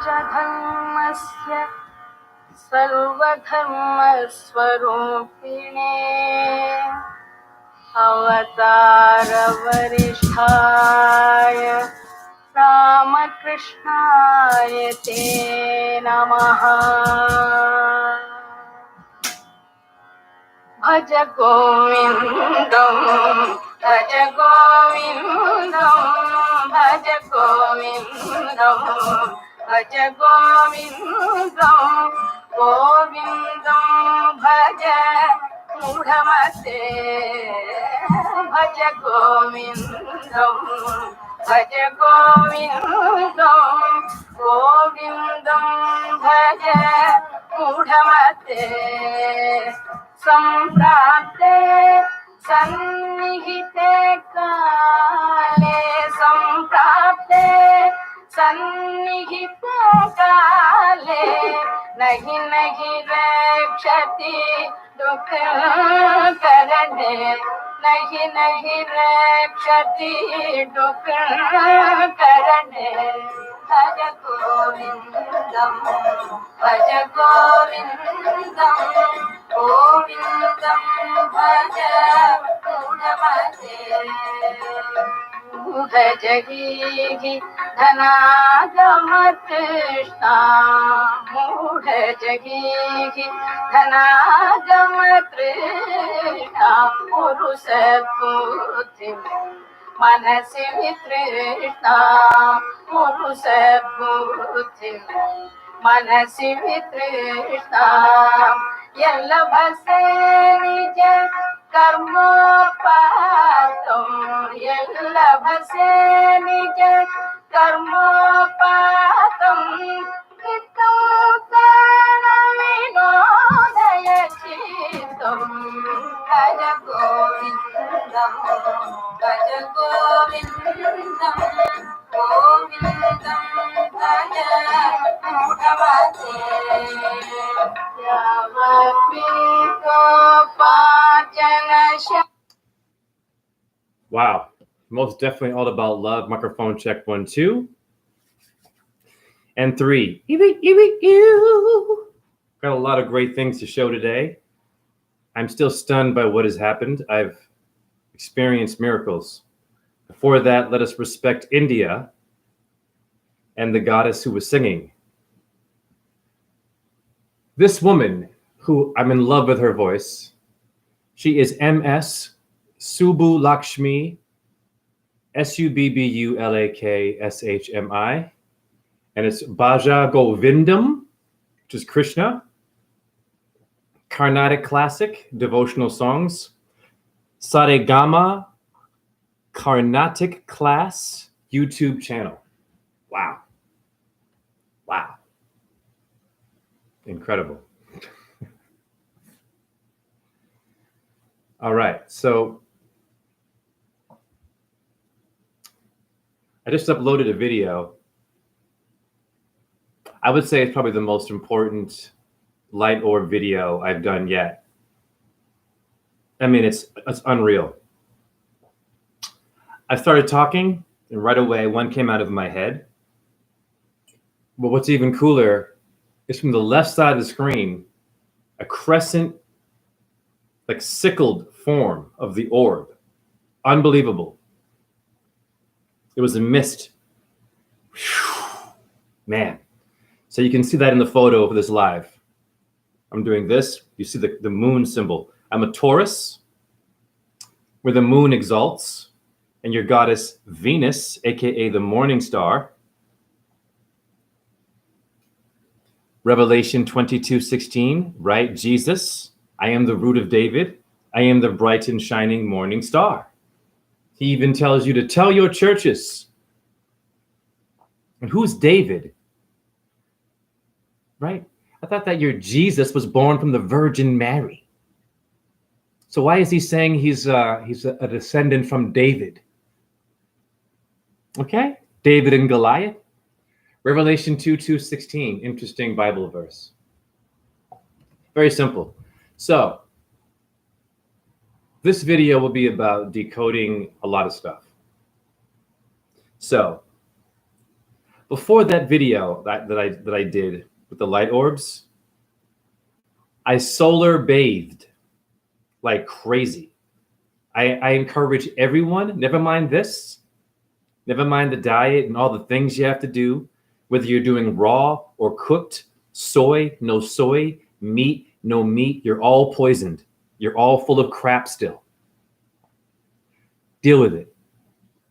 धर्मस्य सर्वधर्मस्वरूपिणे अवतारवरिष्ठाय रामकृष्णाय ते नमः। भज गोविन्दं भज गोविन्दं भज गोविन्दं भज गोविन्दं गोविन्दं भज मूढमते भज गोविन्दं भज गोविन्दं गोविन्दं भज मूढमते सम्प्राप्ते सन्निहिते काले सम्प्राप्ते सन्निहिते काले नहि नहि रक्षति दुःख करणे नहि नहि रक्षति दुःख करणे भज गोविन्दं भज गोविन्दं गोविन्दं भज मूढमते मूढजगीहि धनागमतृष्णा मूढजगीहि धनागमतृष्णा पुरुषबुद्धिं मनसि वितृष्णा पुरुषबुद्धिं मनसि वितृष्णा यल्लभसे निज कर्मोपातं यल्लभसे निज कर्मोपातं चित्तं विनोदय चित्तं भज गोविन्दं भज गोविन्दं गोविन्दं भज मूढमते Wow, most definitely all about love. Microphone check 1, 2, and 3. Got a lot of great things to show today. I'm still stunned by what has happened. I've experienced miracles. Before that, let us respect India and the goddess who was singing. This woman, who I'm in love with her voice, she is MS Subbu Lakshmi, Subbulakshmi, and it's Bhaja Govindam, which is Krishna, Carnatic classic, devotional songs, Saregama, Carnatic class, YouTube channel. Wow. Wow. Incredible. All right, so I just uploaded a video. I would say it's probably the most important light orb video I've done yet. I mean, it's unreal. I started talking, and right away, one came out of my head. But what's even cooler is from the left side of the screen, a crescent, like sickled form of the orb. Unbelievable. It was a mist. Whew. Man. So you can see that in the photo of this live. I'm doing this. You see the moon symbol. I'm a Taurus, where the moon exalts, and your goddess Venus, aka the morning star. Revelation 22:16, right? Jesus, I am the root of David. I am the bright and shining morning star. He even tells you to tell your churches. And who's David? Right? I thought that your Jesus was born from the Virgin Mary. So why is he saying he's a descendant from David? Okay, David and Goliath. Revelation 2:16, interesting Bible verse. Very simple. So this video will be about decoding a lot of stuff. So Before that video that I did with the light orbs, I solar bathed like crazy. I encourage everyone, never mind this, never mind the diet and all the things you have to do, whether you're doing raw or cooked, soy, no soy, meat, no meat, you're all poisoned. You're all full of crap still. Deal with it.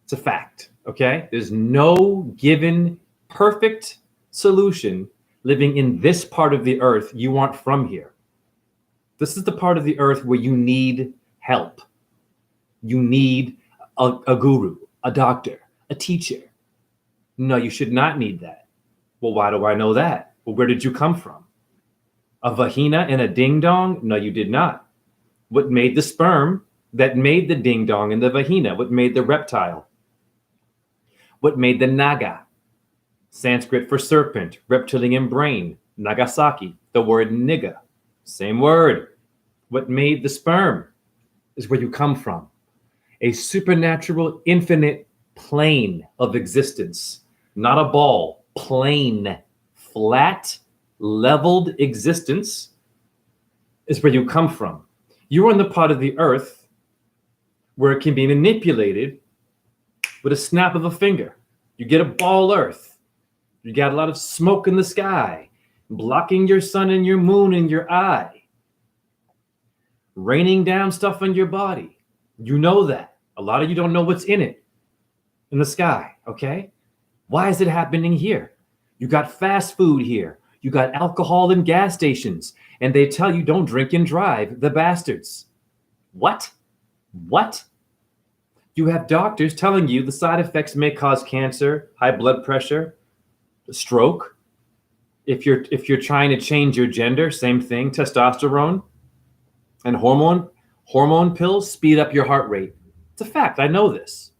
It's a fact, okay? There's no given perfect solution living in this part of the earth you aren't from here. This is the part of the earth where you need help. You need a guru, a doctor, a teacher. No, you should not need that. Well, why do I know that? Well, where did you come from? A vagina and a ding dong? No, you did not. What made the sperm that made the ding dong and the vagina? What made the reptile? What made the naga? Sanskrit for serpent, reptilian brain, Nagasaki, the word nigga, same word. What made the sperm is where you come from. A supernatural, infinite plane of existence, not a ball, plane, flat, leveled existence is where you come from. You're on the part of the earth where it can be manipulated with a snap of a finger. You get a ball earth. You got a lot of smoke in the sky, blocking your sun and your moon in your eye, raining down stuff on your body. You know that. A lot of you don't know what's in it, in the sky, okay? Why is it happening here? You got fast food here. You got alcohol in gas stations, and they tell you don't drink and drive, the bastards. What? What? You have doctors telling you the side effects may cause cancer, high blood pressure, stroke. If you're trying to change your gender, same thing, testosterone and hormone pills speed up your heart rate. It's a fact. I know this.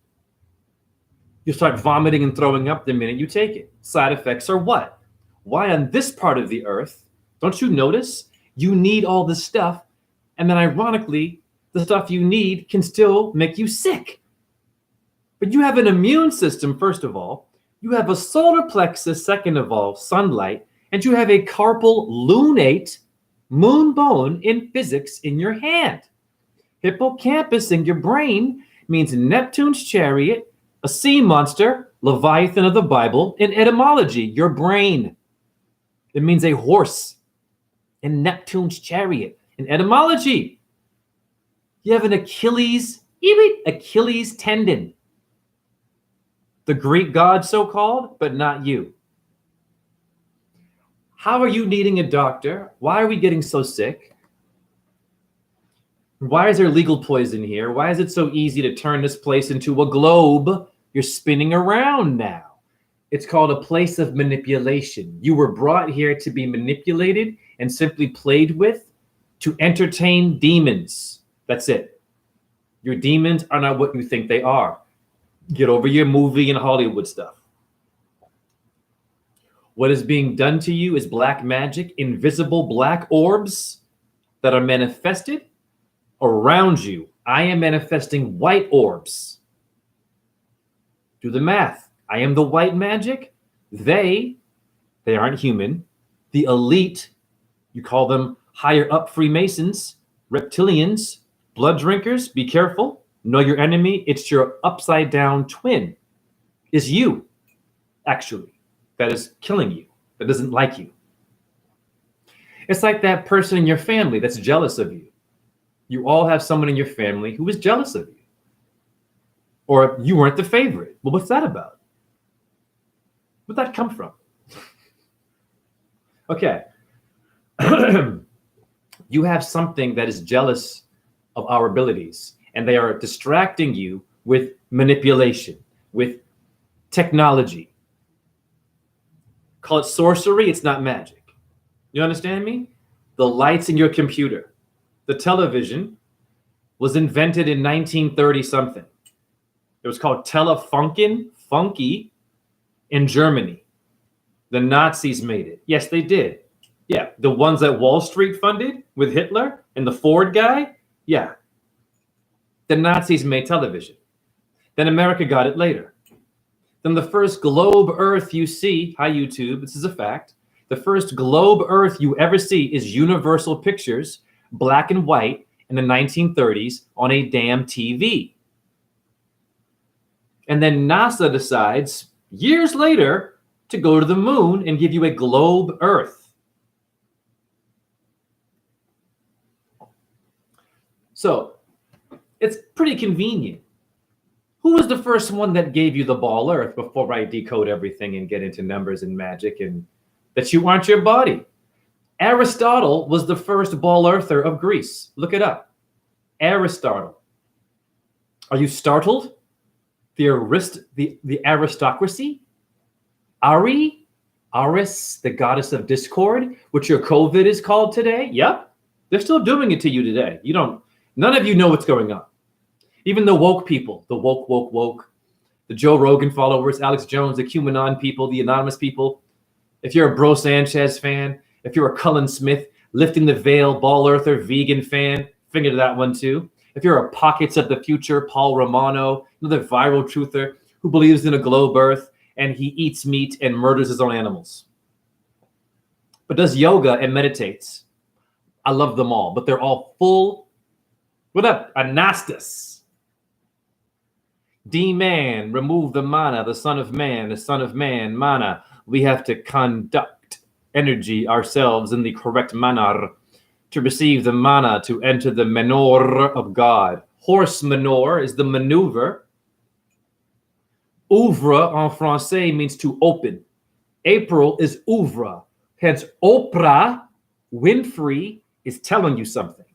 You start vomiting and throwing up the minute you take it. Side effects are what? Why on this part of the earth, don't you notice you need all this stuff, and then ironically, the stuff you need can still make you sick. But you have an immune system, first of all. You have a solar plexus, second of all, sunlight, and you have a carpal lunate, moon bone in physics in your hand. Hippocampus in your brain means Neptune's chariot, a sea monster, Leviathan of the Bible, in etymology, your brain. It means a horse in Neptune's chariot. In etymology, you have an Achilles tendon. The Greek god, so-called, but not you. How are you needing a doctor? Why are we getting so sick? Why is there legal poison here? Why is it so easy to turn this place into a globe? You're spinning around now. It's called a place of manipulation. You were brought here to be manipulated and simply played with to entertain demons. That's it. Your demons are not what you think they are. Get over your movie and Hollywood stuff. What is being done to you is black magic, invisible black orbs that are manifested around you. I am manifesting white orbs. Do the math. I am the white magic. They aren't human. The elite, you call them higher up Freemasons, reptilians, blood drinkers, be careful. Know your enemy. It's your upside down twin. It's you, actually, that is killing you, that doesn't like you. It's like that person in your family that's jealous of you. You all have someone in your family who is jealous of you. Or you weren't the favorite. Well, what's that about? Where'd that come from? Okay. You have something that is jealous of our abilities, and they are distracting you with manipulation, with technology. Call it sorcery, it's not magic. You understand me? The lights in your computer. The television was invented in 1930 something. It was called Telefunken, funky, in Germany. The Nazis made it. Yes, they did. Yeah, the ones that Wall Street funded with Hitler and the Ford guy. Yeah. The Nazis made television. Then America got it later. then the first globe Earth you see, hi YouTube, this is a fact, the first globe Earth you ever see is Universal Pictures, black and white, in the 1930s on a damn TV. And then NASA decides, years later, to go to the moon and give you a globe Earth. So, it's pretty convenient. Who was the first one that gave you the ball Earth before I decode everything and get into numbers and magic and that you aren't your body? Aristotle was the first ball Earther of Greece. Look it up. Aristotle. Are you startled? The aristocracy? Aris, the goddess of discord, which your COVID is called today? Yep. They're still doing it to you today. None of you know what's going on. Even the woke people, the woke, the Joe Rogan followers, Alex Jones, the QAnon people, the anonymous people. If you're a Bro Sanchez fan, if you're a Cullen Smith, lifting the veil, ball earther, vegan fan, finger to that one too. If you're a Pockets of the Future, Paul Romano, another viral truther who believes in a globe Earth and he eats meat and murders his own animals, but does yoga and meditates. I love them all, but they're all full. What up, Anastas? D-man, remove the mana, the son of man, mana. We have to conduct energy ourselves in the correct manner to receive the mana to enter the manor of God. Horse manure is the maneuver. Ouvre en français means to open. April is ouvre. Hence, Oprah Winfrey is telling you something.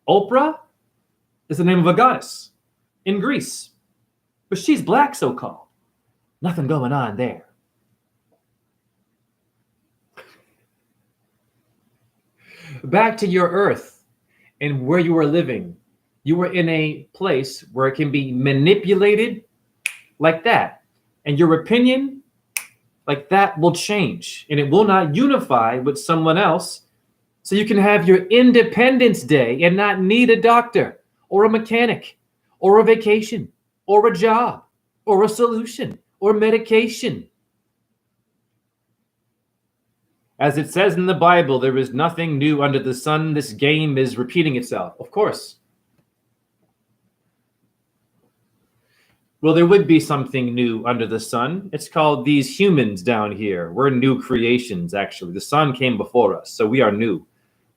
Oprah is the name of a goddess in Greece. But she's black, so-called. Nothing going on there. Back to your Earth and where you were living. You were in a place where it can be manipulated like that. And your opinion like that will change. And it will not unify with someone else. So you can have your Independence Day and not need a doctor or a mechanic or a vacation or a job or a solution or medication. As it says in the Bible, there is nothing new under the sun. This game is repeating itself. Of course. Well, there would be something new under the sun. It's called these humans down here. We're new creations, actually. The sun came before us, so we are new.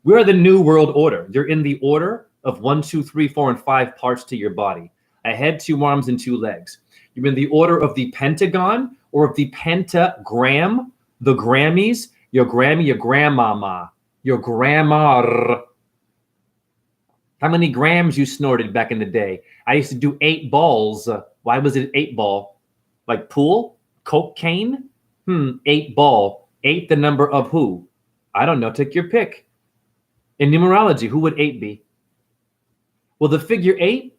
We are the new world order. You're in the order of 1, 2, 3, 4, and 5 parts to your body. A head, 2 arms, and 2 legs. You're in the order of the pentagon or of the pentagram, the Grammys, your Grammy, your grandmama, your grandma. How many grams you snorted back in the day? I used to do 8 balls. Why was it 8 ball? Like pool? Cocaine? 8 ball. 8 the number of who? I don't know. Take your pick. In numerology, who would 8 be? Well, the figure 8,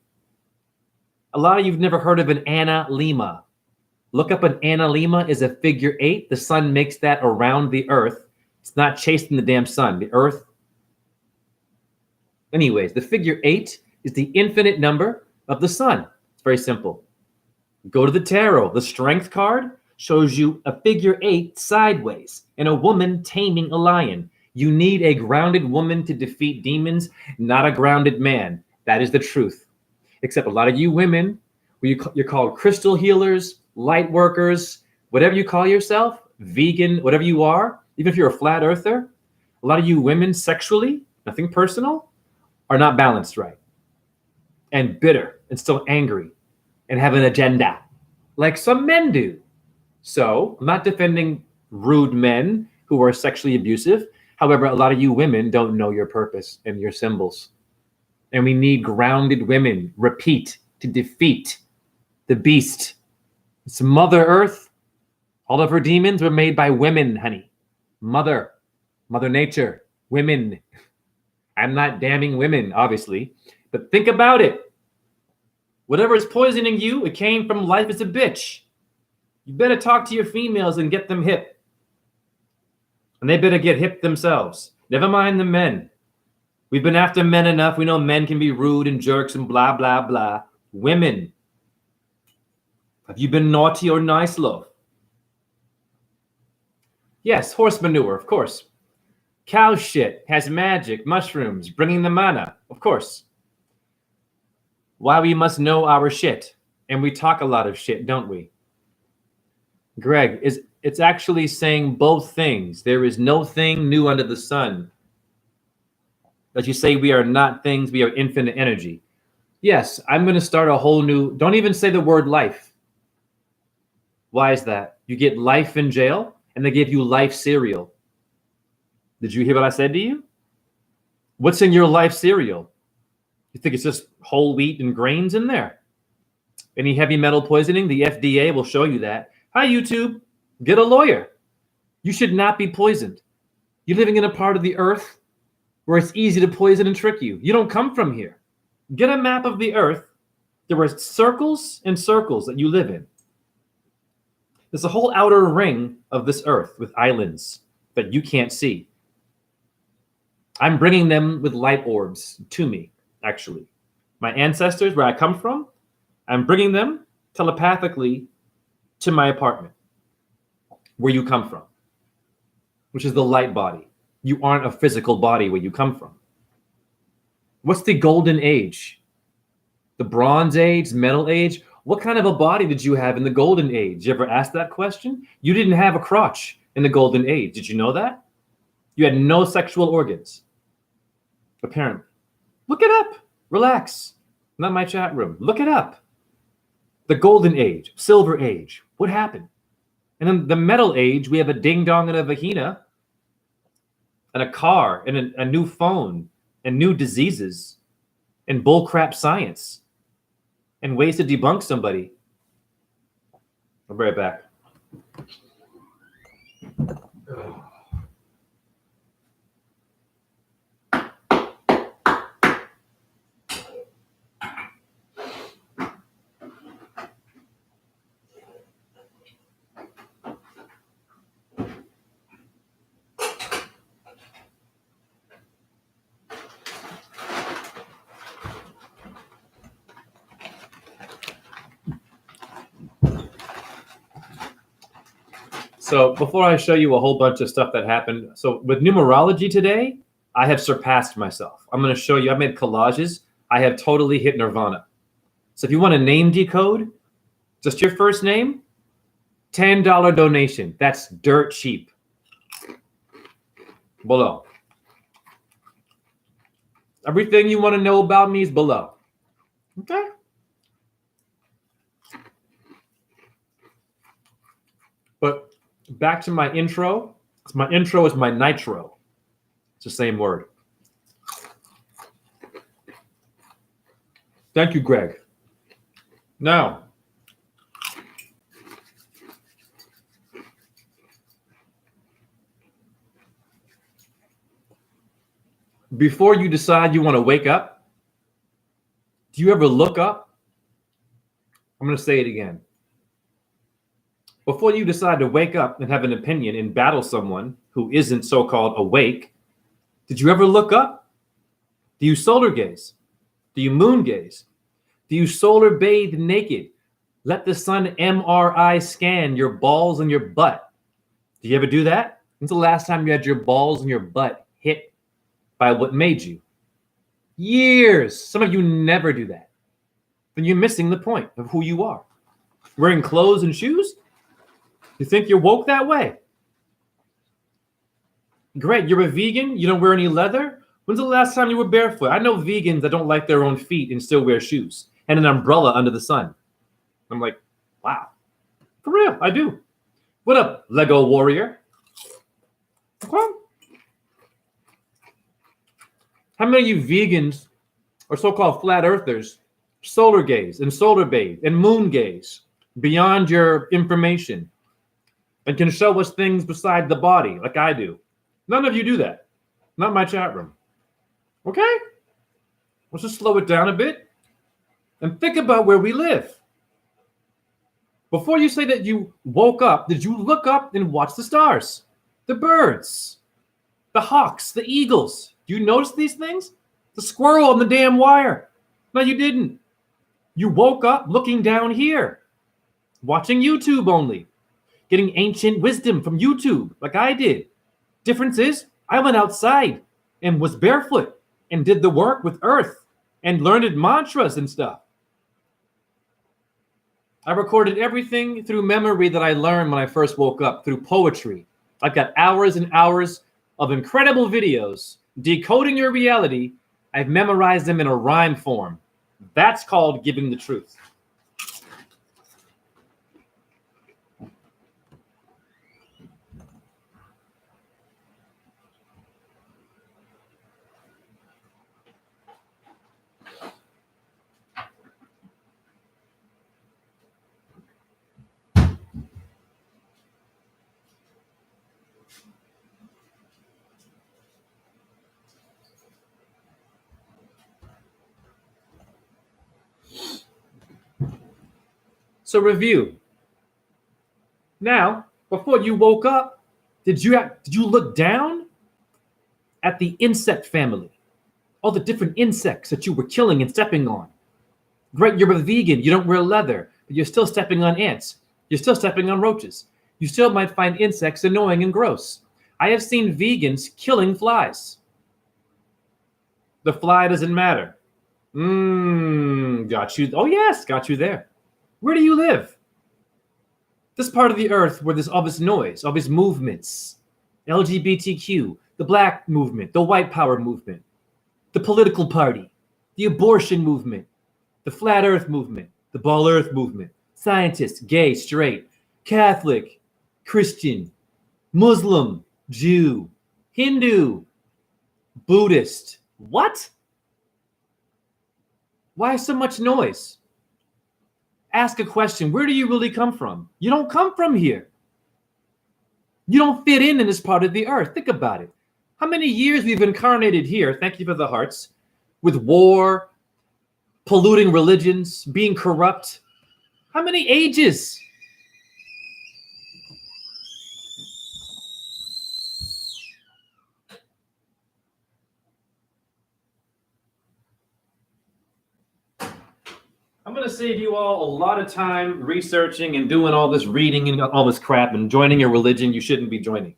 a lot of you've never heard of an Anna Lima. Look up an Anna Lima is a figure 8. The sun makes that around the earth. It's not chasing the damn sun. The earth. Anyways, the figure 8 is the infinite number of the sun. It's very simple. Go to the tarot. The strength card shows you a figure 8 sideways and a woman taming a lion. You need a grounded woman to defeat demons, not a grounded man. That is the truth. Except a lot of you women, you're called crystal healers, light workers, whatever you call yourself, vegan, whatever you are, even if you're a flat earther, a lot of you women sexually, nothing personal, are not balanced right. And bitter and still angry and have an agenda like some men do. So I'm not defending rude men who are sexually abusive. However, a lot of you women don't know your purpose and your symbols. And we need grounded women, repeat, to defeat the beast. It's Mother Earth. All of her demons were made by women, honey. Mother Nature, women. I'm not damning women, obviously, but think about it. Whatever is poisoning you, it came from life as a bitch. You better talk to your females and get them hip. And they better get hip themselves. Never mind the men. We've been after men enough. We know men can be rude and jerks and blah, blah, blah. Women. Have you been naughty or nice, love? Yes, horse manure, of course. Cow shit has magic, mushrooms, bringing the mana, of course. Why we must know our shit. And we talk a lot of shit, don't we? Greg, it's actually saying both things. There is no thing new under the sun. That you say we are not things, we are infinite energy. Yes, I'm going to start a whole new, don't even say the word life. Why is that? You get life in jail and they give you life cereal. Did you hear what I said to you? What's in your life cereal? You think it's just whole wheat and grains in there? Any heavy metal poisoning? The FDA will show you that. Hi, YouTube. Get a lawyer. You should not be poisoned. You're living in a part of the earth where it's easy to poison and trick you. You don't come from here. Get a map of the earth. There are circles and circles that you live in. There's a whole outer ring of this earth with islands that you can't see. I'm bringing them with light orbs to me, actually. My ancestors, where I come from, I'm bringing them telepathically to my apartment, where you come from, which is the light body. You aren't a physical body where you come from. What's the golden age? The bronze age, metal age? What kind of a body did you have in the golden age? You ever asked that question? You didn't have a crotch in the golden age. Did you know that? You had no sexual organs, apparently. Look it up. Relax. Not my chat room. Look it up. The golden age, silver age. What happened? And then the metal age, we have a ding dong and a vagina and a car and a new phone and new diseases and bullcrap science and ways to debunk somebody. I'll be right back. So before I show you a whole bunch of stuff that happened, so with numerology today, I have surpassed myself. I'm going to show you, I made collages. I have totally hit nirvana. So if you want a name decode, just your first name, $10 donation. That's dirt cheap. Below. Everything you want to know about me is below. Okay? But back to my intro. My intro is my nitro. It's the same word. Thank you, Greg. Now, before you decide you want to wake up, do you ever look up? I'm going to say it again. Before you decide to wake up and have an opinion and battle someone who isn't so-called awake, did you ever look up? Do you solar gaze? Do you moon gaze? Do you solar bathe naked? Let the sun MRI scan your balls and your butt. Do you ever do that? When's the last time you had your balls and your butt hit by what made you? Years. Some of you never do that. Then you're missing the point of who you are. Wearing clothes and shoes? You think you're woke that way? Great, you're a vegan? You don't wear any leather? When's the last time you were barefoot? I know vegans that don't like their own feet and still wear shoes and an umbrella under the sun. I'm like, wow. For real, I do. What up, Lego warrior? Okay. How many of you vegans or so-called flat earthers solar gaze and solar bathe and moon gaze beyond your information and can show us things beside the body like I do? None of you do that. Not my chat room. Okay? Let's just slow it down a bit and think about where we live. Before you say that you woke up, did you look up and watch the stars? The birds, the hawks, the eagles. Do you notice these things? The squirrel on the damn wire. No, you didn't. You woke up looking down here. watching YouTube only, getting ancient wisdom from YouTube like I did. Difference is, I went outside and was barefoot and did the work with earth and learned mantras and stuff. I recorded everything through memory that I learned when I first woke up, through poetry. I've got hours and hours of incredible videos decoding your reality. I've memorized them in a rhyme form. That's called giving the truth. So review. Now, before you woke up, did you look down at the insect family? All the different insects that you were killing and stepping on. Great, you're a vegan, you don't wear leather, but you're still stepping on ants. You're still stepping on roaches. You still might find insects annoying and gross. I have seen vegans killing flies. The fly doesn't matter. Got you. Oh yes, got you there. Where do you live? This part of the earth where there's all this noise, all these movements, LGBTQ, the black movement, the white power movement, the political party, the abortion movement, the flat earth movement, the ball earth movement, scientists, gay, straight, Catholic, Christian, Muslim, Jew, Hindu, Buddhist. What? Why so much noise? Ask a question. Where do you really come from? You don't come from here. You don't fit in this part of the earth. Think about it. How many years we've incarnated here, thank you for the hearts, with war, polluting religions, being corrupt. How many ages? I'm going to save you all a lot of time researching and doing all this reading and all this crap and joining a religion you shouldn't be joining.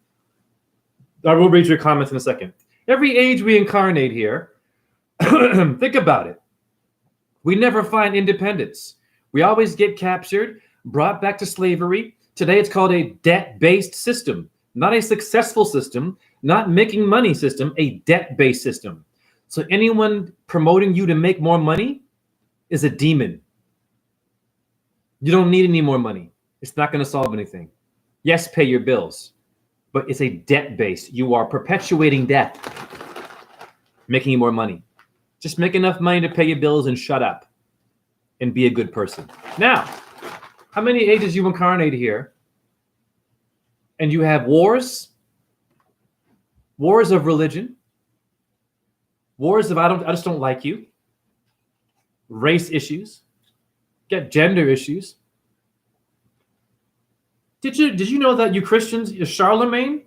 I will read your comments in a second. Every age we incarnate here, think about it. We never find independence. We always get captured, brought back to slavery. Today it's called a debt-based system, not a successful system, not making money system, a debt-based system. So anyone promoting you to make more money is a demon. You don't need any more money. It's not going to solve anything. Yes, pay your bills, but it's a debt-based. You are perpetuating debt, making you more money. Just make enough money to pay your bills and shut up and be a good person. Now, how many ages you incarnate here? And you have wars of religion, wars of I just don't like you, race issues, get gender issues. Did you know that you Christians, Charlemagne,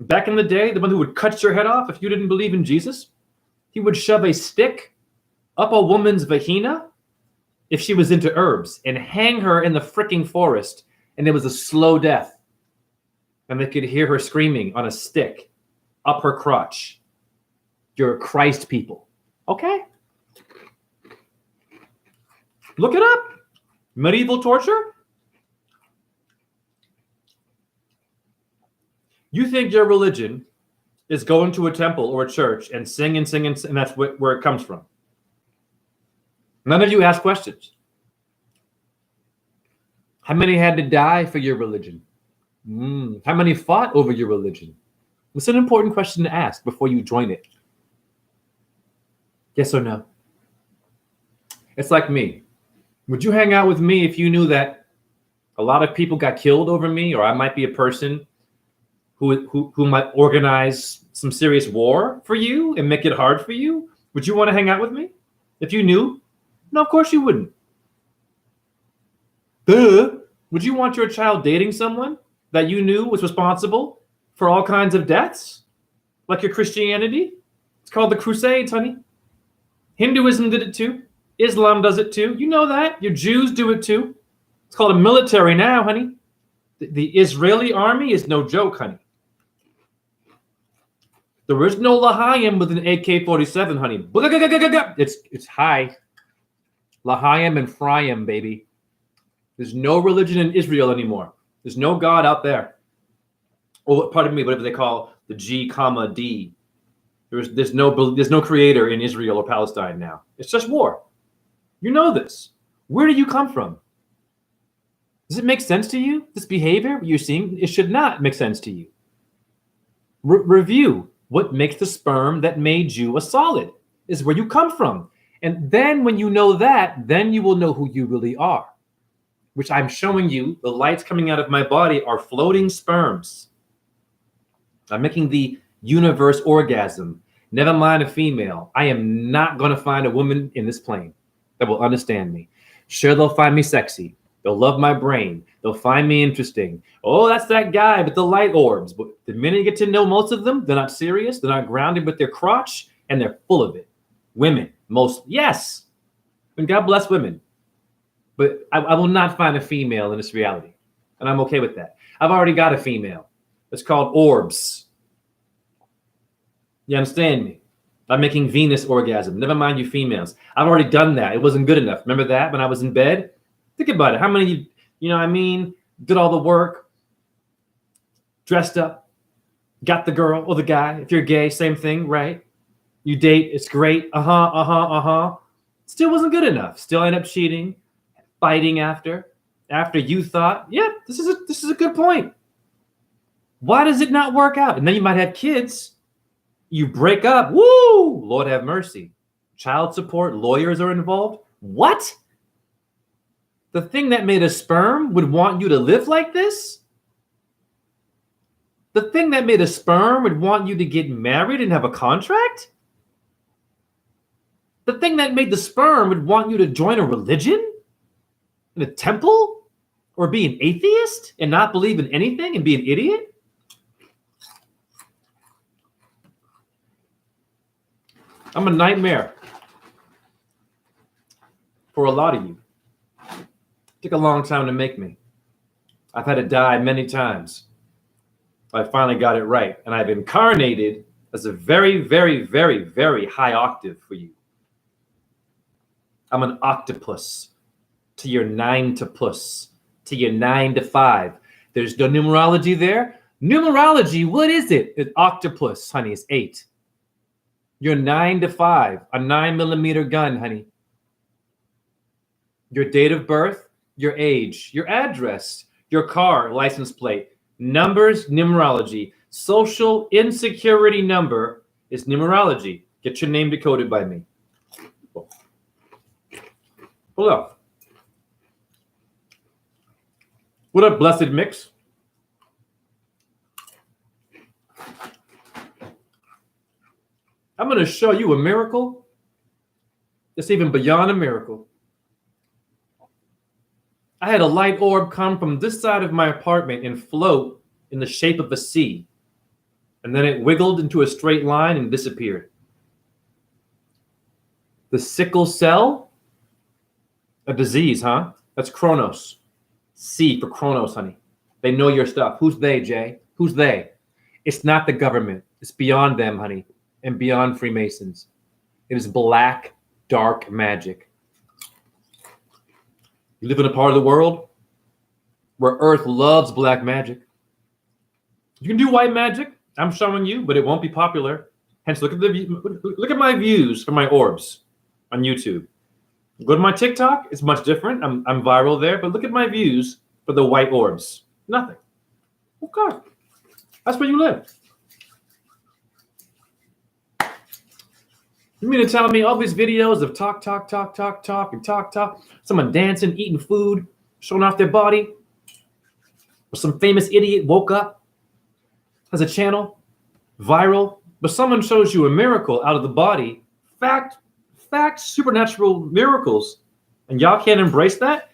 back in the day, the one who would cut your head off if you didn't believe in Jesus, he would shove a stick up a woman's vagina if she was into herbs and hang her in the freaking forest, and it was a slow death. And they could hear her screaming on a stick up her crotch. You're Christ people. Okay? Look it up. Medieval torture? You think your religion is going to a temple or a church and sing and sing and that's where it comes from. None of you ask questions. How many had to die for your religion? How many fought over your religion? It's an important question to ask before you join it. Yes or no? It's like me. Would you hang out with me if you knew that a lot of people got killed over me, or I might be a person who might organize some serious war for you and make it hard for you? Would you want to hang out with me if you knew? No, of course you wouldn't. Duh. Would you want your child dating someone that you knew was responsible for all kinds of deaths? Like your Christianity? It's called the Crusades, honey. Hinduism did it too. Islam does it too. You know that. Your Jews do it too. It's called a military now, honey. The Israeli army is no joke, honey. There is no L'chaim with an AK-47, honey. It's high. L'chaim and Ephraim, baby. There's no religion in Israel anymore. There's no God out there. Or pardon me, whatever they call the G, comma D. There's no creator in Israel or Palestine now. It's just war. You know this. Where do you come from? Does it make sense to you? This behavior you're seeing, it should not make sense to you. Review what makes the sperm that made you a solid is where you come from. And then when you know that, then you will know who you really are, which I'm showing you. The lights coming out of my body are floating sperms. I'm making the universe orgasm. Never mind a female. I am not going to find a woman in this plane that will understand me. Sure, they'll find me sexy. They'll love my brain. They'll find me interesting. Oh, that's that guy with the light orbs. But the minute you get to know most of them, they're not serious. They're not grounded with their crotch, and they're full of it. Women, most, yes. And God bless women. But I will not find a female in this reality. And I'm okay with that. I've already got a female. It's called ORBS. You understand me? I'm making Venus orgasm. Never mind you females. I've already done that. It wasn't good enough. Remember that when I was in bed? Think about it. How many of you know what I mean, did all the work, dressed up, got the girl or the guy. If you're gay, same thing, right? You date, it's great. Still wasn't good enough. Still end up cheating, fighting after you thought, yeah, this is a good point. Why does it not work out? And then you might have kids. You break up. Woo! Lord have mercy. Child support, lawyers are involved. What? The thing that made a sperm would want you to live like this? The thing that made a sperm would want you to get married and have a contract? The thing that made the sperm would want you to join a religion? In a temple? Or be an atheist and not believe in anything and be an idiot? I'm a nightmare for a lot of you. It took a long time to make me. I've had to die many times. I finally got it right. And I've incarnated as a very, very, very, very high octave for you. I'm an octopus to your 9 to puss, to your 9 to 5. There's no numerology there. Numerology, what is it? An octopus, honey, it's 8. You're 9 to 5, a 9mm gun, honey. Your date of birth, your age, your address, your car, license plate, numbers, numerology. Social insecurity number is numerology. Get your name decoded by me. Hold up. What up, blessed mix? I'm going to show you a miracle that's even beyond a miracle. I had a light orb come from this side of my apartment and float in the shape of a C. And then it wiggled into a straight line and disappeared. The sickle cell? A disease, huh? That's Chronos. C for Chronos, honey. They know your stuff. Who's they, Jay? Who's they? It's not the government. It's beyond them, honey. And beyond Freemasons. It is black, dark magic. You live in a part of the world where Earth loves black magic. You can do white magic. I'm showing you, but it won't be popular. Hence, look at my views for my orbs on YouTube. Go to my TikTok. It's much different. I'm viral there, but look at my views for the white orbs. Nothing. Okay. That's where you live. You mean to tell me all these videos of talk, someone dancing, eating food, showing off their body, or some famous idiot woke up, has a channel, viral, but someone shows you a miracle out of the body, fact, supernatural miracles, and y'all can't embrace that?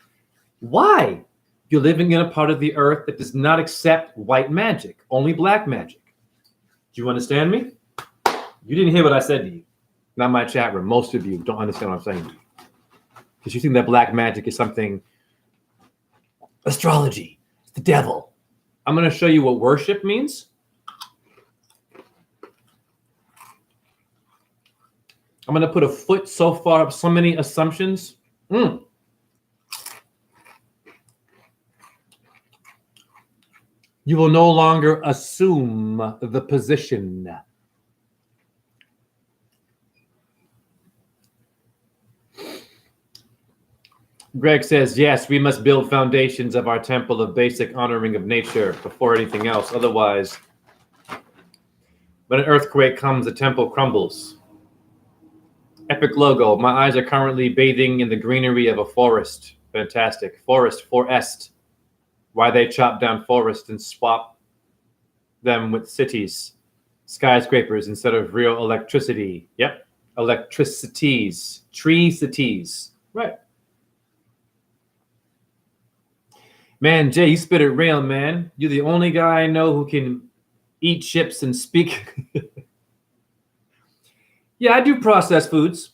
Why? You're living in a part of the earth that does not accept white magic, only black magic. Do you understand me? You didn't hear what I said to you. Not my chat room. Most of you don't understand what I'm saying to you. Because you think that black magic is something Astrology. It's the devil. I'm going to show you what worship means. I'm going to put a foot so far up, so many assumptions. You will no longer assume the position. Greg says, yes, we must build foundations of our temple of basic honoring of nature before anything else. Otherwise, when an earthquake comes, the temple crumbles. Epic logo. My eyes are currently bathing in the greenery of a forest. Fantastic. Forest. Why they chop down forests and swap them with cities, skyscrapers instead of real electricity. Yep. Electricities. Tree cities. Right. Man, Jay, you spit it real, man. You're the only guy I know who can eat chips and speak. Yeah, I do processed foods.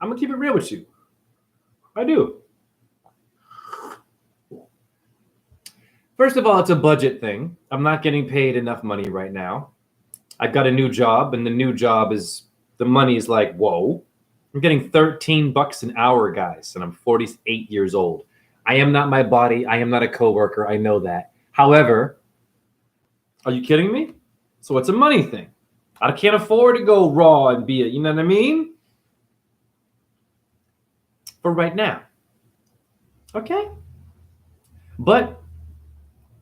I'm going to keep it real with you. I do. First of all, it's a budget thing. I'm not getting paid enough money right now. I got a new job, and the new job is, the money is like, whoa. I'm getting $13 an hour, guys, and I'm 48 years old. I am not my body. I am not a coworker. I know that. However, are you kidding me? So it's a money thing. I can't afford to go raw and be a, you know what I mean? For right now. Okay? But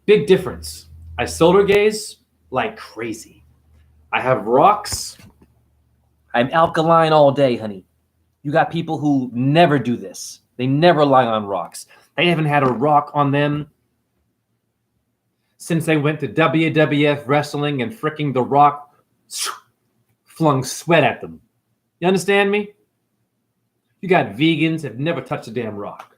big difference. I solar gaze like crazy. I have rocks. I'm alkaline all day, honey. You got people who never do this. They never lie on rocks. They haven't had a rock on them since they went to WWF wrestling and fricking The Rock flung sweat at them. You understand me? You got vegans have never touched a damn rock.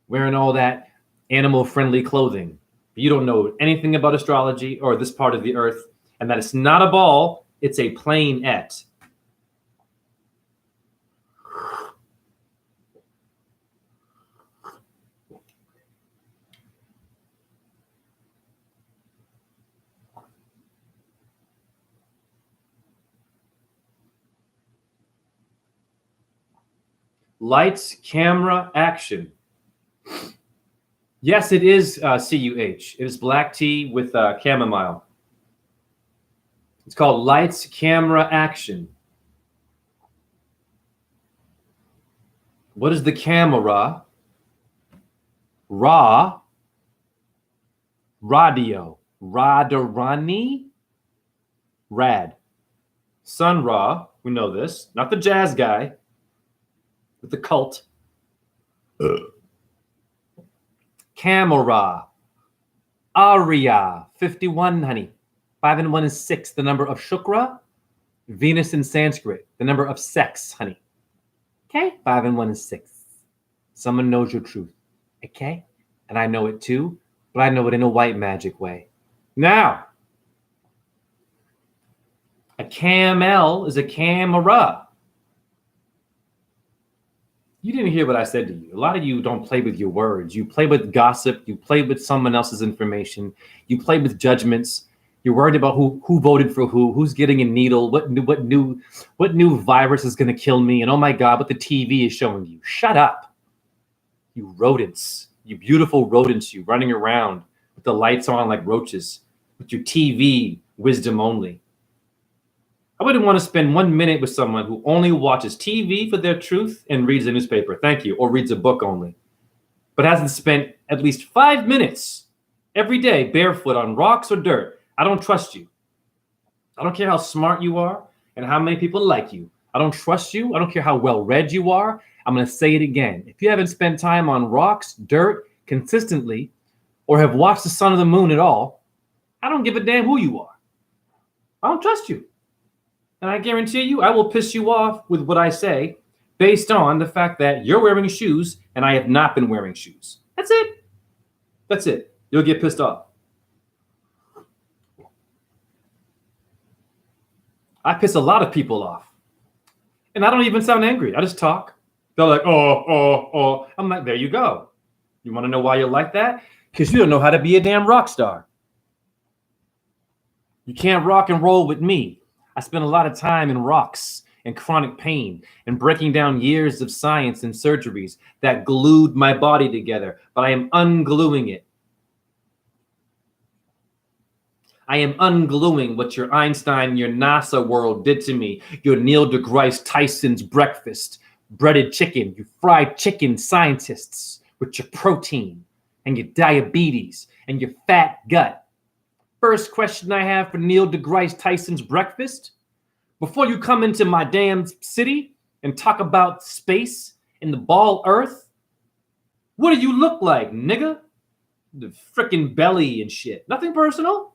Wearing all that animal-friendly clothing. You don't know anything about astrology or this part of the earth, and that it's not a ball, it's a planette. Lights, camera, action. Yes, it is CUH. It is black tea with chamomile. It's called lights, camera, action. What is the camera? Ra. Radio. Radharani. Rad. Sun Ra. We know this. Not the jazz guy. With the cult. Camera. Arya. 51, honey. 5 and 1 is 6. The number of Shukra. Venus in Sanskrit. The number of sex, honey. Okay? 5 and 1 is 6. Someone knows your truth. Okay? And I know it too, but I know it in a white magic way. Now, a camel is a camera. You didn't hear what I said to you. A lot of you don't play with your words. You play with gossip. You play with someone else's information. You play with judgments. You're worried about who voted for who's getting a needle, what new virus is going to kill me, and oh my God, what the TV is showing you. Shut up, you rodents, you beautiful rodents, you running around with the lights on like roaches, with your TV wisdom only. I wouldn't want to spend 1 minute with someone who only watches TV for their truth and reads a newspaper, thank you, or reads a book only, but hasn't spent at least 5 minutes every day barefoot on rocks or dirt. I don't trust you. I don't care how smart you are and how many people like you. I don't trust you. I don't care how well read you are. I'm going to say it again. If you haven't spent time on rocks, dirt, consistently, or have watched the sun or the moon at all, I don't give a damn who you are. I don't trust you. And I guarantee you, I will piss you off with what I say based on the fact that you're wearing shoes and I have not been wearing shoes. That's it. That's it. You'll get pissed off. I piss a lot of people off. And I don't even sound angry. I just talk. They're like, oh. I'm like, there you go. You want to know why you're like that? Because you don't know how to be a damn rock star. You can't rock and roll with me. I spent a lot of time in rocks and chronic pain and breaking down years of science and surgeries that glued my body together, but I am ungluing it. I am ungluing what your Einstein, your NASA world did to me, your Neil deGrasse Tyson's breakfast, breaded chicken, you fried chicken scientists with your protein and your diabetes and your fat gut. First question I have for Neil deGrasse Tyson's breakfast: before you come into my damn city and talk about space and the ball Earth, what do you look like, nigga? The frickin' belly and shit. Nothing personal.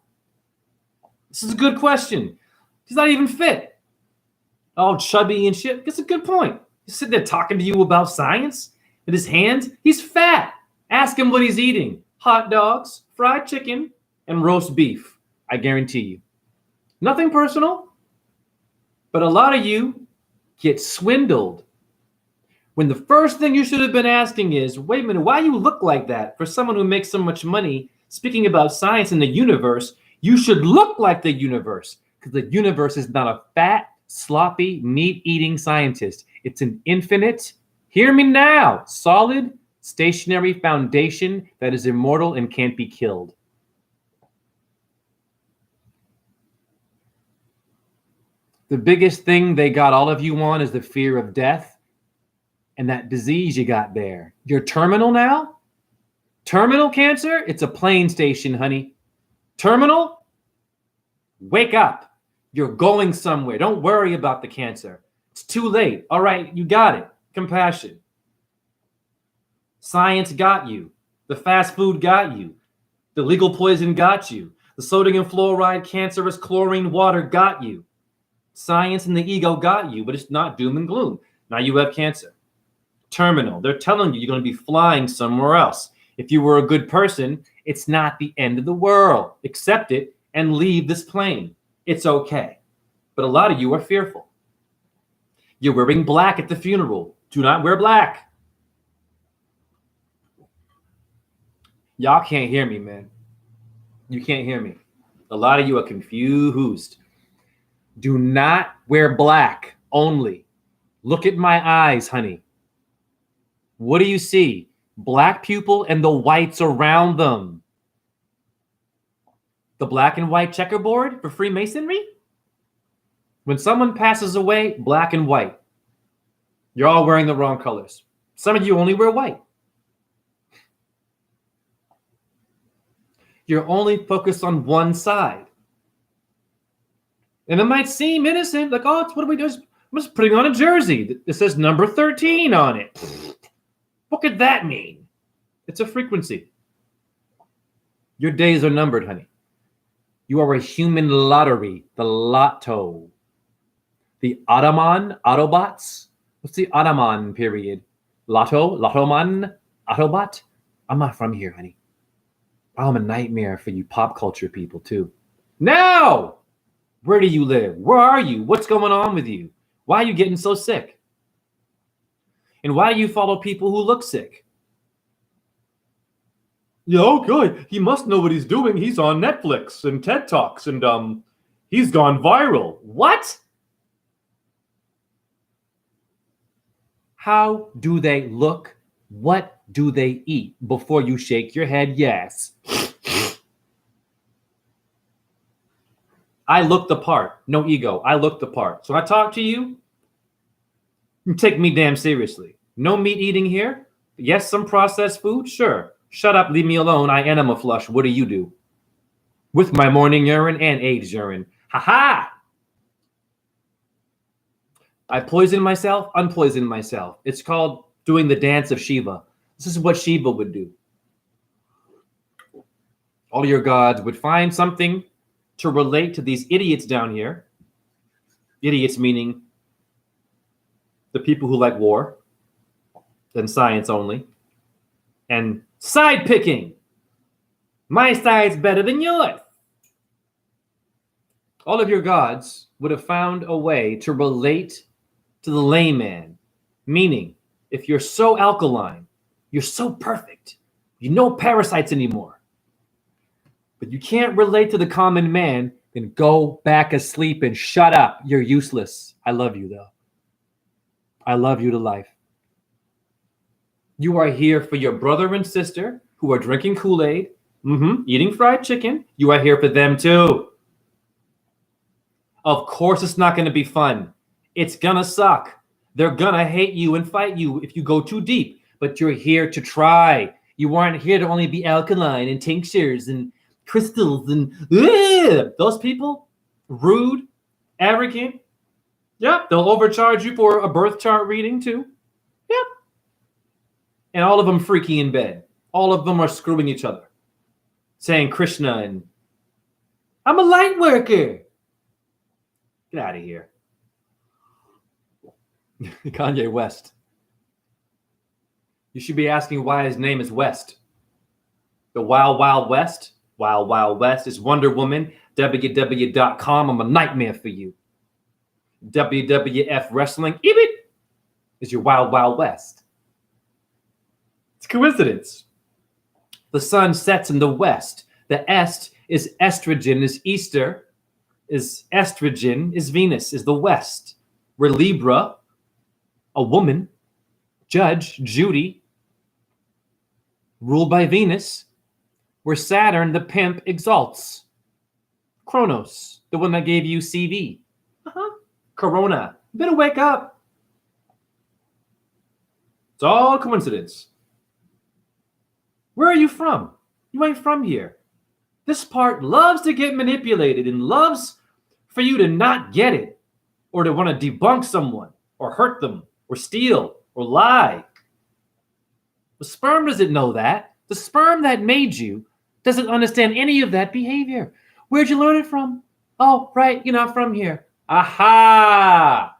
This is a good question. He's not even fit. All chubby and shit. That's a good point. He's sitting there talking to you about science with his hands. He's fat. Ask him what he's eating. Hot dogs, fried chicken, and roast beef. I guarantee you. Nothing personal. But a lot of you get swindled when the first thing you should have been asking is, wait a minute, why you look like that? For someone who makes so much money speaking about science and the universe, you should look like the universe, because the universe is not a fat, sloppy, meat-eating scientist. It's an infinite, hear me now, solid, stationary foundation that is immortal and can't be killed. The biggest thing they got all of you on is the fear of death and that disease you got there. You're terminal now? Terminal cancer? It's a plane station, honey. Terminal? Wake up. You're going somewhere. Don't worry about the cancer. It's too late. All right, you got it. Compassion. Science got you. The fast food got you. The legal poison got you. The sodium fluoride, cancerous chlorine water got you. Science and the ego got you, but it's not doom and gloom. Now you have cancer. Terminal. They're telling you you're going to be flying somewhere else. If you were a good person, it's not the end of the world. Accept it and leave this plane. It's okay. But a lot of you are fearful. You're wearing black at the funeral. Do not wear black. Y'all can't hear me, man. You can't hear me. A lot of you are confused. Do not wear black only. Look at my eyes, honey. What do you see? Black pupil and the whites around them. The black and white checkerboard for Freemasonry? When someone passes away, black and white. You're all wearing the wrong colors. Some of you only wear white. You're only focused on one side. And it might seem innocent, like, oh, what do we do? I'm just putting on a jersey that says number 13 on it. What could that mean? It's a frequency. Your days are numbered, honey. You are a human lottery, the lotto. The Ottoman, Autobots. What's the Ottoman period? Lotto, Lottoman, Autobot? I'm not from here, honey. I'm a nightmare for you pop culture people, too. Now! Where do you live? Where are you? What's going on with you? Why are you getting so sick? And why do you follow people who look sick? Yeah, okay. He must know what he's doing. He's on Netflix and TED Talks and he's gone viral. What? How do they look? What do they eat? Before you shake your head, yes. I look the part. No ego. I look the part. So when I talk to you, you take me damn seriously. No meat eating here. Yes, some processed food. Sure. Shut up. Leave me alone. I enema flush. What do you do? With my morning urine and AIDS urine. Ha-ha! I poison myself, unpoison myself. It's called doing the dance of Shiva. This is what Shiva would do. All your gods would find something to relate to these idiots down here. Idiots meaning the people who like war and science only. And side picking. My side's better than yours. All of your gods would have found a way to relate to the layman. Meaning, if you're so alkaline, you're so perfect, You know parasites anymore. But you can't relate to the common man, then go back asleep and shut up. You're useless. I love you, though. I love you to life. You are here for your brother and sister who are drinking Kool-Aid, eating fried chicken. You are here for them, too. Of course it's not going to be fun. It's going to suck. They're going to hate you and fight you if you go too deep. But you're here to try. You aren't here to only be alkaline and tinctures and crystals and those people, rude, arrogant. Yep, they'll overcharge you for a birth chart reading too. Yep. And all of them freaky in bed. All of them are screwing each other. Saying Krishna and I'm a light worker. Get out of here. Kanye West. You should be asking why his name is West. The Wild Wild West. Wild Wild West is Wonder Woman. www.com. I'm a nightmare for you. WWF Wrestling. Ibit is your Wild Wild West. It's a coincidence. The sun sets in the west. The est is estrogen, is Easter, is estrogen, is Venus, is the west. We're Libra, a woman, Judge, Judy, ruled by Venus. We're Saturn, the pimp, exalts. Kronos, the one that gave you CV. Corona. You better wake up. It's all coincidence. Where are you from? You ain't from here. This part loves to get manipulated and loves for you to not get it or to want to debunk someone or hurt them or steal or lie. The sperm doesn't know that. The sperm that made you doesn't understand any of that behavior. Where'd you learn it from? Oh, right, you're not from here. Aha!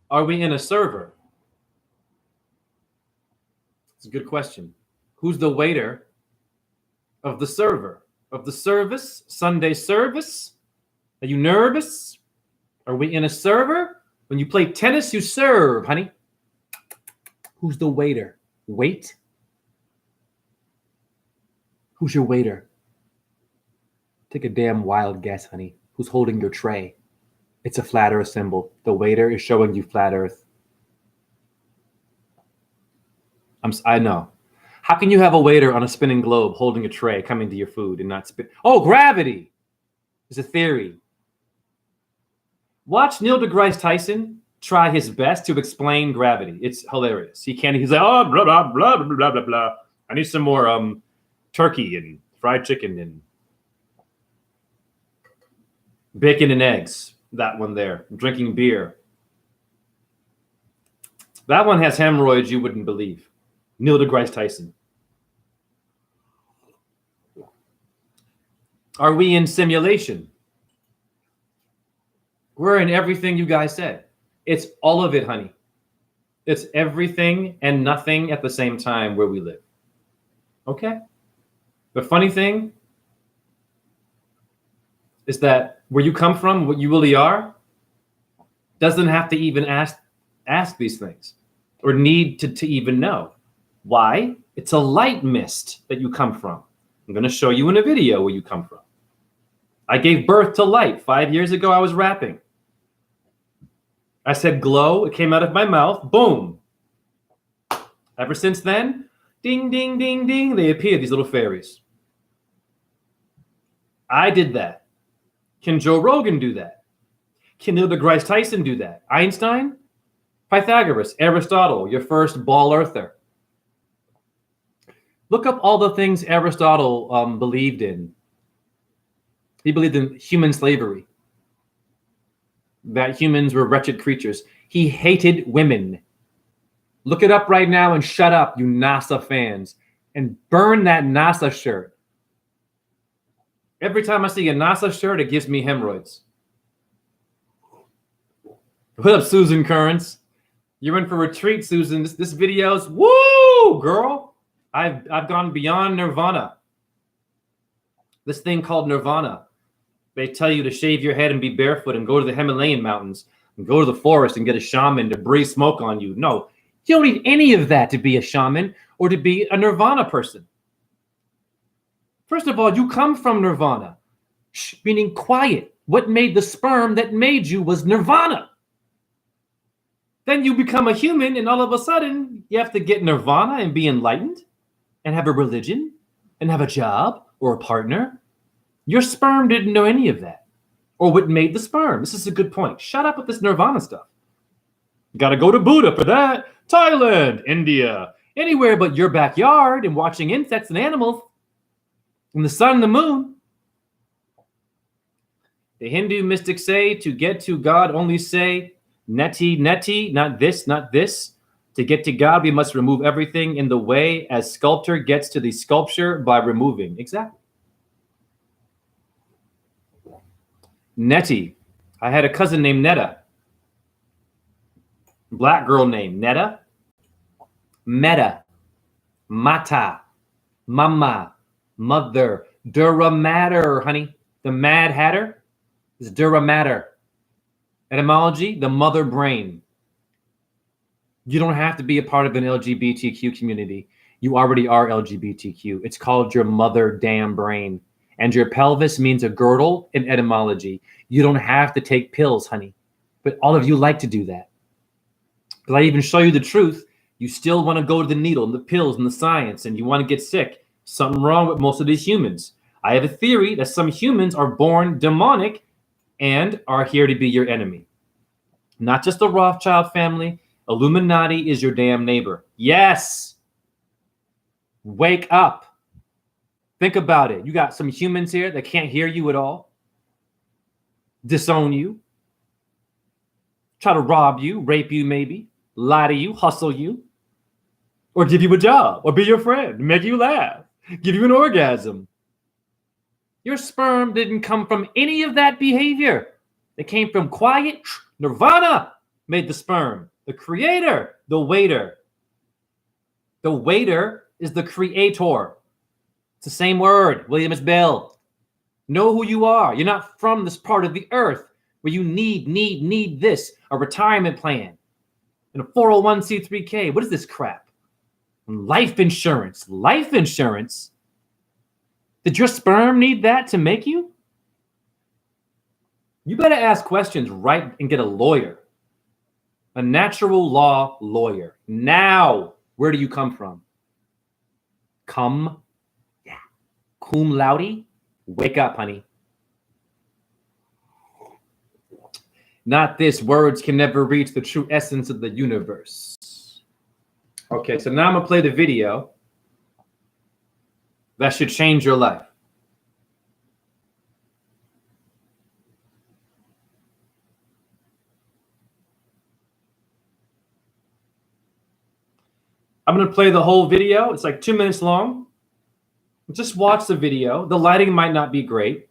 Are we in a server? It's a good question. Who's the waiter of the server? Of the service? Sunday service? Are you nervous? Are we in a server? When you play tennis, you serve, honey. Who's the waiter? Wait? Who's your waiter? Take a damn wild guess, honey. Who's holding your tray? It's a flat earth symbol. The waiter is showing you flat earth. I know. How can you have a waiter on a spinning globe holding a tray coming to your food and not spin? Oh, gravity is a theory. Watch Neil deGrasse Tyson try his best to explain gravity. It's hilarious. He's like, oh, blah, blah, blah, blah, blah, blah, blah. I need some more turkey and fried chicken and bacon and eggs. That one there. Drinking beer. That one has hemorrhoids you wouldn't believe. Neil deGrasse Tyson. Are we in simulation? We're in everything you guys said. It's all of it, honey. It's everything and nothing at the same time where we live. Okay? The funny thing is that where you come from, what you really are, doesn't have to even ask these things or need to even know. Why? It's a light mist that you come from. I'm going to show you in a video where you come from. I gave birth to light. 5 years ago, I was rapping. I said glow. It came out of my mouth. Boom. Ever since then, ding, ding, ding, ding, they appear, these little fairies. I did that. Can Joe Rogan do that? Can Neil deGrasse Tyson do that? Einstein? Pythagoras? Aristotle, your first ball earther. Look up all the things Aristotle believed in. He believed in human slavery, that humans were wretched creatures. He hated women. Look it up right now and shut up, you NASA fans, and burn that NASA shirt. Every time I see a NASA shirt, it gives me hemorrhoids. What up, Susan Currents? You're in for a treat, Susan. This video's woo, girl. I've gone beyond Nirvana. This thing called Nirvana. They tell you to shave your head and be barefoot and go to the Himalayan mountains and go to the forest and get a shaman to breathe smoke on you. No, you don't need any of that to be a shaman or to be a nirvana person. First of all, you come from nirvana, meaning quiet. What made the sperm that made you was nirvana. Then you become a human, and all of a sudden, you have to get nirvana and be enlightened and have a religion and have a job or a partner. Your sperm didn't know any of that or what made the sperm. This is a good point. Shut up with this nirvana stuff. You got to go to Buddha for that. Thailand, India, anywhere but your backyard and watching insects and animals and the sun and the moon. The Hindu mystics say to get to God, only say, neti, neti, not this, not this. To get to God, we must remove everything in the way as sculptor gets to the sculpture by removing. Exactly. Neti. I had a cousin named Netta. Black girl named Netta. Meta. Mata. Mama. Mother. Dura matter, honey. The Mad Hatter is Dura matter. Etymology, the mother brain. You don't have to be a part of an LGBTQ community. You already are LGBTQ. It's called your mother damn brain. And your pelvis means a girdle in etymology. You don't have to take pills, honey. But all of you like to do that. Because I even show you the truth. You still want to go to the needle and the pills and the science, and you want to get sick. Something wrong with most of these humans. I have a theory that some humans are born demonic and are here to be your enemy. Not just the Rothschild family. Illuminati is your damn neighbor. Yes. Wake up. Think about it. You got some humans here that can't hear you at all. Disown you. Try to rob you, rape you maybe, lie to you, hustle you, or give you a job, or be your friend, make you laugh, give you an orgasm. Your sperm didn't come from any of that behavior. It came from quiet. Nirvana made the sperm. The creator, the waiter. The waiter is the creator. It's the same word, William S. Bell. Know who you are. You're not from this part of the earth where you need this, a retirement plan, and a 401c3k. What is this crap? Life insurance. Life insurance? Did your sperm need that to make you? You better ask questions right and get a lawyer. A natural law lawyer. Now, where do you come from? Cum laude? Wake up, honey. Not this. Words can never reach the true essence of the universe. Okay, so now I'm going to play the video. That should change your life. I'm going to play the whole video. It's like 2 minutes long. Just watch the video. The lighting might not be great.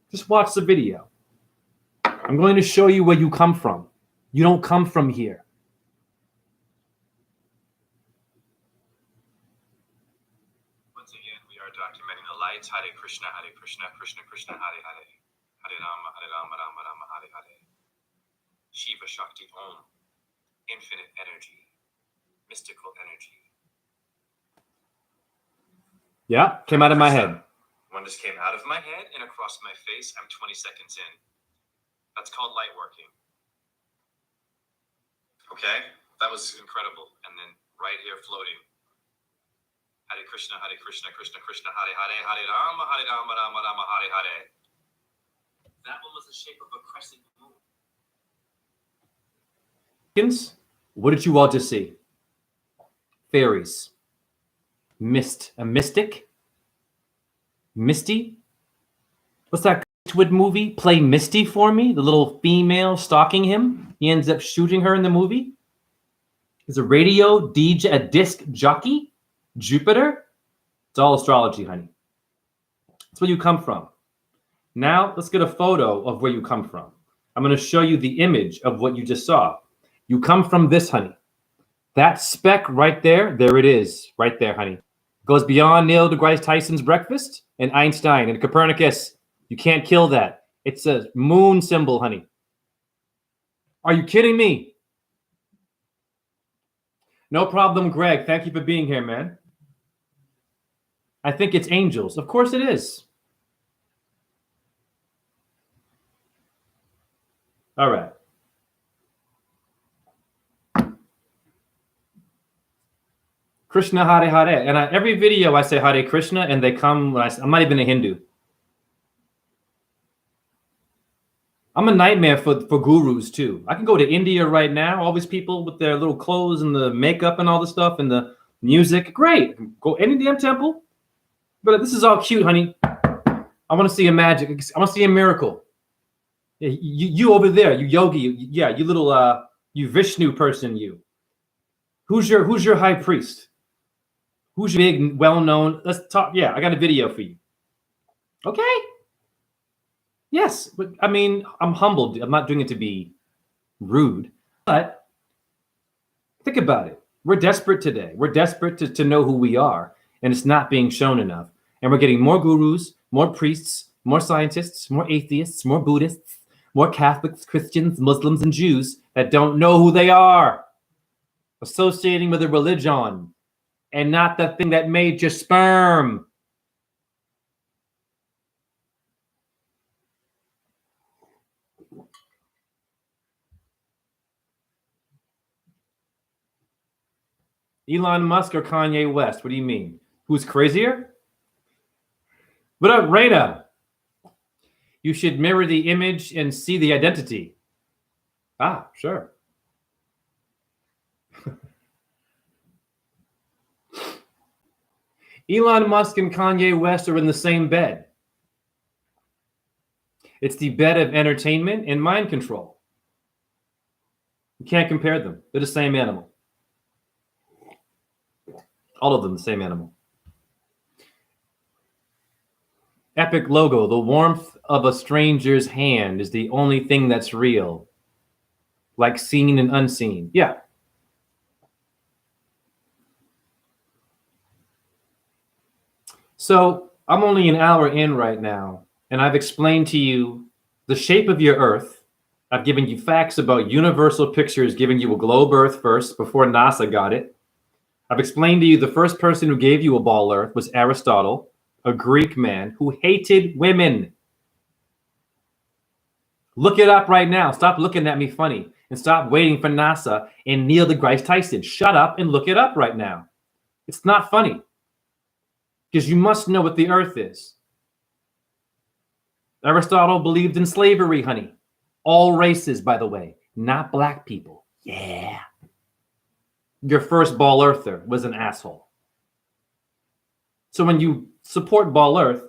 Just watch the video. I'm going to show you where you come from. You don't come from here. Once again, we are documenting the lights. Hare Krishna, Krishna Krishna, Hare Hare. Hare Rama, Rama Rama, Hare Hare. Shiva Shakti Om. Infinite energy. Mystical energy. Yeah, came out of my head. One just came out of my head and across my face. I'm 20 seconds in. That's called light working. Okay? That was incredible. And then right here floating. Hare Krishna, Krishna Krishna, Hare Hare, Hare Rama, Rama Rama, Hare Hare. That one was the shape of a crescent moon. What did you all just see? Fairies. Mist. A mystic? Misty? What's that Eastwood movie? Play Misty for me? The little female stalking him. He ends up shooting her in the movie. He's a radio DJ, a disc jockey. Jupiter. It's all astrology, honey. That's where you come from. Now, let's get a photo of where you come from. I'm going to show you the image of what you just saw. You come from this, honey. That speck right there it is. Right there, honey. Goes beyond Neil deGrasse Tyson's breakfast and Einstein and Copernicus. You can't kill that. It's a moon symbol, honey. Are you kidding me? No problem, Greg. Thank you for being here, man. I think it's angels. Of course it is. All right. Krishna Hare Hare. And every video I say Hare Krishna, and they come when I'm not even a Hindu. I'm a nightmare for gurus too. I can go to India right now. All these people with their little clothes and the makeup and all the stuff and the music. Great. Go any damn temple. But this is all cute, honey. I want to see a magic. I want to see a miracle. You over there, you yogi. You little you Vishnu person. You. Who's your high priest? Who's your big, well-known? Let's talk. Yeah, I got a video for you. Okay. Yes, but I mean, I'm humbled. I'm not doing it to be rude, but think about it. We're desperate today. We're desperate to know who we are, and it's not being shown enough. And we're getting more gurus, more priests, more scientists, more atheists, more Buddhists, more Catholics, Christians, Muslims, and Jews that don't know who they are, associating with a religion and not the thing that made your sperm. Elon Musk or Kanye West? What do you mean? Who's crazier? What up, Rada? You should mirror the image and see the identity. Ah, sure. Elon Musk and Kanye West are in the same bed. It's the bed of entertainment and mind control. You can't compare them. They're the same animal. All of them the same animal. Epic logo. The warmth of a stranger's hand is the only thing that's real. Like seen and unseen. Yeah. So I'm only an hour in right now, and I've explained to you the shape of your Earth. I've given you facts about universal pictures, giving you a globe Earth first before NASA got it. I've explained to you the first person who gave you a ball Earth was Aristotle, a Greek man who hated women. Look it up right now. Stop looking at me funny and stop waiting for NASA and Neil deGrasse Tyson. Shut up and look it up right now. It's not funny because you must know what the Earth is. Aristotle believed in slavery, honey. All races, by the way, not black people. Yeah. Your first ball earther was an asshole. So when you support ball earth,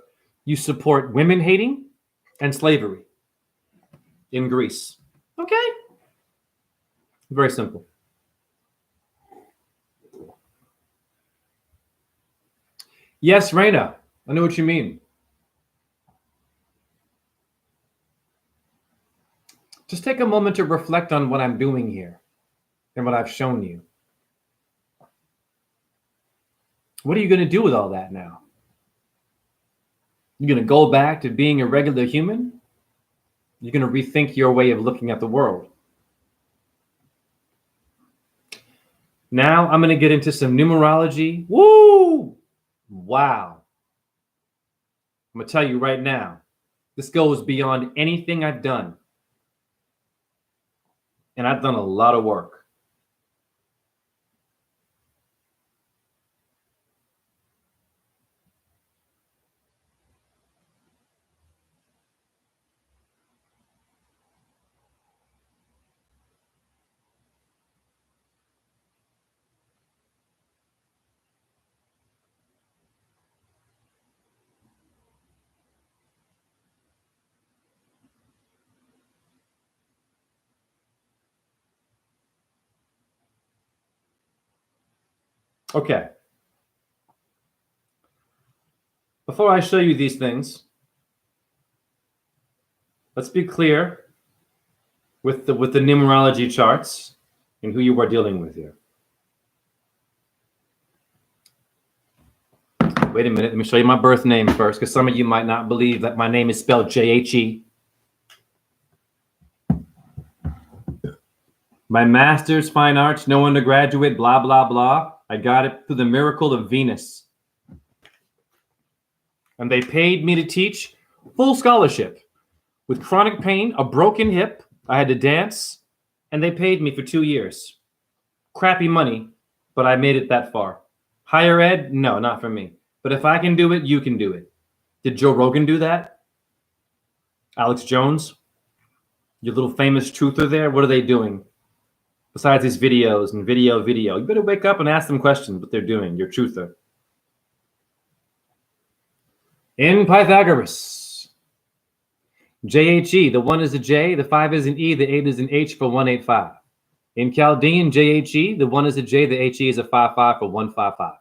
you support women hating and slavery in Greece. Okay? Very simple. Yes, Raina, I know what you mean. Just take a moment to reflect on what I'm doing here and what I've shown you. What are you going to do with all that now? You're going to go back to being a regular human? You're going to rethink your way of looking at the world. Now I'm going to get into some numerology. Woo! Wow. I'm going to tell you right now, this goes beyond anything I've done. And I've done a lot of work. Okay. Before I show you these things, let's be clear with the numerology charts and who you are dealing with here. Wait a minute. Let me show you my birth name first, because some of you might not believe that my name is spelled J-H-E. My master's fine arts, no undergraduate, blah, blah, blah. I got it through the miracle of Venus. And they paid me to teach full scholarship. With chronic pain, a broken hip, I had to dance, and they paid me for 2 years. Crappy money, but I made it that far. Higher ed? No, not for me. But if I can do it, you can do it. Did Joe Rogan do that? Alex Jones? Your little famous truther there? What are they doing? Besides these videos and video. You better wake up and ask them questions, what they're doing, your truther. In Pythagoras, J-H-E, the 1 is a J, the 5 is an E, the 8 is an H for 185. In Chaldean, J-H-E, the 1 is a J, the H-E is a 5-5 for 155.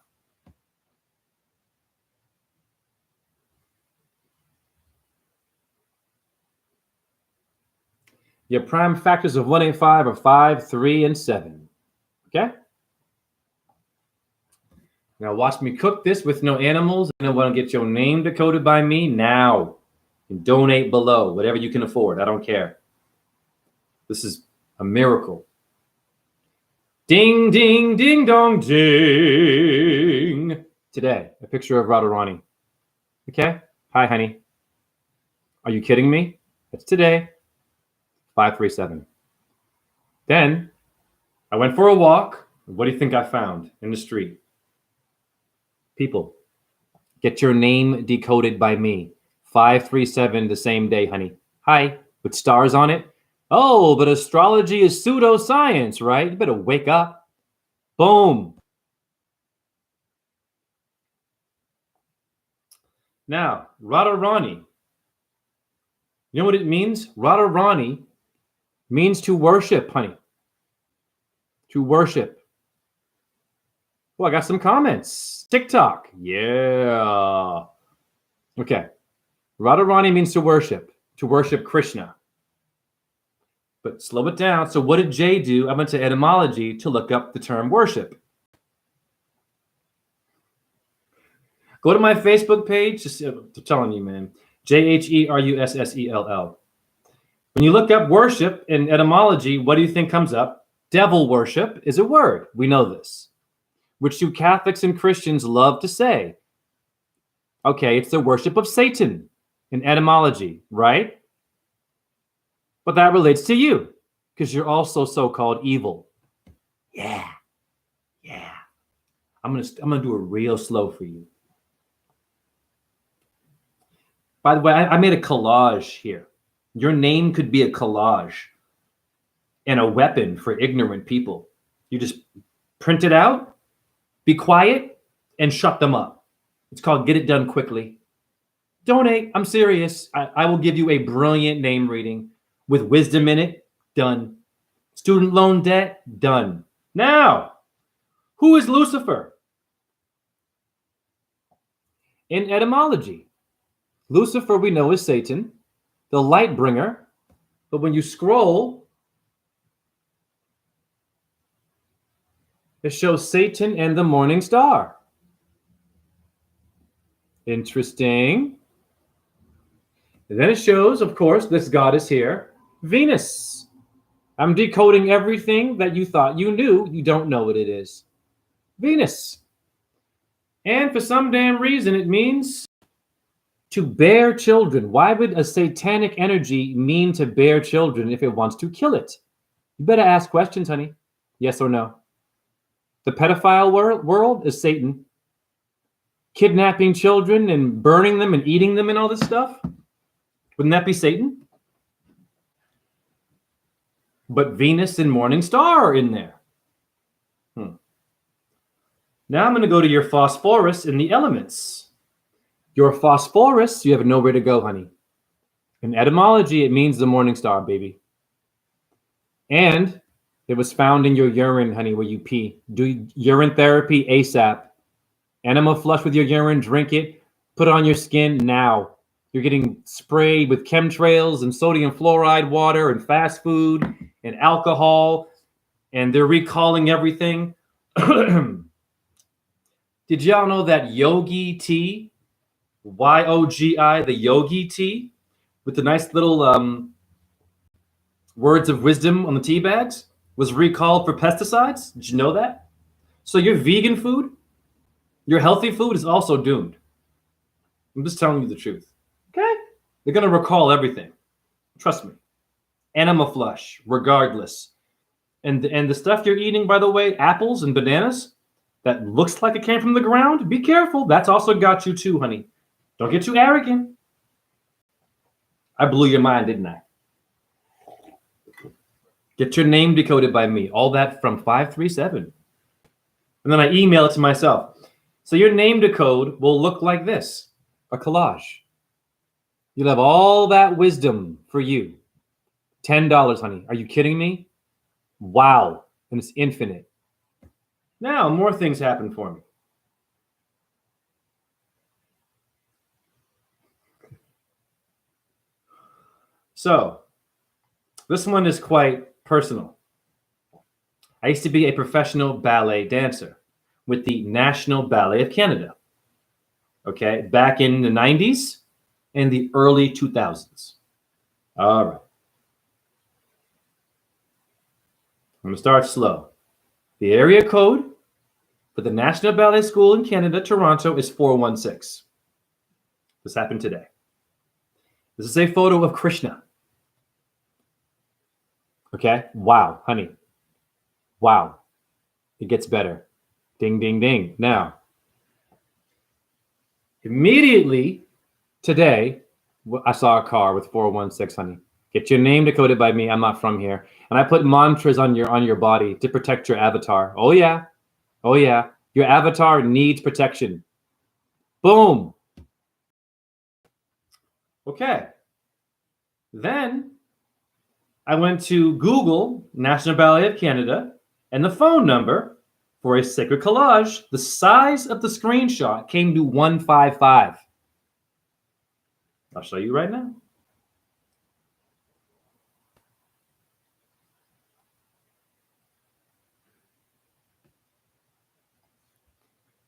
Your prime factors of 185 are 5, 3, and 7. Okay? Now watch me cook this with no animals, and I want to get your name decoded by me now. And donate below, whatever you can afford. I don't care. This is a miracle. Ding, ding, ding, dong, ding. Today, a picture of Radharani. Okay? Hi, honey. Are you kidding me? It's today. 537. Then I went for a walk. What do you think I found in the street? People, get your name decoded by me. 537 the same day, honey. Hi, with stars on it. Oh, but astrology is pseudoscience, right? You better wake up. Boom. Now, Radharani. You know what it means? Radharani means to worship, honey. To worship. Well, I got some comments. TikTok. Yeah. Okay. Radharani means to worship Krishna. But slow it down. So what did Jay do? I went to etymology to look up the term worship. Go to my Facebook page. Just I'm telling you, man. Jerussell. When you look up worship in etymology, what do you think comes up? Devil worship is a word. We know this, which you Catholics and Christians love to say. Okay, it's the worship of Satan in etymology, right? But that relates to you because you're also so-called evil. Yeah. I'm gonna do it real slow for you. By the way, I made a collage here. Your name could be a collage and a weapon for ignorant people. You just print it out, be quiet, and shut them up. It's called Get It Done Quickly. Donate. I'm serious. I will give you a brilliant name reading with wisdom in it. Done. Student loan debt. Done. Now, who is Lucifer? In etymology, Lucifer we know is Satan, the light bringer. But when you scroll, it shows Satan and the morning star. Interesting. And then it shows, of course, this goddess here, Venus. I'm decoding everything that you thought you knew. You don't know what it is. Venus. And for some damn reason, it means to bear children. Why would a satanic energy mean to bear children if it wants to kill it? You better ask questions, honey. Yes or no? The pedophile world is Satan. Kidnapping children and burning them and eating them and all this stuff. Wouldn't that be Satan? But Venus and Morning Star are in there. Now I'm going to go to your phosphorus in the elements. Your phosphorus, you have nowhere to go, honey. In etymology, it means the morning star, baby. And it was found in your urine, honey, where you pee. Do urine therapy ASAP. Enema flush with your urine, drink it, put it on your skin now. You're getting sprayed with chemtrails and sodium fluoride water and fast food and alcohol, and they're recalling everything. Did y'all know that yogi tea, Y-O-G-I, the yogi tea, with the nice little words of wisdom on the tea bags, was recalled for pesticides? Did you know that? So your vegan food, your healthy food is also doomed. I'm just telling you the truth. Okay? They're going to recall everything. Trust me. Animal flesh, regardless. And the stuff you're eating, by the way, apples and bananas, that looks like it came from the ground, be careful. That's also got you too, honey. Don't get too arrogant. I blew your mind, didn't I? Get your name decoded by me. All that from 537. And then I email it to myself. So your name decode will look like this, a collage. You'll have all that wisdom for you. $10, honey. Are you kidding me? Wow. And it's infinite. Now, more things happen for me. So, this one is quite personal. I used to be a professional ballet dancer with the National Ballet of Canada. Okay, back in the 90s and the early 2000s. All right. I'm going to start slow. The area code for the National Ballet School in Canada, Toronto, is 416. This happened today. This is a photo of Krishna. Okay? Wow, honey. Wow. It gets better. Ding, ding, ding. Now, immediately today, I saw a car with 416, honey. Get your name decoded by me. I'm not from here. And I put mantras on your body to protect your avatar. Oh, yeah. Oh, yeah. Your avatar needs protection. Boom. Okay. Then I went to Google National Ballet of Canada, and the phone number for a sacred collage, the size of the screenshot came to 155. I'll show you right now.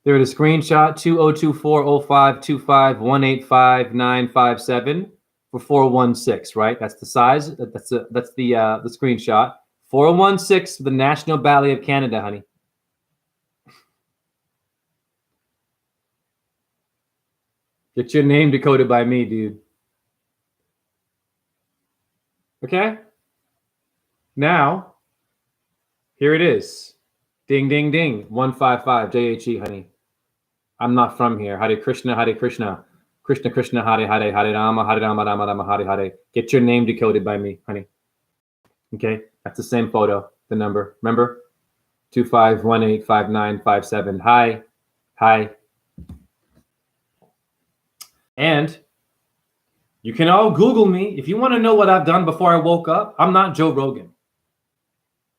There it is, screenshot 20240525185957 for 416, right? That's the size. That's the screenshot. 416 for the National Ballet of Canada, honey. Get your name decoded by me, dude. Okay? Now, here it is. Ding, ding, ding. 155, JHE, honey. I'm not from here. Hare Krishna, Hare Krishna. Krishna, Krishna, Hare Hare, Hare Rama, Rama, Rama, Hare Hare. Get your name decoded by me, honey. Okay? That's the same photo, the number. Remember? 25185957. Hi. Hi. And you can all Google me. If you want to know what I've done before I woke up, I'm not Joe Rogan.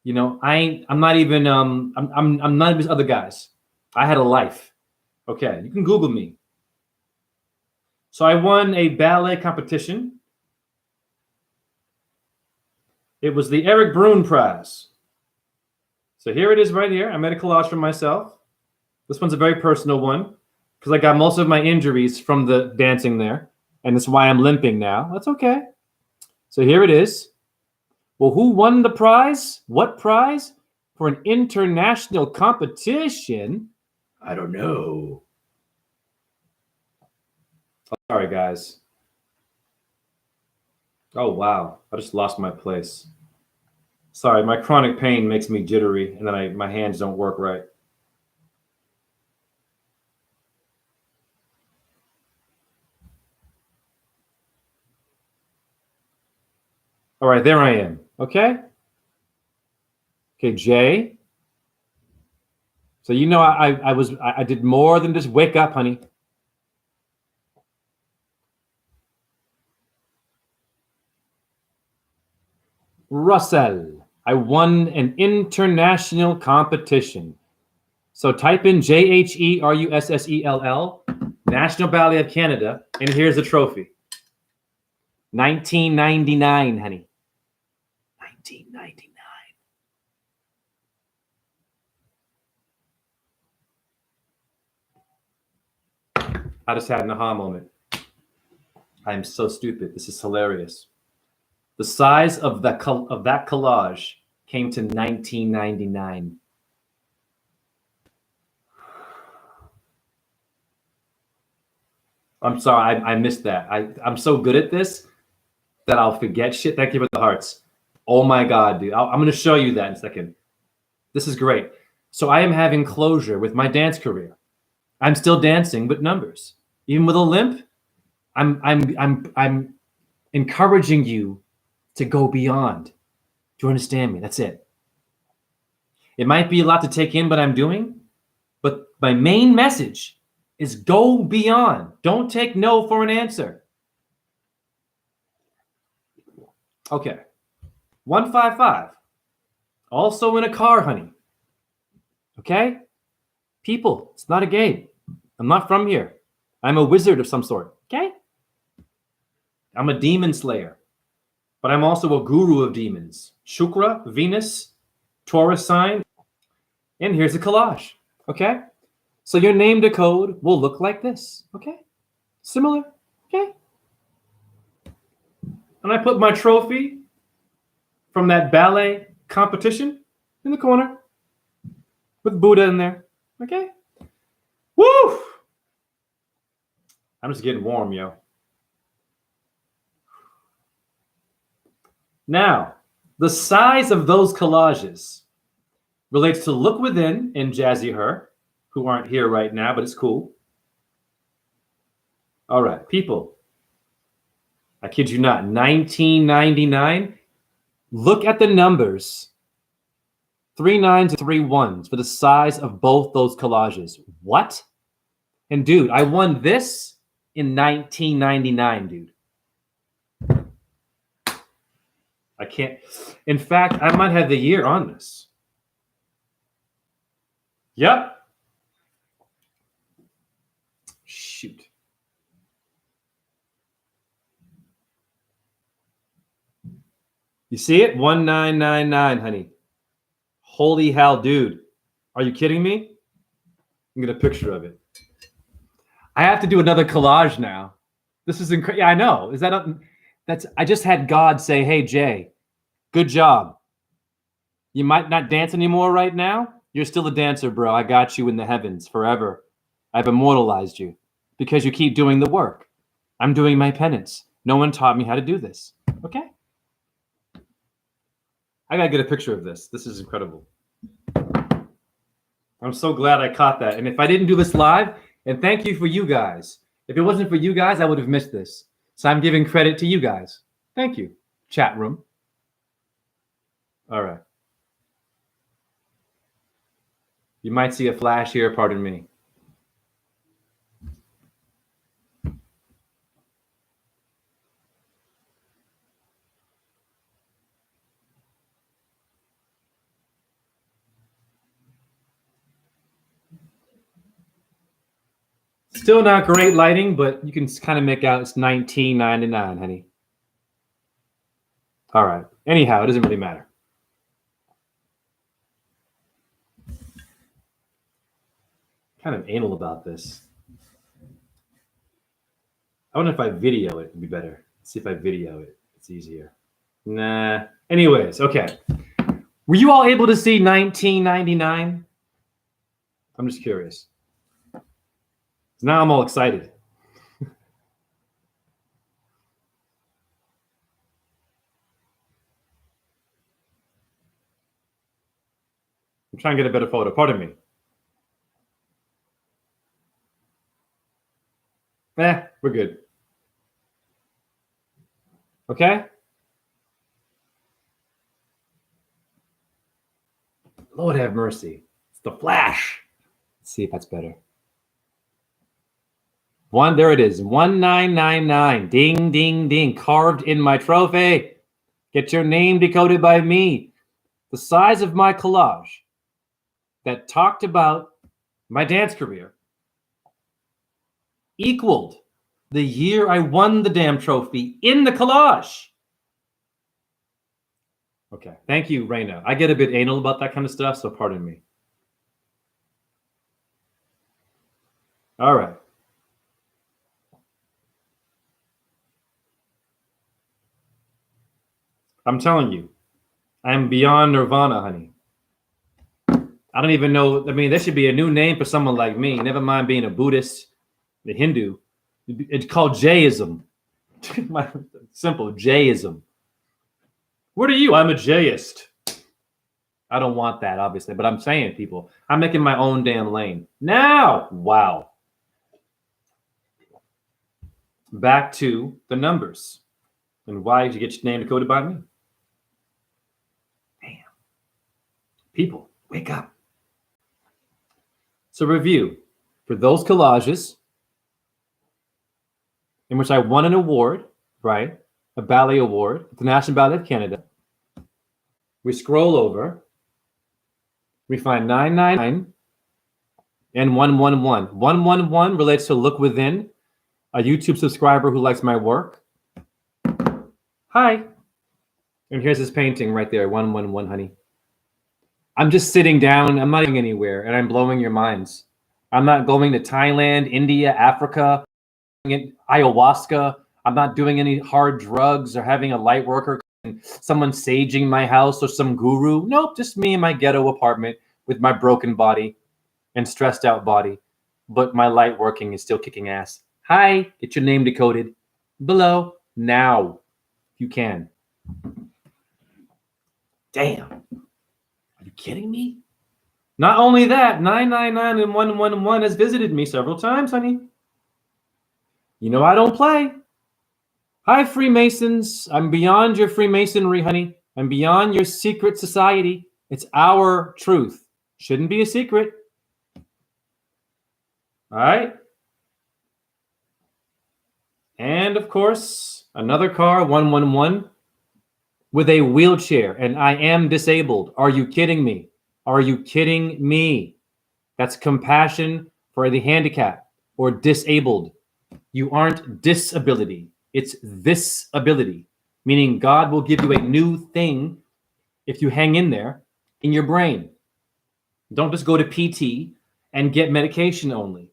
You know, I'm not even I'm none of these other guys. I had a life. Okay, you can Google me. So I won a ballet competition. It was the Eric Brune Prize. So here it is right here. I made a collage for myself. This one's a very personal one because I got most of my injuries from the dancing there. And that's why I'm limping now. That's okay. So here it is. Well, who won the prize? What prize? For an international competition? I don't know. Sorry, guys. Oh, wow. I just lost my place. Sorry, my chronic pain makes me jittery, and then my hands don't work right. All right, there I am. Okay? Okay, Jay. So you know I did more than just wake up, honey. Russell. I won an international competition. So type in JHERUSSELL, National Ballet of Canada, and here's the trophy. 1999, honey. 1999. I just had an aha moment. I am so stupid. This is hilarious. The size of that collage came to 1999. I'm sorry, I missed that. I'm so good at this that I'll forget shit. Thank you for the hearts. Oh my God, dude. I'm going to show you that in a second. This is great. So I am having closure with my dance career. I'm still dancing with numbers. Even with a limp, I'm encouraging you to go beyond. Do you understand me? That's it. It might be a lot to take in what I'm doing, but my main message is go beyond. Don't take no for an answer. Okay. 155. Also in a car, honey. Okay? People, it's not a game. I'm not from here. I'm a wizard of some sort. Okay? I'm a demon slayer. But I'm also a guru of demons. Shukra, Venus, Taurus sign. And here's a collage. Okay? So your name decode will look like this. Okay? Similar. Okay? And I put my trophy from that ballet competition in the corner with Buddha in there. Okay? Woo! I'm just getting warm, yo. Now, the size of those collages relates to Look Within and Jazzy Her, who aren't here right now, but it's cool. All right, people. I kid you not, 1999. Look at the numbers. 3 9s and 3 1s for the size of both those collages. What? And dude, I won this in 1999, dude. I can't. In fact, I might have the year on this. Yep. Shoot. You see it? 1999, honey. Holy hell, dude. Are you kidding me? I'm going to get a picture of it. I have to do another collage now. This is incredible. Yeah, I know. Is that a, that's I just had God say, "Hey Jay, good job. You might not dance anymore right now. You're still a dancer, bro. I got you in the heavens forever. I've immortalized you because you keep doing the work. I'm doing my penance. No one taught me how to do this." Okay? I gotta get a picture of this. This is incredible. I'm so glad I caught that. And if I didn't do this live, and thank you for you guys. If it wasn't for you guys, I would have missed this. So I'm giving credit to you guys. Thank you, chat room. All right. You might see a flash here, pardon me. Still not great lighting, but you can kind of make out it's 1999, honey. All right. Anyhow, it doesn't really matter. Kind of anal about this. I wonder if I video it would be better. Let's see if I video it. It's easier. Nah. Anyways, okay. Were you all able to see 1999? I'm just curious. Now I'm all excited. I'm trying to get a better photo. Pardon me. We're good. Okay? Lord have mercy. It's the flash. Let's see if that's better. There it is. 1999. Ding, ding, ding. Carved in my trophy. Get your name decoded by me. The size of my collage that talked about my dance career equaled the year I won the damn trophy in the collage. Okay. Thank you, Raina. I get a bit anal about that kind of stuff, so pardon me. All right. I'm telling you, I am beyond nirvana, honey. I don't even know. I mean, there should be a new name for someone like me. Never mind being a Buddhist, a Hindu. It's called Jayism. Simple Jayism. What are you? I'm a Jayist. I don't want that, obviously, but I'm saying, people, I'm making my own damn lane. Now, wow. Back to the numbers. And why did you get your name decoded by me? Damn. People, wake up. So review. For those collages in which I won an award, right? A ballet award at the National Ballet of Canada. We scroll over. We find 999 and 111. 111 relates to Look Within, a YouTube subscriber who likes my work. Hi. And here's his painting right there, 111, honey. I'm just sitting down. I'm not going anywhere, and I'm blowing your minds. I'm not going to Thailand, India, Africa, ayahuasca. I'm not doing any hard drugs or having a light worker and someone saging my house or some guru. Nope, just me in my ghetto apartment with my broken body and stressed out body. But my light working is still kicking ass. Hi, get your name decoded below now if you can. Damn. Are you kidding me? Not only that, 999 and 111 has visited me several times, honey. You know I don't play. Hi, Freemasons. I'm beyond your Freemasonry, honey. I'm beyond your secret society. It's our truth. Shouldn't be a secret. All right. And of course, another car, 111, with a wheelchair, and I am disabled. Are you kidding me? Are you kidding me? That's compassion for the handicapped or disabled. You aren't disability. It's this ability, meaning God will give you a new thing if you hang in there in your brain. Don't just go to PT and get medication only.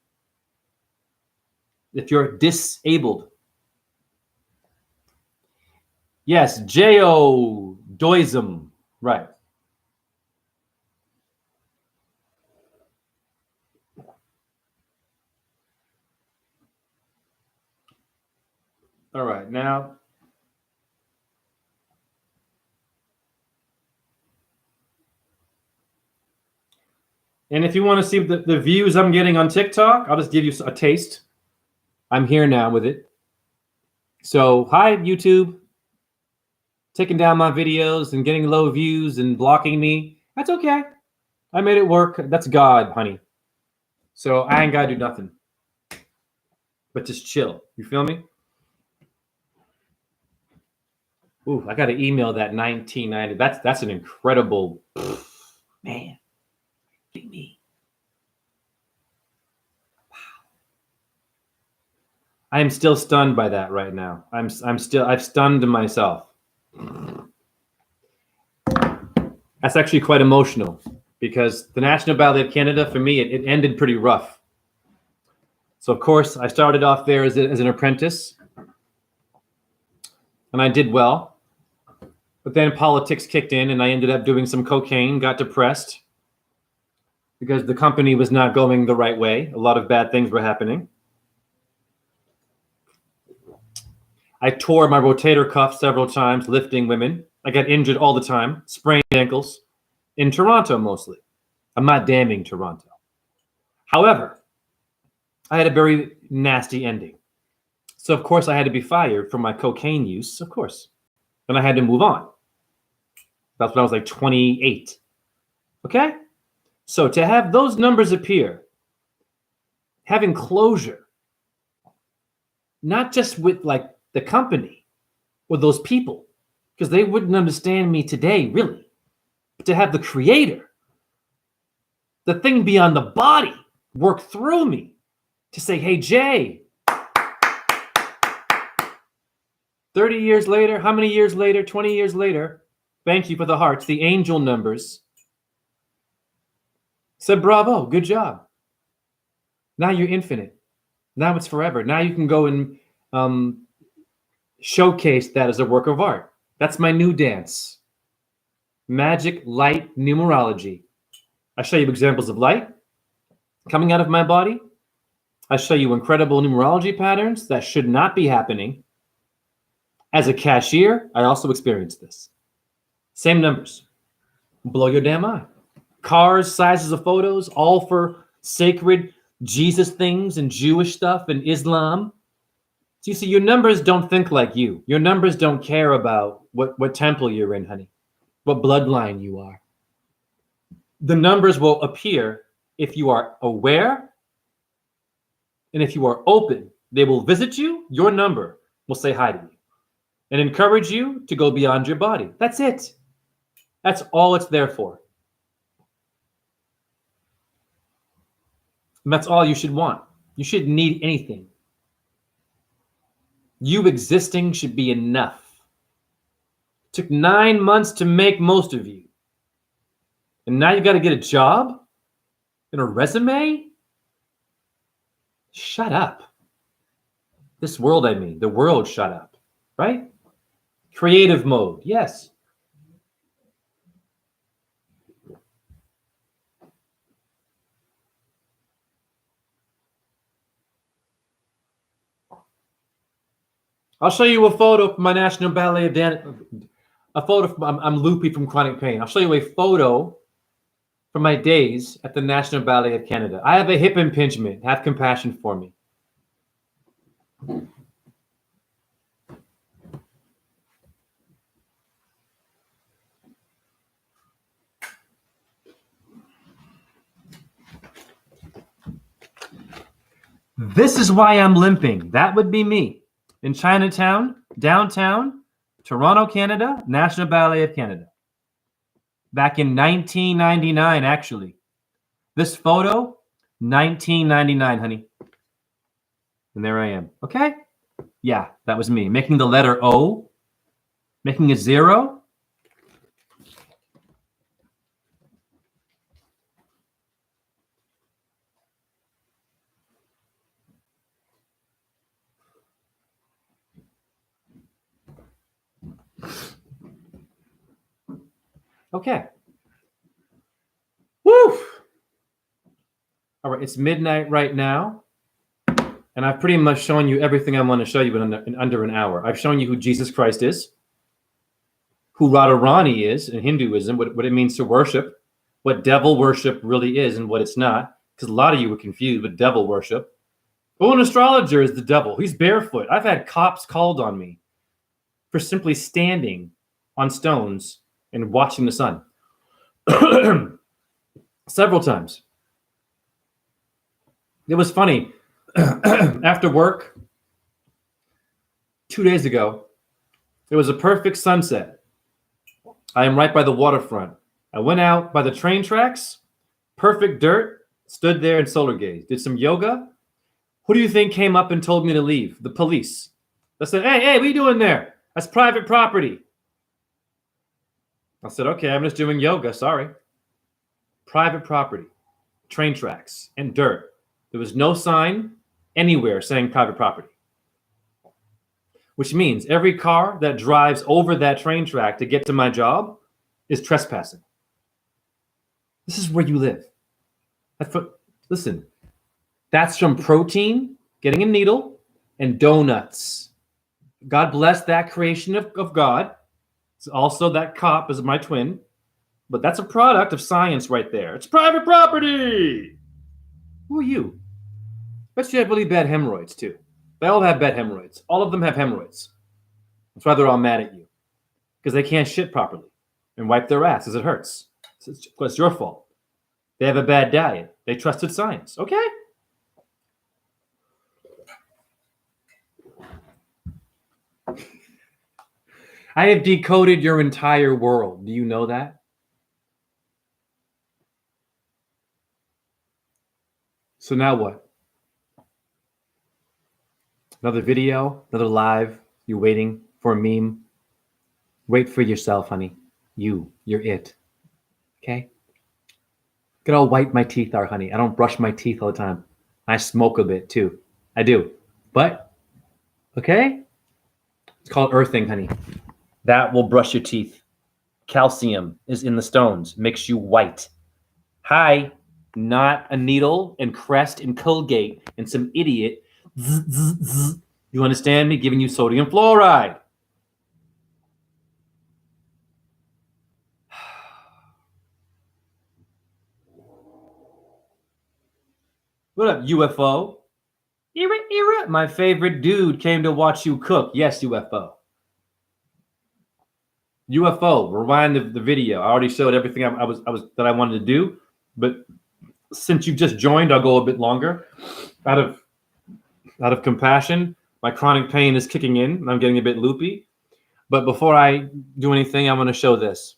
If you're disabled. Yes, J-O-doism. Right. All right, now. And if you want to see the views I'm getting on TikTok, I'll just give you a taste. I'm here now with it. So, hi, YouTube. Taking down my videos and getting low views and blocking me. That's okay. I made it work. That's God, honey. So I ain't got to do nothing. But just chill. You feel me? Ooh, I got to email that 1990. That's an incredible, man. Me. Wow. I am still stunned by that right now. I've stunned myself. That's actually quite emotional because the National Ballet of Canada, for me, it ended pretty rough. So, of course, I started off there as an apprentice, and I did well. But then politics kicked in, and I ended up doing some cocaine, got depressed because the company was not going the right way. A lot of bad things were happening. I tore my rotator cuff several times lifting women. I got injured all the time, sprained ankles, in Toronto mostly. I'm not damning Toronto. However, I had a very nasty ending. So, of course, I had to be fired for my cocaine use, of course. And I had to move on. That's when I was like 28. Okay? So to have those numbers appear, having closure, not just with like the company or those people, because they wouldn't understand me today, really. But to have the creator, the thing beyond the body, work through me to say, hey, Jay, 30 years later, how many years later, 20 years later, thank you for the hearts, the angel numbers, said, bravo, good job. Now you're infinite. Now it's forever. Now you can go and showcase that as a work of art. That's my new dance. Magic light numerology. I show you examples of light coming out of my body. I show you incredible numerology patterns that should not be happening. As a cashier, I also experienced this. Same numbers. Blow your damn eye. Cars, sizes of photos, all for sacred Jesus things and Jewish stuff and Islam. So you see, your numbers don't think like you. Your numbers don't care about what temple you're in, honey, what bloodline you are. The numbers will appear if you are aware and if you are open. They will visit you. Your number will say hi to you and encourage you to go beyond your body. That's it. That's all it's there for. And that's all you should want. You shouldn't need anything. You existing should be enough. It took 9 months to make most of you. And now you got to get a job and a resume? Shut up. This world, I mean, the world shut up, right? Creative mode, yes. I'll show you a photo from my National Ballet of a photo from, I'm loopy from chronic pain. I'll show you a photo from my days at the National Ballet of Canada. I have a hip impingement. Have compassion for me. This is why I'm limping. That would be me. In Chinatown, downtown, Toronto, Canada, National Ballet of Canada. Back in 1999, actually. This photo, 1999, honey. And there I am. Okay? Yeah, that was me. Making the letter O, making a 0. Okay. Woo! All right, it's midnight right now, and I've pretty much shown you everything I want to show you in under an hour. I've shown you who Jesus Christ is, who Radharani is in Hinduism, what it means to worship, what devil worship really is and what it's not, because a lot of you were confused with devil worship. Oh, an astrologer is the devil. He's barefoot. I've had cops called on me for simply standing on stones and watching the sun. Several times. It was funny. After work, 2 days ago, it was a perfect sunset. I am right by the waterfront. I went out by the train tracks, perfect dirt, stood there and solar gazed, did some yoga. Who do you think came up and told me to leave? The police. They said, hey, what are you doing there? That's private property. I said, okay, I'm just doing yoga, sorry. Private property, train tracks, and dirt. There was no sign anywhere saying private property. Which means every car that drives over that train track to get to my job is trespassing. This is where you live. Listen, that's from protein, getting a needle, and donuts. God bless that creation of God. It's also that cop is my twin. But that's a product of science right there. It's private property. Who are you? Bet you have really bad hemorrhoids too. They all have bad hemorrhoids. All of them have hemorrhoids. That's why they're all mad at you. Because they can't shit properly and wipe their ass as it hurts. It's your fault. They have a bad diet. They trusted science. Okay? I have decoded your entire world. Do you know that? So now what? Another video, another live. You waiting for a meme? Wait for yourself, honey. You're it. Okay? Look at how white my teeth are, honey. I don't brush my teeth all the time. I smoke a bit too. I do. But, okay? It's called earthing, honey. That will brush your teeth. Calcium is in the stones, makes you white. Hi, not a needle and Crest and Colgate and some idiot. You understand me? Giving you sodium fluoride. What up, UFO? Era. My favorite dude came to watch you cook. Yes, UFO. UFO, rewind the video. I already showed everything I was that I wanted to do, but since you just joined, I'll go a bit longer. Out of compassion, my chronic pain is kicking in, and I'm getting a bit loopy. But before I do anything, I want to show this.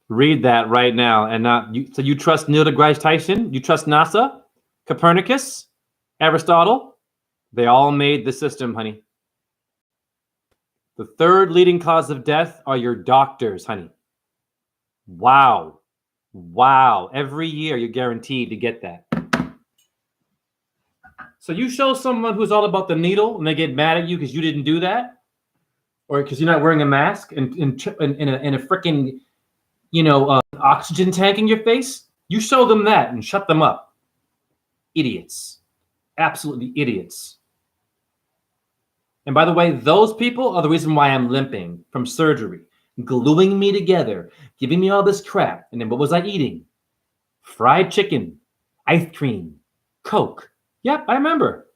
Read that right now, and not you. So you trust Neil deGrasse Tyson? You trust NASA, Copernicus, Aristotle? They all made the system, honey. The third leading cause of death are your doctors, honey. Wow. Every year you're guaranteed to get that. So you show someone who's all about the needle, and they get mad at you because you didn't do that, or because you're not wearing a mask and in a freaking oxygen tank in your face. You show them that and shut them up. Idiots. Absolutely idiots. And by the way, those people are the reason why I'm limping from surgery, gluing me together, giving me all this crap. And then what was I eating? Fried chicken, ice cream, Coke. Yep, I remember.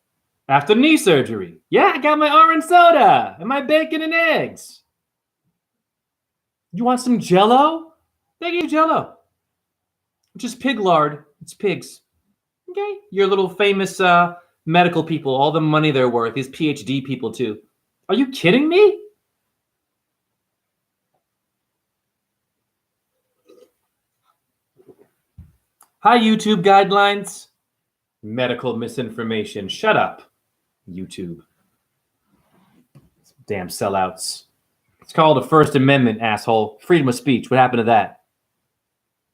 After knee surgery. Yeah, I got my orange soda and my bacon and eggs. You want some Jell-O? They give you Jell-O, which is pig lard. It's pigs. Okay, your little famous medical people, all the money they're worth. These PhD people too. Are you kidding me? Hi, YouTube guidelines. Medical misinformation. Shut up, YouTube. Damn sellouts. It's called a First Amendment, asshole. Freedom of speech. What happened to that?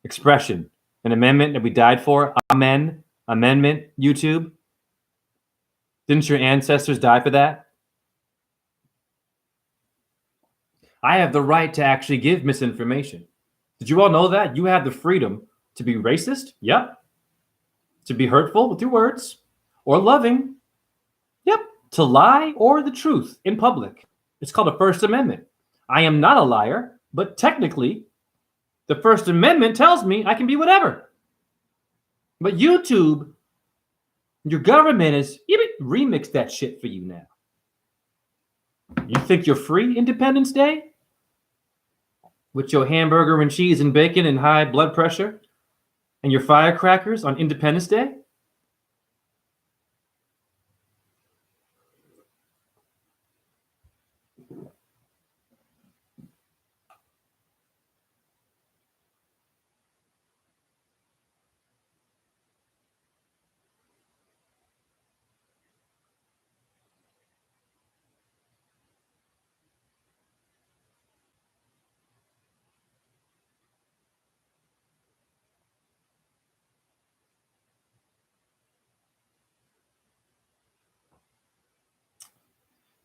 Expression. An amendment that we died for. Amen. Amendment. YouTube. Didn't your ancestors die for that? I have the right to actually give misinformation. Did you all know that? You have the freedom to be racist. Yep. To be hurtful with your words. Or loving. Yep. To lie or the truth in public. It's called a First Amendment. I am not a liar, but technically, the First Amendment tells me I can be whatever. But YouTube, your government is remixed that shit for you now. You think you're free Independence Day? With your hamburger and cheese and bacon and high blood pressure? And your firecrackers on Independence Day?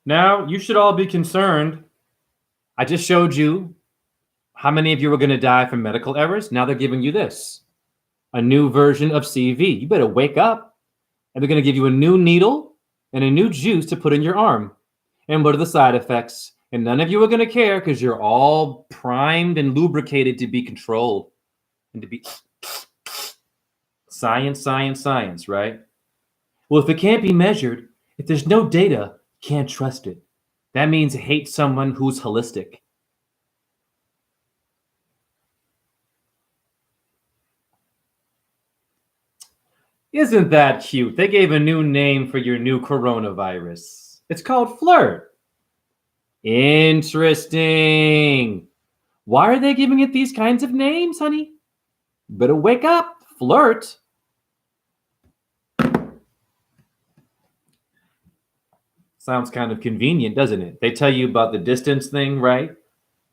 Now, you should all be concerned. I just showed you how many of you were going to die from medical errors. Now they're giving you this, a new version of CV. You better wake up. And they're going to give you a new needle and a new juice to put in your arm. And what are the side effects? And none of you are going to care because you're all primed and lubricated to be controlled and to be science, right? Well, if it can't be measured, if there's no data, can't trust it. That means hate someone who's holistic. Isn't that cute? They gave a new name for your new coronavirus. It's called Flirt. Interesting. Why are they giving it these kinds of names, honey? Better wake up. Flirt? Sounds kind of convenient, doesn't it? They tell you about the distance thing, right?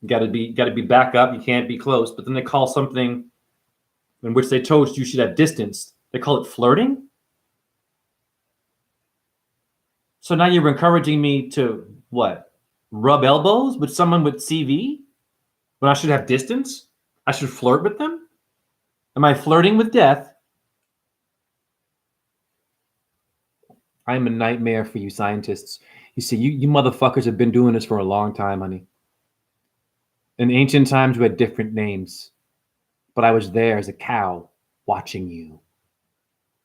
You got to be back up. You can't be close. But then they call something in which they told you should have distance. They call it flirting. So now you're encouraging me to what? Rub elbows with someone with CV? When I should have distance? I should flirt with them? Am I flirting with death? I'm a nightmare for you scientists. You see, you motherfuckers have been doing this for a long time, honey. In ancient times, we had different names. But I was there as a cow watching you.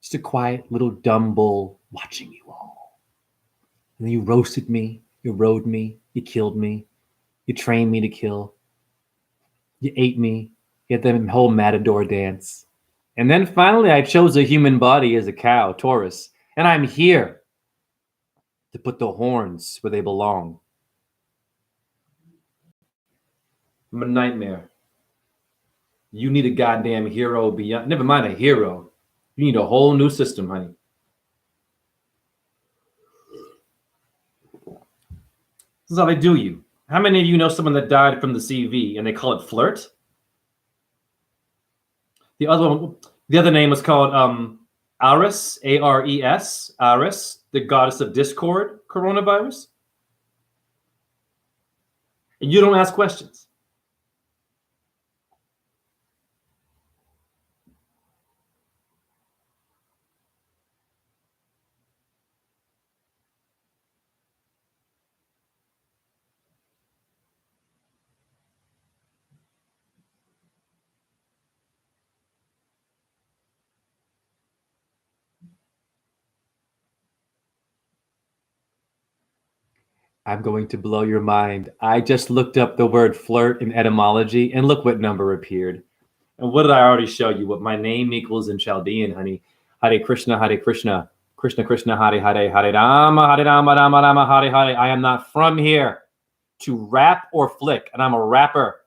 Just a quiet little dumb bull watching you all. And then you roasted me, you rode me, you killed me, you trained me to kill. You ate me, you had the whole matador dance. And then finally I chose a human body as a cow, Taurus. And I'm here to put the horns where they belong. I'm a nightmare. You need a goddamn hero beyond. Never mind a hero. You need a whole new system, honey. This is how they do you. How many of you know someone that died from the CV and they call it flirt? The other name was called Ares, A-R-E-S, Ares, the goddess of discord, coronavirus. And you don't ask questions. I'm going to blow your mind. I just looked up the word flirt in etymology, and look what number appeared. And what did I already show you? What my name equals in Chaldean, honey. Hare Krishna, Krishna Krishna, Hare Hare, Hare Rama, Rama, Hare Hare. I am not from here to rap or flick, and I'm a rapper.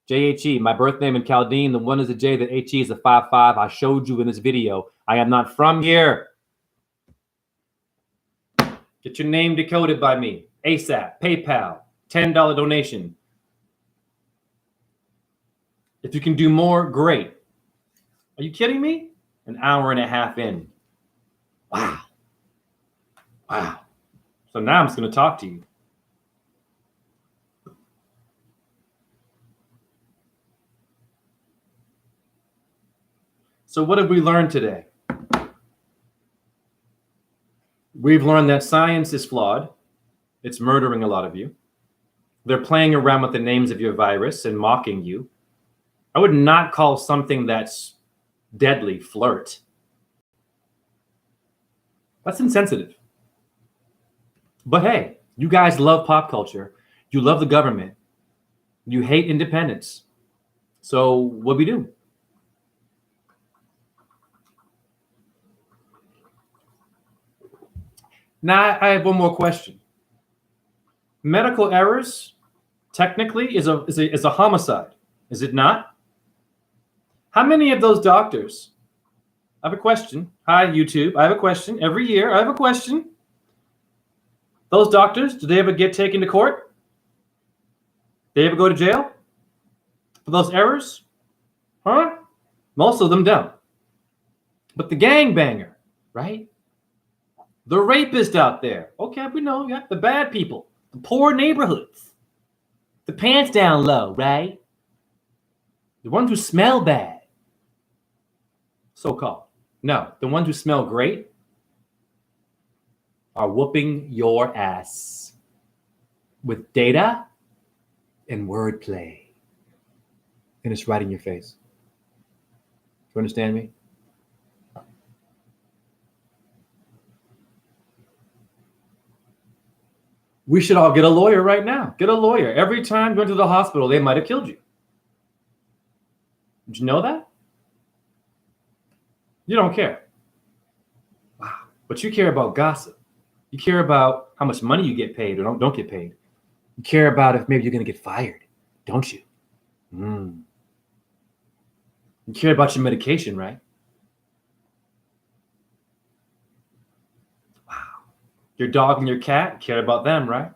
J-H-E, my birth name in Chaldean, the 1 is a J, the H-E is a 5-5. I showed you in this video. I am not from here. Get your name decoded by me. ASAP, PayPal, $10 donation. If you can do more, great. Are you kidding me? An hour and a half in. Wow. Wow. So now I'm just going to talk to you. So what have we learned today? We've learned that science is flawed. It's murdering a lot of you. They're playing around with the names of your virus and mocking you. I would not call something that's deadly flirt. That's insensitive. But hey, you guys love pop culture. You love the government. You hate independence. So what we do? Now I have one more question. Medical errors technically is a homicide, is it not? How many of those doctors? I have a question. Hi, YouTube. I have a question. Every year, I have a question. Those doctors, do they ever get taken to court? They ever go to jail for those errors? Huh? Most of them don't. But the gangbanger, right? The rapist out there. Okay, we know, yeah. The bad people. The poor neighborhoods. The pants down low, right? The ones who smell bad. So-called. No, the ones who smell great are whooping your ass with data and wordplay. And it's right in your face. Do you understand me? We should all get a lawyer right now. Get a lawyer. Every time you went to the hospital, they might have killed you. Did you know that? You don't care. Wow. But you care about gossip. You care about how much money you get paid or don't get paid. You care about if maybe you're going to get fired, don't you? You care about your medication, right? Wow. Your dog and your cat, care about them, right?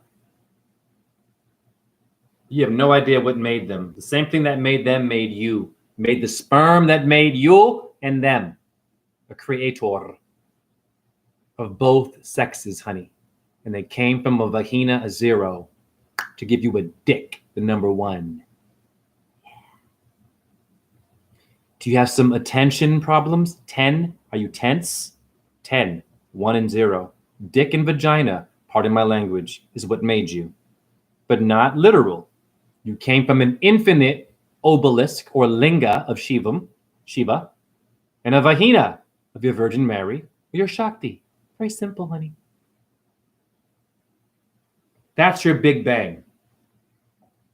You have no idea what made them. The same thing that made them made you. Made the sperm that made you and them. A creator of both sexes, honey. And they came from a vagina, a 0, to give you a dick, the number 1. Do you have some attention problems? 10? Are you tense? 10. 1 and 0. Dick and vagina, pardon my language, is what made you. But not literal. You came from an infinite obelisk or linga of Shiva, and a vagina of your Virgin Mary or your Shakti. Very simple, honey. That's your Big Bang.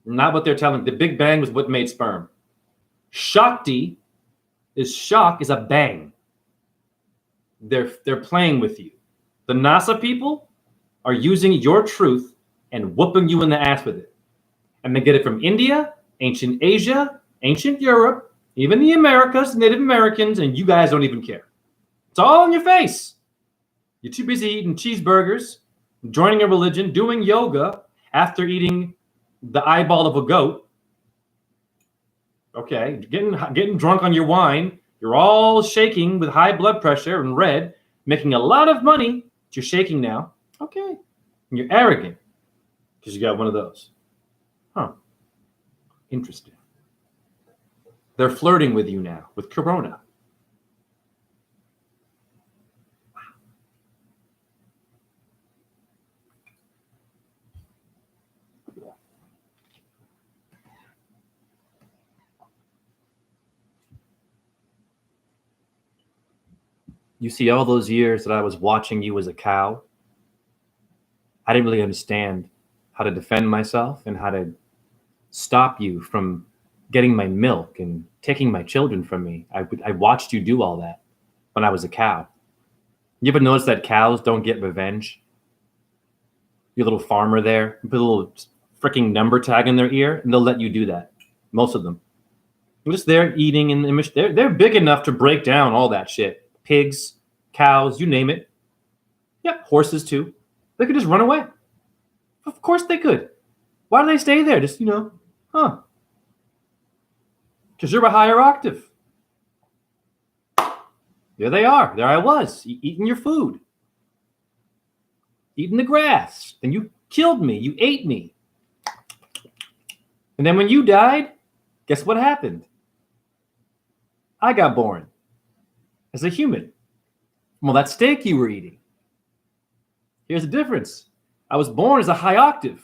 Not what they're telling. The Big Bang was what made sperm. Shakti is a bang. They're playing with you. The NASA people are using your truth and whooping you in the ass with it. And they get it from India, ancient Asia, ancient Europe, even the Americas, Native Americans, and you guys don't even care. It's all in your face. You're too busy eating cheeseburgers, joining a religion, doing yoga after eating the eyeball of a goat. Okay, getting drunk on your wine. You're all shaking with high blood pressure and red, making a lot of money, but you're shaking now. Okay, and you're arrogant because you got one of those. Huh. Interesting. They're flirting with you now, with Corona. You see, all those years that I was watching you as a cow, I didn't really understand how to defend myself and how to stop you from getting my milk and taking my children from me. I watched you do all that when I was a cow. You ever notice that cows don't get revenge? Your little farmer there, you put a little freaking number tag in their ear, and they'll let you do that. Most of them. They're just there eating, and they're big enough to break down all that shit. Pigs, cows, you name it. Yeah, horses too. They could just run away. Of course they could. Why do they stay there? Just, huh? Because you're a higher octave. There they are. There I was, eating your food. Eating the grass. Then you killed me. You ate me. And then when you died, guess what happened? I got born as a human. Well, that steak you were eating. Here's the difference. I was born as a high octave.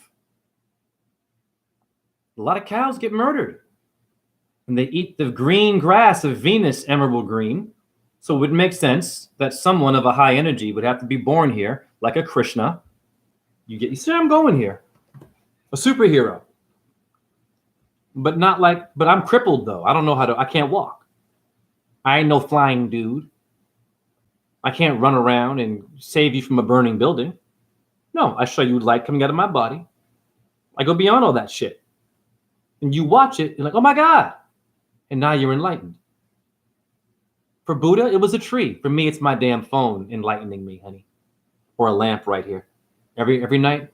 A lot of cows get murdered. And they eat the green grass of Venus, emerald green. So it would make sense that someone of a high energy would have to be born here, like a Krishna. You see where I'm going here. A superhero. But I'm crippled though. I can't walk. I ain't no flying dude. I can't run around and save you from a burning building. No, I show you light coming out of my body. I go beyond all that shit. And you watch it, you're like, oh my God. And now you're enlightened. For Buddha, it was a tree. For me, it's my damn phone enlightening me, honey. Or a lamp right here. Every night,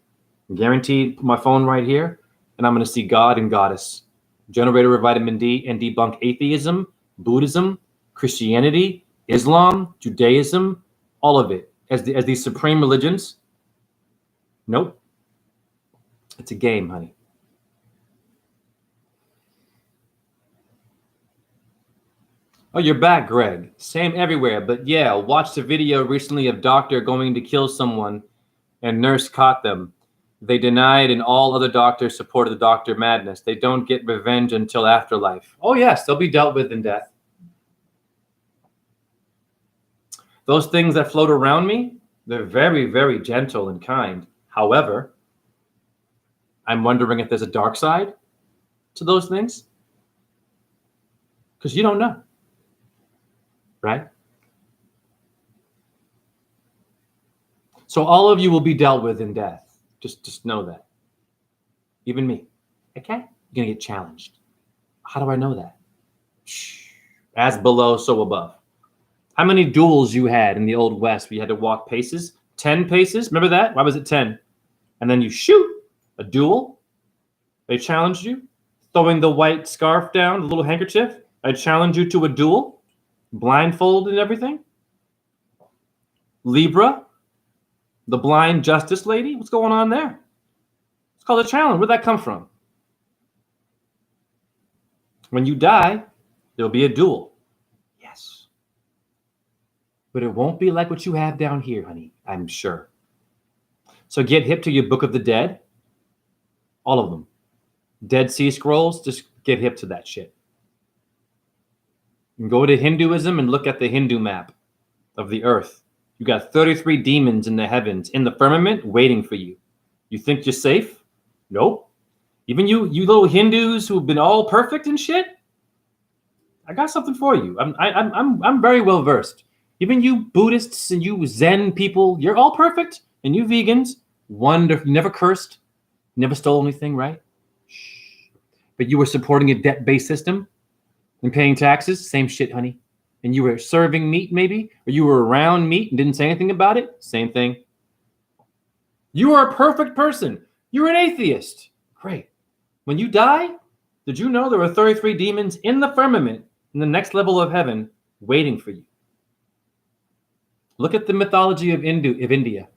I'm guaranteed, put my phone right here, and I'm going to see God and Goddess. Generator of vitamin D and debunk atheism, Buddhism, Christianity, Islam, Judaism, all of it. As these supreme religions. Nope. It's a game, honey. Oh, you're back, Greg. Same everywhere. But yeah, watched a video recently of doctor going to kill someone and nurse caught them. They denied and all other doctors supported the doctor madness. They don't get revenge until afterlife. Oh, yes, they'll be dealt with in death. Those things that float around me, they're very, very gentle and kind. However, I'm wondering if there's a dark side to those things. Because you don't know. Right? So all of you will be dealt with in death. Just know that. Even me. Okay? You're going to get challenged. How do I know that? Shh. As below, so above. How many duels you had in the Old West where you had to walk paces? 10 paces? Remember that? Why was it 10? And then you shoot a duel. They challenged you. Throwing the white scarf down, the little handkerchief. I challenge you to a duel. Blindfold and everything. Libra, the blind justice lady. What's going on there? It's called a challenge. Where'd that come from? When you die, there'll be a duel. Yes. But it won't be like what you have down here, honey, I'm sure. So get hip to your Book of the Dead. All of them. Dead Sea Scrolls, just get hip to that shit. And go to Hinduism and look at the Hindu map of the earth. You got 33 demons in the heavens, in the firmament, waiting for you. You think you're safe? Nope. Even you little Hindus who've been all perfect and shit, I got something for you. I'm very well versed. Even you Buddhists and you Zen people, you're all perfect. And you vegans, wonderful. You never cursed, never stole anything, right? Shh. But you were supporting a debt-based system and paying taxes, same shit, honey. And you were serving meat, maybe, or you were around meat and didn't say anything about it, same thing. You are a perfect person. You're an atheist. Great. When you die, did you know there were 33 demons in the firmament, in the next level of heaven, waiting for you? Look at the mythology of India.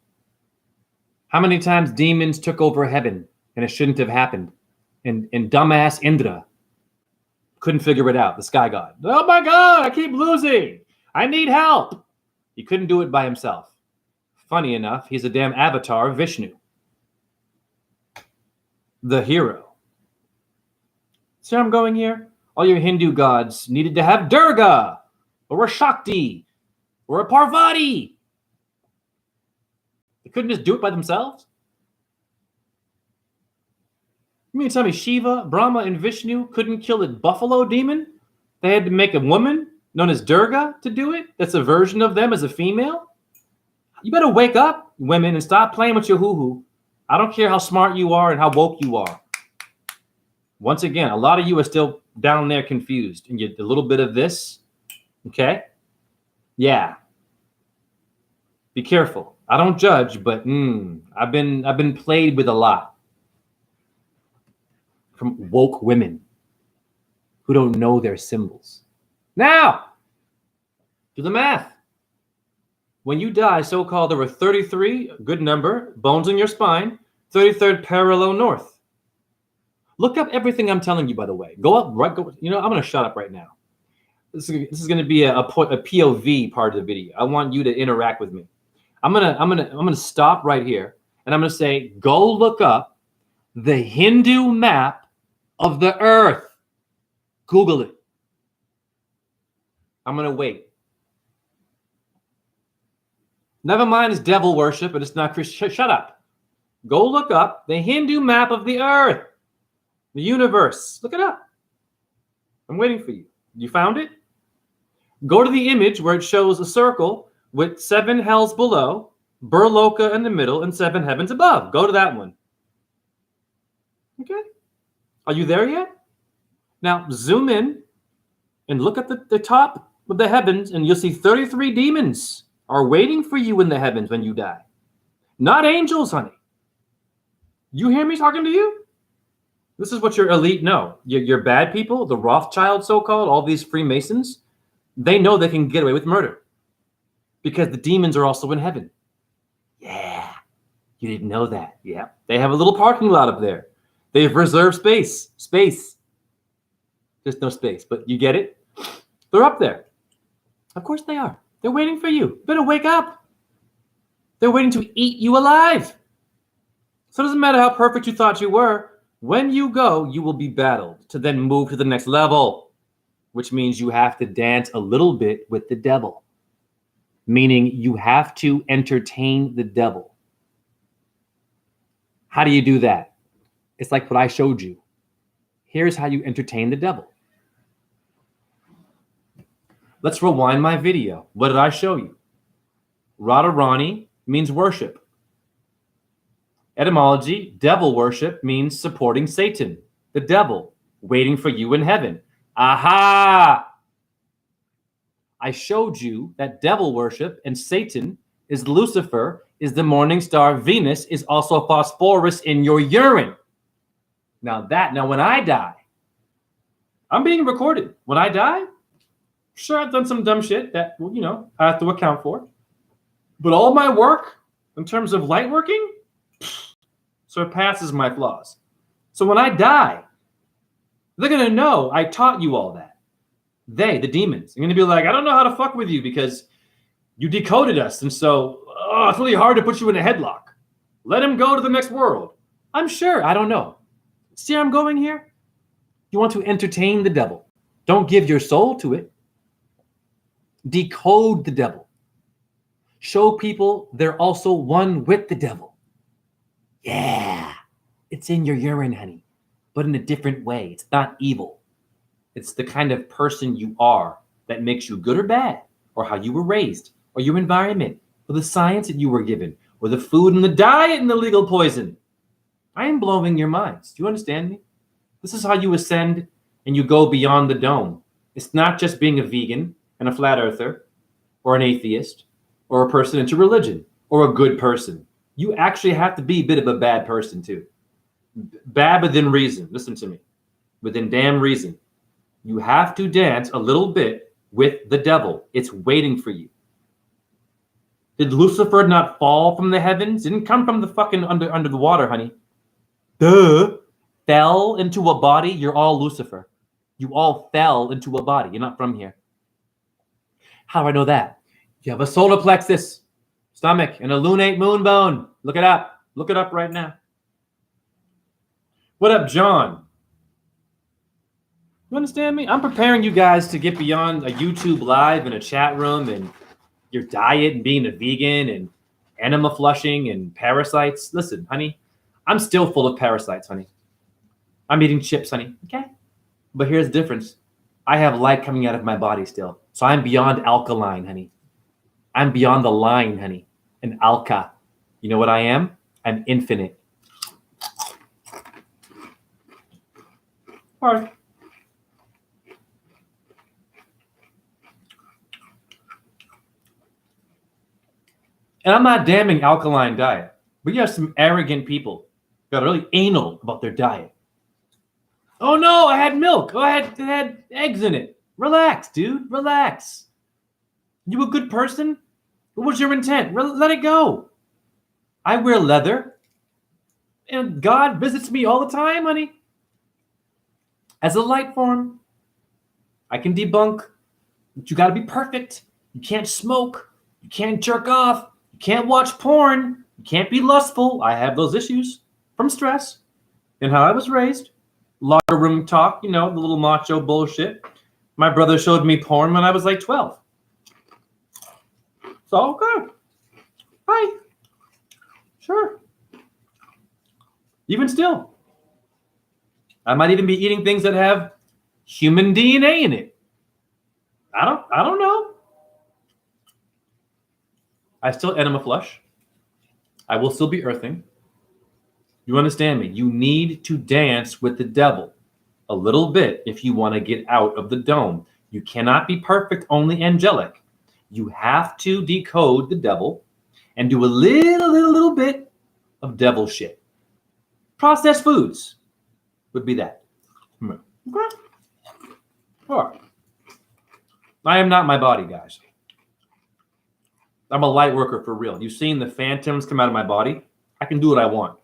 How many times demons took over heaven and it shouldn't have happened? And dumbass Indra couldn't figure it out, the sky god. Oh my God, I keep losing. I need help. He couldn't do it by himself. Funny enough, he's a damn avatar of Vishnu, the hero. See where I'm going here? All your Hindu gods needed to have Durga or a Shakti or a Parvati. They couldn't just do it by themselves? You mean to tell me Shiva, Brahma, and Vishnu couldn't kill a buffalo demon? They had to make a woman known as Durga to do it? That's a version of them as a female? You better wake up, women, and stop playing with your hoo-hoo. I don't care how smart you are and how woke you are. Once again, a lot of you are still down there confused and get a little bit of this. Okay? Yeah. Be careful. I don't judge, but I've been played with a lot from woke women who don't know their symbols. Now, do the math. When you die, so-called, there were 33, good number, bones in your spine, 33rd parallel north. Look up everything I'm telling you, by the way. Go up, right? Go. You know, I'm going to shut up right now. This is going to be a POV part of the video. I want you to interact with me. I'm gonna stop right here, and I'm gonna say, go look up the Hindu map of the earth. Google it. I'm gonna wait. Never mind, it's devil worship, but it's not Christian. Shut up. Go look up the Hindu map of the earth, the universe. Look it up. I'm waiting for you. You found it? Go to the image where it shows a circle with 7 hells below, Burloka in the middle, and 7 heavens above. Go to that one. Okay? Are you there yet? Now, zoom in and look at the top of the heavens, and you'll see 33 demons are waiting for you in the heavens when you die. Not angels, honey. You hear me talking to you? This is what your elite know. Your bad people, the Rothschild so-called, all these Freemasons, they know they can get away with murder because the demons are also in heaven. Yeah, you didn't know that. Yeah, they have a little parking lot up there. They've reserved space. There's no space, but you get it? They're up there. Of course they are. They're waiting for you. You better wake up. They're waiting to eat you alive. So it doesn't matter how perfect you thought you were. When you go, you will be battled to then move to the next level, which means you have to dance a little bit with the devil, meaning you have to entertain the devil. How do you do that? It's like what I showed you. Here's how you entertain the devil. Let's rewind my video. What did I show you? Radharani means worship. Etymology, devil worship means supporting Satan, the devil, waiting for you in heaven. Aha! I showed you that devil worship and Satan is Lucifer, is the morning star. Venus is also phosphorus in your urine. Now when I die, I'm being recorded. When I die, sure, I've done some dumb shit that, I have to account for. But all my work, in terms of light working, surpasses my flaws. So when I die, they're going to know I taught you all that. They, the demons, are going to be like, I don't know how to fuck with you because you decoded us. And so it's really hard to put you in a headlock. Let him go to the next world. I'm sure. I don't know. See where I'm going here? You want to entertain the devil. Don't give your soul to it. Decode the devil. Show people they're also one with the devil. Yeah, it's in your urine, honey, but in a different way. It's not evil. It's the kind of person you are that makes you good or bad, or how you were raised, or your environment, or the science that you were given, or the food and the diet and the legal poison. I am blowing your minds. Do you understand me? This is how you ascend and you go beyond the dome. It's not just being a vegan and a flat earther, or an atheist, or a person into religion, or a good person. You actually have to be a bit of a bad person too. Bad within reason. Listen to me. Within damn reason. You have to dance a little bit with the devil. It's waiting for you. Did Lucifer not fall from the heavens? Didn't come from the fucking under the water, honey. Duh. Fell into a body. You're all Lucifer. You all fell into a body. You're not from here. How do I know that? You have a solar plexus, stomach, and a lunate moon bone. Look it up. Look it up right now. What up, John? You understand me? I'm preparing you guys to get beyond a YouTube live and a chat room and your diet and being a vegan and enema flushing and parasites. Listen, honey, I'm still full of parasites, honey. I'm eating chips, honey. Okay? But here's the difference. I have light coming out of my body still. So I'm beyond alkaline, honey. I'm beyond the line, honey. An alka. You know what I am? I'm infinite. All right. And I'm not damning alkaline diet, but you have some arrogant people that are really anal about their diet. Oh no, I had milk. Oh, it had eggs in it. Relax, dude. Relax. You a good person? What was your intent? Let it go. I wear leather, and God visits me all the time, honey. As a light form, I can debunk that you got to be perfect. You can't smoke. You can't jerk off. You can't watch porn. You can't be lustful. I have those issues from stress and how I was raised. Locker room talk, the little macho bullshit. My brother showed me porn when I was like 12. So, okay. Hi. Sure. Even still. I might even be eating things that have human DNA in it. I don't know. I still enema flush. I will still be earthing. You understand me? You need to dance with the devil a little bit if you want to get out of the dome. You cannot be perfect, only angelic. You have to decode the devil and do a little bit of devil shit. Processed foods would be that. Okay. All right. I am not my body, guys. I'm a light worker for real. You've seen the phantoms come out of my body. I can do what I want.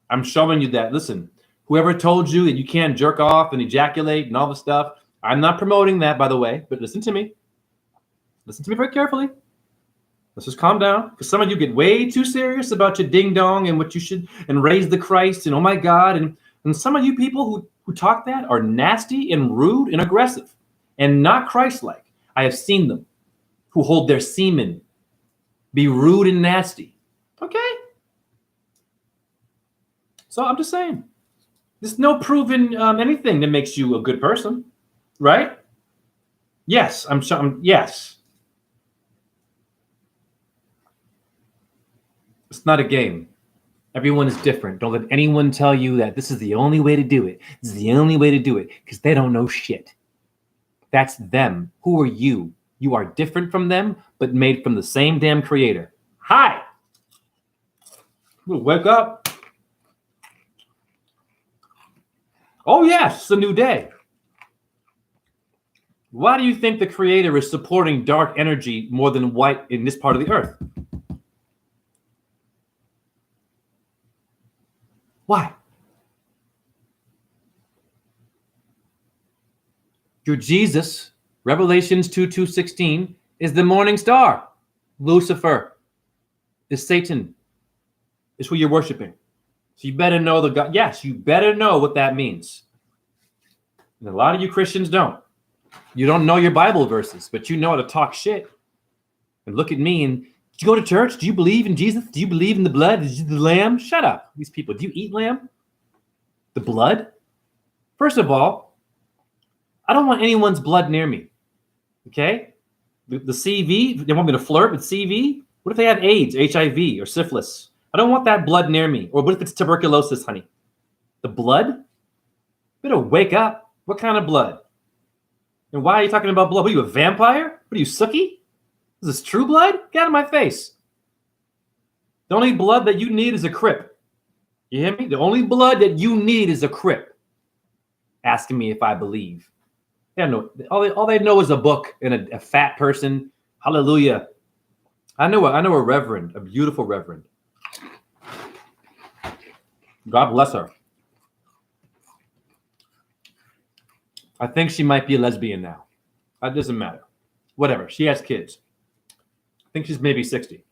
I'm showing you that. Listen, whoever told you that you can't jerk off and ejaculate and all the stuff, I'm not promoting that, by the way, but listen to me. Listen to me very carefully. Let's just calm down, because some of you get way too serious about your ding dong and what you should, and raise the Christ and oh my God. And some of you people who talk that are nasty and rude and aggressive and not Christ-like. I have seen them who hold their semen be rude and nasty. Okay? So I'm just saying, there's no proven anything that makes you a good person, right? Yes, yes. It's not a game. Everyone is different. Don't let anyone tell you that this is the only way to do it. This is the only way to do it, because they don't know shit. That's them. Who are you You are different from them, but made from the same damn creator. Hi. Wake up. Oh, yes, it's a new day. Why do you think the creator is supporting dark energy more than white in this part of the earth? Why? Your Jesus, Revelations 2:16, is the morning star. Lucifer is Satan. Is who you're worshiping. So you better know the God. Yes, you better know what that means. And a lot of you Christians don't. You don't know your Bible verses, but you know how to talk shit. And look at me and, did you go to church? Do you believe in Jesus? Do you believe in the blood? Is the lamb? Shut up. These people, do you eat lamb? The blood? First of all, I don't want anyone's blood near me. Okay? The CV, they want me to flirt with CV? What if they have AIDS, HIV, or syphilis? I don't want that blood near me. Or what if it's tuberculosis, honey? The blood? Better wake up. What kind of blood? And why are you talking about blood? What are you, a vampire? What are you, Sookie? Is this true blood? Get out of my face. The only blood that you need is a Crip. You hear me? The only blood that you need is a Crip. Asking me if I believe. They don't know. All they know is a book and a fat person. Hallelujah. I know a reverend, a beautiful reverend. God bless her. I think she might be a lesbian now. That doesn't matter. Whatever. She has kids. I think she's maybe 60.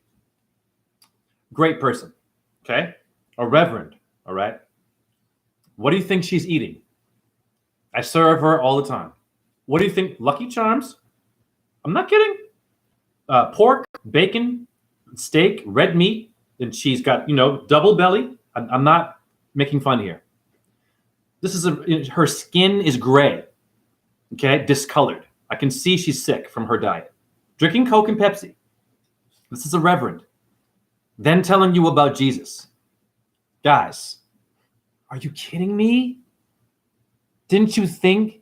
Great person. Okay? A reverend. All right? What do you think she's eating? I serve her all the time. What do you think? Lucky Charms? I'm not kidding. Pork, bacon, steak, red meat, and she's got, double belly. I'm not making fun here. This is her skin is gray. Okay? Discolored. I can see she's sick from her diet. Drinking Coke and Pepsi. This is a reverend. Then telling you about Jesus. Guys, are you kidding me? Didn't you think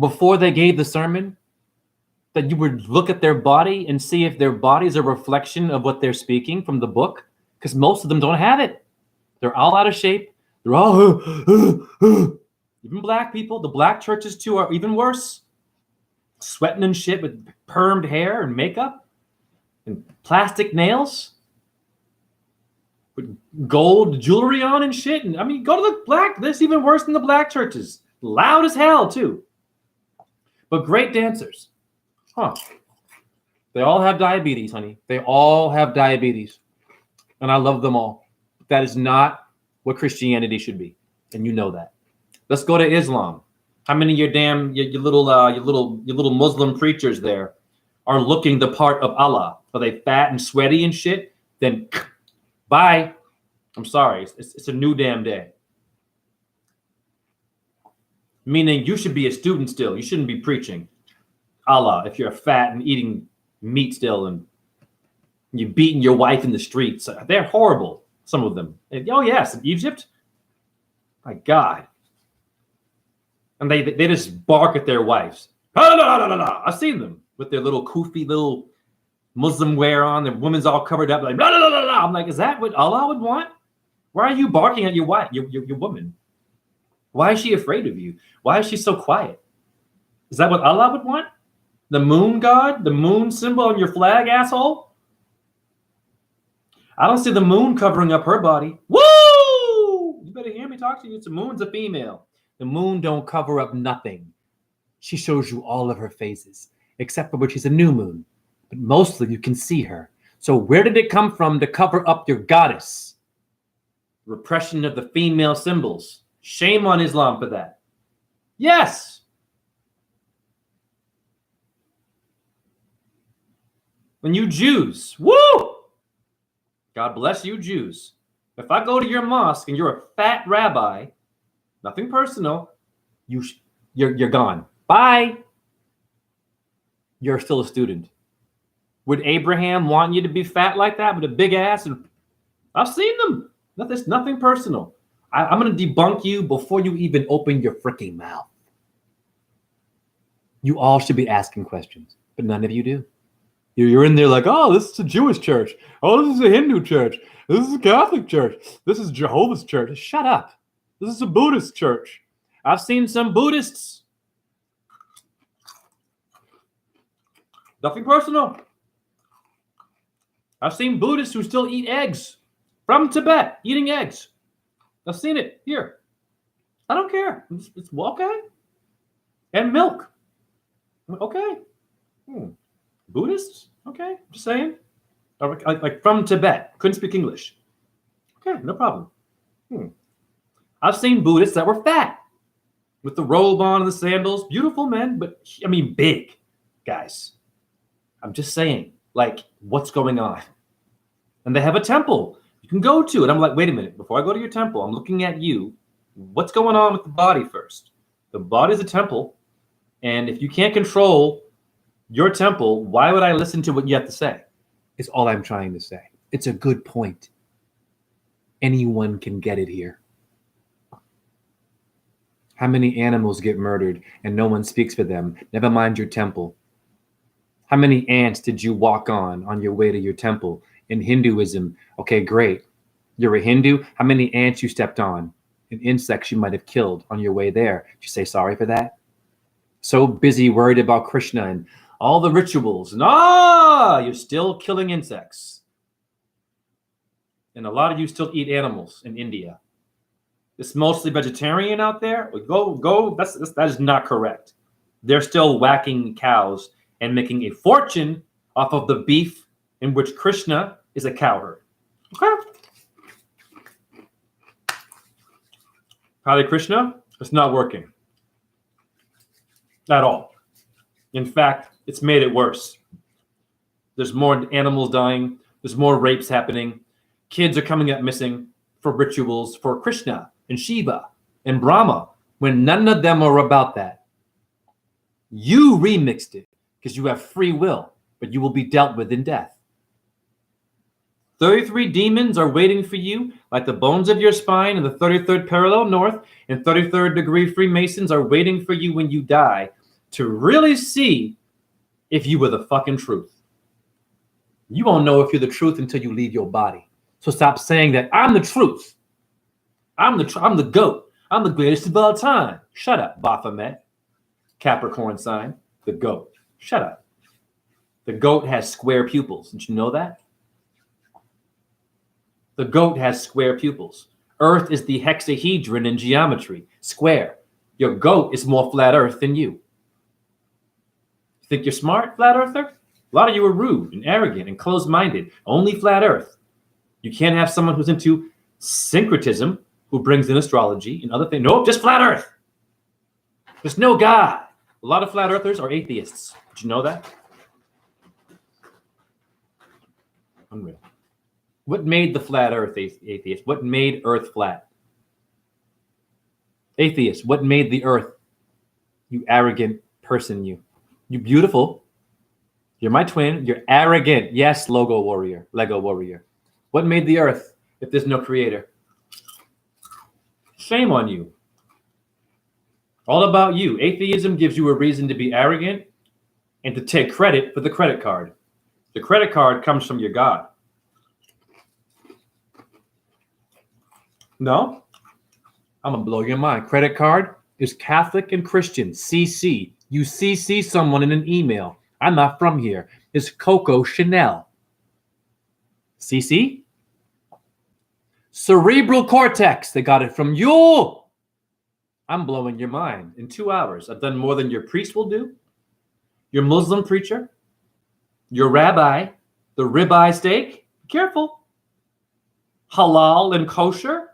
before they gave the sermon that you would look at their body and see if their body is a reflection of what they're speaking from the book? Because most of them don't have it. They're all out of shape. They're all, even black people. The black churches too are even worse. Sweating and shit with permed hair and makeup and plastic nails with gold jewelry on and shit. And I mean, go to the black. This is even worse than the black churches. Loud as hell too. But great dancers. Huh. They all have diabetes, honey. They all have diabetes. And I love them all. That is not what Christianity should be. And you know that. Let's go to Islam. How many of your little Muslim preachers there are looking the part of Allah? Are they fat and sweaty and shit? Then bye. I'm sorry. It's a new damn day. Meaning you should be a student still. You shouldn't be preaching Allah if you're fat and eating meat still and you're beating your wife in the streets. They're horrible, some of them. Oh, yes, in Egypt? My God. And they just bark at their wives. I've seen them with their little kufi, little Muslim wear on. Their woman's all covered up. Like, I'm like, is that what Allah would want? Why are you barking at your wife, your woman? Why is she afraid of you? Why is she so quiet? Is that what Allah would want? The moon god? The moon symbol on your flag, asshole? I don't see the moon covering up her body. Woo! You better hear me talk to you. The moon's a female. The moon don't cover up nothing. She shows you all of her phases, except for when she's a new moon. But mostly you can see her. So where did it come from to cover up your goddess? Repression of the female symbols. Shame on Islam for that. Yes. When you Jews, woo! God bless you Jews. If I go to your mosque and you're a fat rabbi, nothing personal, you're gone. Bye. You're still a student. Would Abraham want you to be fat like that with a big ass? And I've seen them. There's nothing personal. I'm going to debunk you before you even open your freaking mouth. You all should be asking questions, but none of you do. You're in there like, oh, this is a Jewish church. Oh, this is a Hindu church. This is a Catholic church. This is Jehovah's church. Shut up. This is a Buddhist church. I've seen some Buddhists. Nothing personal. I've seen Buddhists who still eat eggs from Tibet, eating eggs. I've seen it here. I don't care. It's okay. And milk. Okay. Buddhists? Okay, just saying. Like from Tibet, couldn't speak English. Okay, no problem. I've seen Buddhists that were fat with the robe on and the sandals. Beautiful men, but I mean big guys. I'm just saying, like, what's going on? And they have a temple you can go to. And I'm like, wait a minute, before I go to your temple, I'm looking at you. What's going on with the body first? The body is a temple. And if you can't control your temple, why would I listen to what you have to say? Is all I'm trying to say. It's a good point. Anyone can get it here. How many animals get murdered and no one speaks for them? Never mind your temple. How many ants did you walk on your way to your temple? In Hinduism, okay, great. You're a Hindu. How many ants you stepped on? And insects you might have killed on your way there. Did you say sorry for that? So busy worried about Krishna and all the rituals. And you're still killing insects. And a lot of you still eat animals in India. It's mostly vegetarian out there. Go. That is not correct. They're still whacking cows and making a fortune off of the beef in which Krishna is a cowherd. Okay? Hare Krishna, it's not working. At all. In fact, it's made it worse. There's more animals dying. There's more rapes happening. Kids are coming up missing for rituals for Krishna and Shiva and Brahma, when none of them are about that. You remixed it because you have free will, but you will be dealt with in death. 33 demons are waiting for you, like the bones of your spine in the 33rd parallel north, and 33rd degree Freemasons are waiting for you when you die to really see if you were the fucking truth. You won't know if you're the truth until you leave your body. So stop saying that I'm the truth. I'm the GOAT. I'm the greatest of all time. Shut up, Baphomet. Capricorn sign, the GOAT. Shut up. The GOAT has square pupils. Did you know that? The GOAT has square pupils. Earth is the hexahedron in geometry, square. Your GOAT is more flat Earth than you. Think you're smart, flat earther? A lot of you are rude and arrogant and closed-minded. Only flat Earth. You can't have someone who's into syncretism, who brings in astrology and other things. Nope, just flat Earth. There's no God. A lot of flat earthers are atheists. Did you know that? Unreal. What made the flat Earth atheist? What made Earth flat? Atheist. What made the Earth? You arrogant person, you. You beautiful. You're my twin. You're arrogant. Yes, Lego warrior. What made the Earth if there's no creator? Shame on you. All about you. Atheism gives you a reason to be arrogant and to take credit for the credit card. The credit card comes from your God. No? I'm going to blow your mind. Credit card is Catholic and Christian. CC. You CC someone in an email. I'm not from here. It's Coco Chanel. CC? Cerebral cortex. They got it from you. I'm blowing your mind. In 2 hours, I've done more than your priest will do, your Muslim preacher, your rabbi, the ribeye steak. Be careful. Halal and kosher.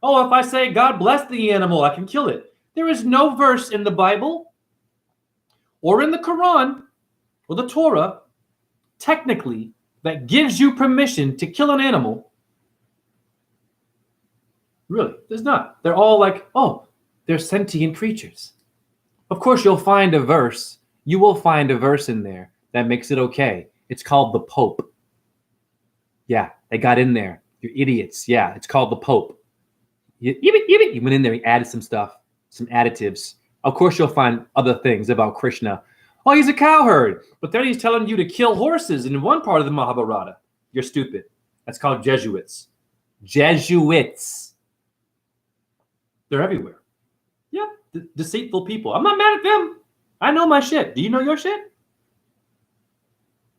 Oh, if I say God bless the animal, I can kill it. There is no verse in the Bible or in the Quran or the Torah, technically, that gives you permission to kill an animal. Really, there's not. They're all like, oh, they're sentient creatures. Of course, you'll find a verse. You will find a verse in there that makes it okay. It's called the Pope. Yeah, they got in there. You're idiots. Yeah, it's called the Pope. You went in there, he added some stuff, some additives. Of course, you'll find other things about Krishna. Oh, he's a cowherd, but then he's telling you to kill horses in one part of the Mahabharata. You're stupid. That's called Jesuits. Jesuits. They're everywhere. Yep, deceitful people. I'm not mad at them. I know my shit. Do you know your shit?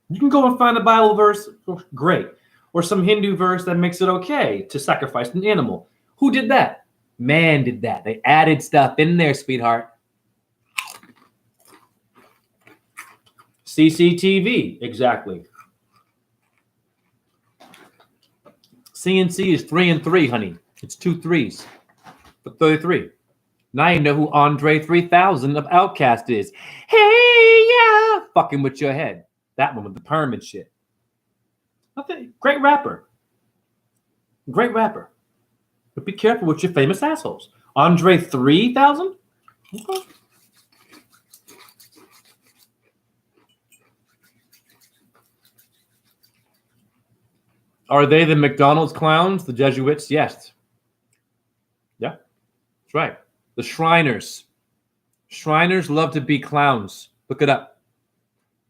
You can go and find a Bible verse, great. Or some Hindu verse that makes it okay to sacrifice an animal. Who did that? Man did that. They added stuff in there, sweetheart. CCTV, exactly. CNC is 3 and 3, honey. It's 2 3s for 33. Now you know who Andre 3000 of Outkast is. Hey, yeah, fucking with your head. That one with the perm and shit. Okay, great rapper. Great rapper. But be careful with your famous assholes. Andre 3000? Okay. Are they the McDonald's clowns, the Jesuits? Yes. Yeah, that's right. The Shriners. Shriners love to be clowns. Look it up.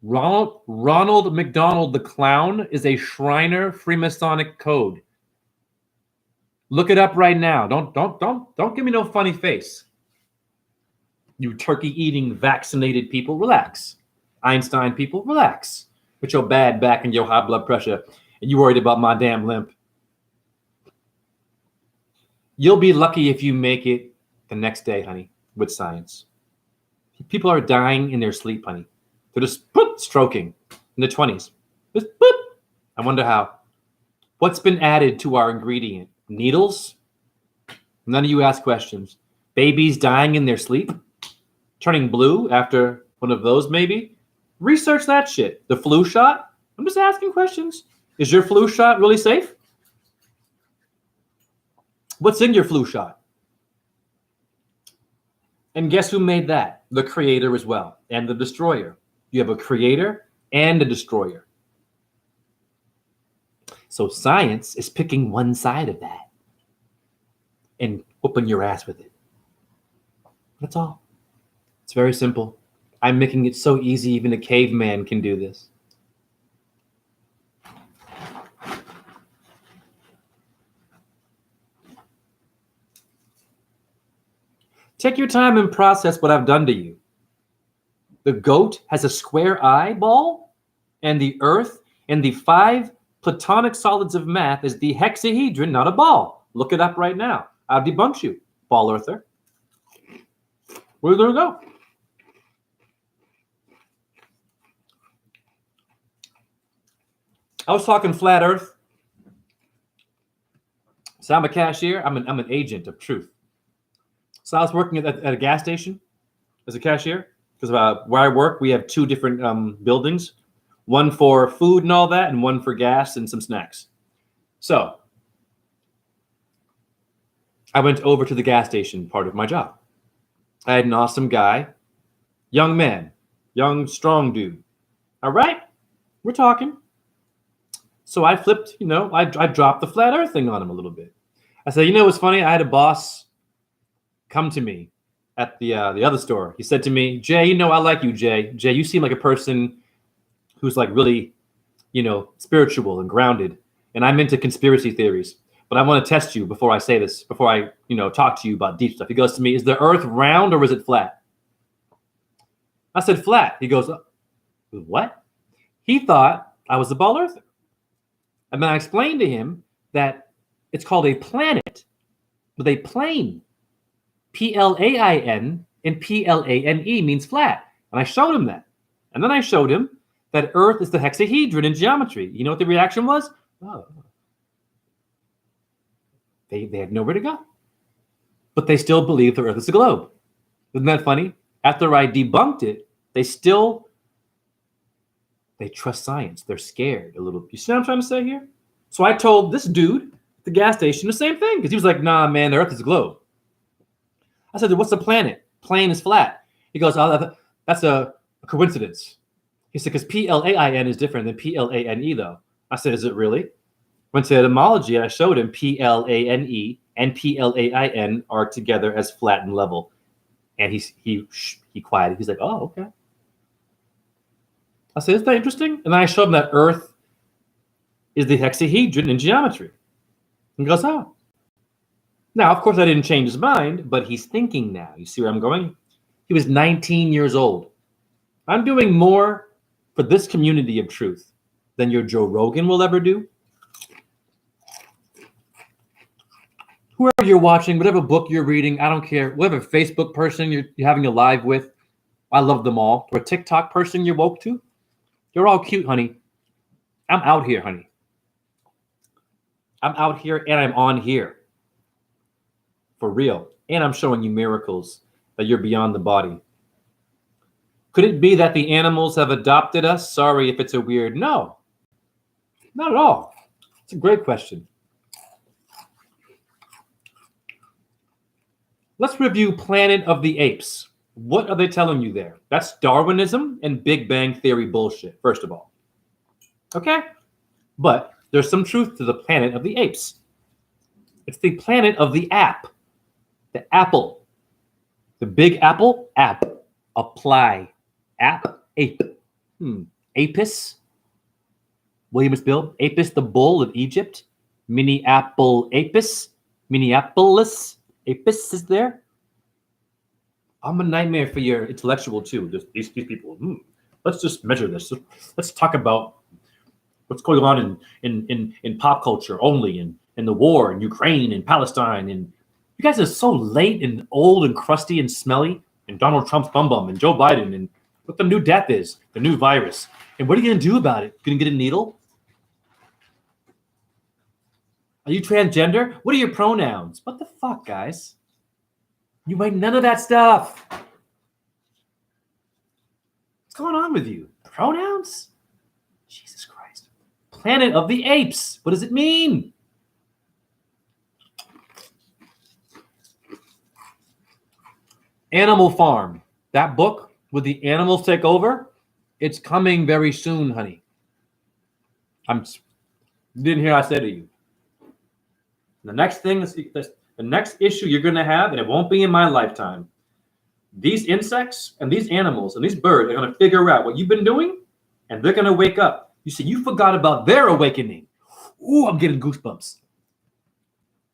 Ronald McDonald the Clown is a Shriner Freemasonic code. Look it up right now. Don't give me no funny face. You turkey-eating vaccinated people, relax. Einstein people, relax. With your bad back and your high blood pressure, and you worried about my damn limp. You'll be lucky if you make it the next day, honey, with science. People are dying in their sleep, honey. They're just stroking in the 20s. Just boop. I wonder how. What's been added to our ingredient? Needles? None of you ask questions. Babies dying in their sleep? Turning blue after one of those, maybe? Research that shit. The flu shot? I'm just asking questions. Is your flu shot really safe? What's in your flu shot? And guess who made that? The creator as well, and the destroyer. You have a creator and a destroyer. So science is picking one side of that and whooping your ass with it. That's all. It's very simple. I'm making it so easy, even a caveman can do this. Take your time and process what I've done to you. The goat has a square eyeball, and the earth and the 5 platonic solids of math is the hexahedron, not a ball. Look it up right now. I've debunked you, ball earther. Where's it go? I was talking flat earth. So I'm a cashier. I'm an agent of truth. So I was working at a gas station as a cashier because where I work, we have 2 different buildings, one for food and all that, and one for gas and some snacks. So I went over to the gas station part of my job. I had an awesome guy, young man, young, strong dude. All right, we're talking. So I flipped, I dropped the flat earth thing on him a little bit. I said, what's funny? I had a boss come to me at the other store. He said to me, Jay, I like you, Jay. Jay, you seem like a person who's like really, spiritual and grounded. And I'm into conspiracy theories. But I want to test you before I say this, before I, talk to you about deep stuff. He goes to me, is the earth round or is it flat? I said, flat. He goes, what? He thought I was a ball earther. And then I explained to him that it's called a planet with a plane. Plain and plane means flat. And I showed him that. And then I showed him that Earth is the hexahedron in geometry. You know what the reaction was? Oh. They had nowhere to go. But they still believe the Earth is a globe. Isn't that funny? After I debunked it, they trust science. They're scared a little. You see what I'm trying to say here? So I told this dude at the gas station the same thing because he was like, nah, man, the Earth is a globe. I said, what's the planet? Plane is flat. He goes, oh, that's a coincidence. He said, because plain is different than plane, though. I said, is it really? Went to etymology, and I showed him plane and plain are together as flat and level. And he quieted. He's like, oh, okay. I said, isn't that interesting? And then I showed him that Earth is the hexahedron in geometry. And he goes, oh. Now, of course, I didn't change his mind, but he's thinking now. You see where I'm going? He was 19 years old. I'm doing more for this community of truth than your Joe Rogan will ever do. Whoever you're watching, whatever book you're reading, I don't care. Whatever Facebook person you're having a live with, I love them all. Or a TikTok person you're woke to, you're all cute, honey. I'm out here, honey. I'm out here and I'm on here. For real. And I'm showing you miracles that you're beyond the body. Could it be that the animals have adopted us? Sorry if it's a weird. No, not at all. It's a great question. Let's review Planet of the Apes. What are they telling you there? That's Darwinism and Big Bang Theory bullshit, first of all. Okay? But there's some truth to the Planet of the Apes. It's the planet of the app. The apple. The big apple, app. Apply. App, ape. Apis. William S. Bill. Apis, the bull of Egypt. Minneapolis. Apis. Minneapolis. Apis is there. I'm a nightmare for your intellectual too. These people. Let's just measure this. Let's talk about what's going on in pop culture only, in the war in Ukraine and Palestine. And you guys are so late and old and crusty and smelly. And Donald Trump's bum and Joe Biden and what the new death is, the new virus. And what are you going to do about it? Going to get a needle? Are you transgender? What are your pronouns? What the fuck, guys? You ain't none of that stuff. What's going on with you? Pronouns? Jesus Christ. Planet of the Apes. What does it mean? Animal Farm. That book with the animals take over, it's coming very soon, honey. You didn't hear I said to you. The next thing is the next issue you're going to have, and it won't be in my lifetime. These insects and these animals and these birds are going to figure out what you've been doing, and they're going to wake up. You see, you forgot about their awakening. Ooh, I'm getting goosebumps.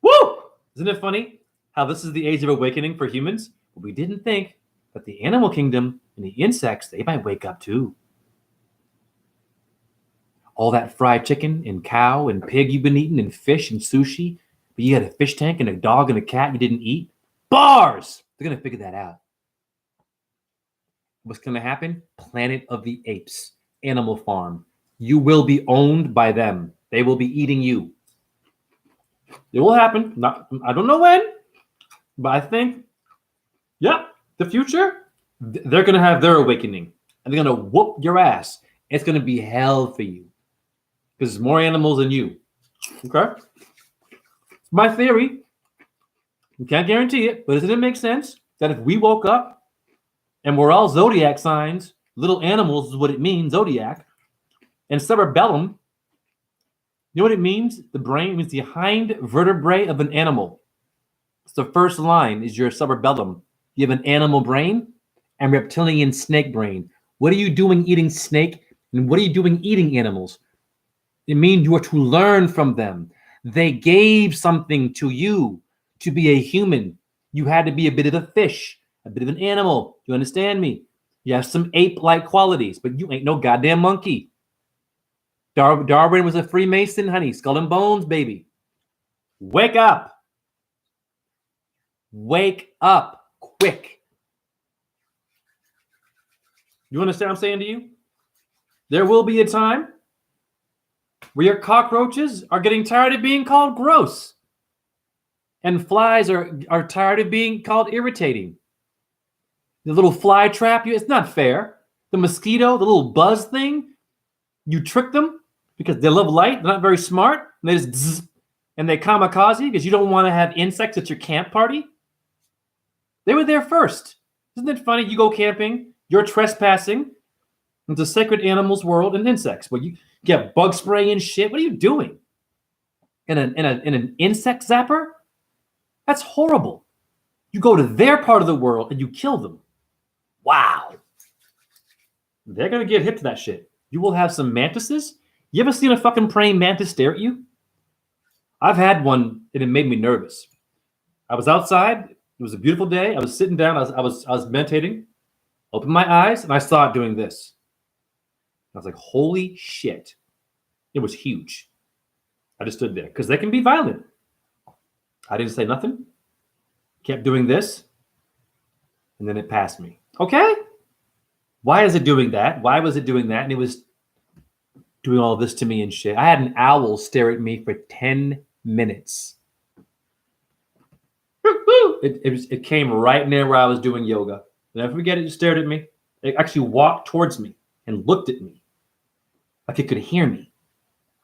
Woo! Isn't it funny how this is the age of awakening for humans? But we didn't think that the animal kingdom and the insects, they might wake up too. All that fried chicken and cow and pig you've been eating and fish and sushi, but you had a fish tank and a dog and a cat you didn't eat. Bars! They're going to figure that out. What's going to happen? Planet of the Apes, Animal Farm. You will be owned by them. They will be eating you. It will happen. I don't know when, but I think, yeah, the future, they're going to have their awakening. And they're going to whoop your ass. It's going to be hell for you. Because there's more animals than you. Okay? It's my theory. You can't guarantee it, but doesn't it make sense that if we woke up and we're all zodiac signs, little animals is what it means, zodiac, and cerebellum, you know what it means? The brain means the hind vertebrae of an animal. It's the first line is your cerebellum. You have an animal brain and reptilian snake brain. What are you doing eating snake? And what are you doing eating animals? It means you are to learn from them. They gave something to you to be a human. You had to be a bit of a fish, a bit of an animal. You understand me? You have some ape-like qualities, but you ain't no goddamn monkey. Darwin was a Freemason, honey. Skull and bones, baby. Wake up. Wake up quick. You understand what I'm saying to you? There will be a time where your cockroaches are getting tired of being called gross. And flies are tired of being called irritating. The little fly trap, it's not fair. The mosquito, the little buzz thing, you trick them because they love light. They're not very smart. And they just zzz, and they kamikaze because you don't want to have insects at your camp party. They were there first. Isn't it funny? You go camping, you're trespassing into sacred animals world and insects. Well, you get bug spray and shit. What are you doing? In an insect zapper? That's horrible. You go to their part of the world and you kill them. Wow. They're going to get hip to that shit. You will have some mantises. You ever seen a fucking praying mantis stare at you? I've had one and it made me nervous. I was outside. It was a beautiful day. I was sitting down. I was meditating. Opened my eyes and I saw it doing this. I was like, holy shit. It was huge. I just stood there because they can be violent. I didn't say nothing. Kept doing this. And then it passed me. Okay. Why is it doing that? Why was it doing that? And it was doing all this to me and shit. I had an owl stare at me for 10 minutes. It came right near where I was doing yoga. Never forget it. It stared at me. It actually walked towards me and looked at me like it could hear me.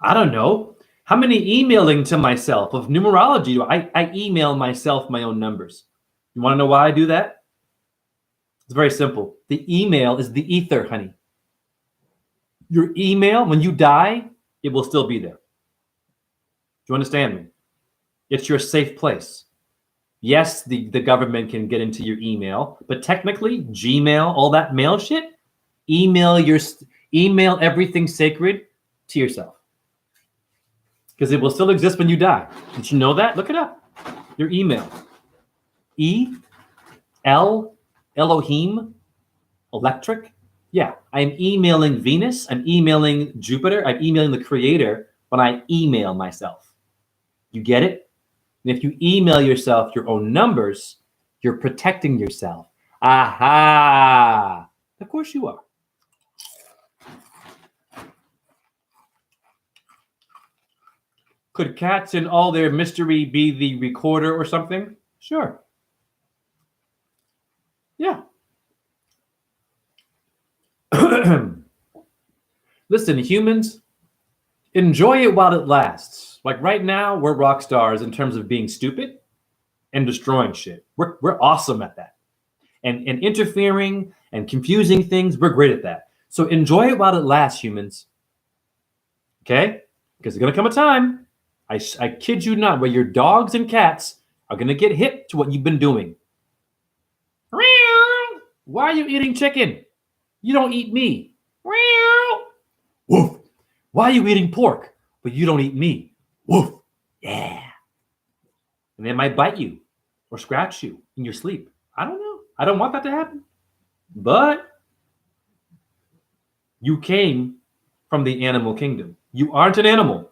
I don't know. How many emailing to myself of numerology do I email myself my own numbers? You want to know why I do that? It's very simple. The email is the ether, honey. Your email, when you die, it will still be there. Do you understand me? It's your safe place. Yes, the government can get into your email, but technically, Gmail, all that mail shit, email everything sacred to yourself. Because it will still exist when you die. Did you know that? Look it up. Your email. Elohim, electric. Yeah, I'm emailing Venus. I'm emailing Jupiter. I'm emailing the creator when I email myself. You get it? And if you email yourself your own numbers, you're protecting yourself. Aha! Of course you are. Could cats in all their mystery be the recorder or something? Sure. Yeah. Listen, humans, enjoy it while it lasts. Like right now, we're rock stars in terms of being stupid and destroying shit. We're awesome at that. And interfering and confusing things, we're great at that. So enjoy it while it lasts, humans. Okay? Because there's going to come a time, I kid you not, where your dogs and cats are going to get hip to what you've been doing. Why are you eating chicken? You don't eat me. Woof. Why are you eating pork, but you don't eat me? Woof. Yeah. And they might bite you or scratch you in your sleep. I don't know. I don't want that to happen. But you came from the animal kingdom. You aren't an animal.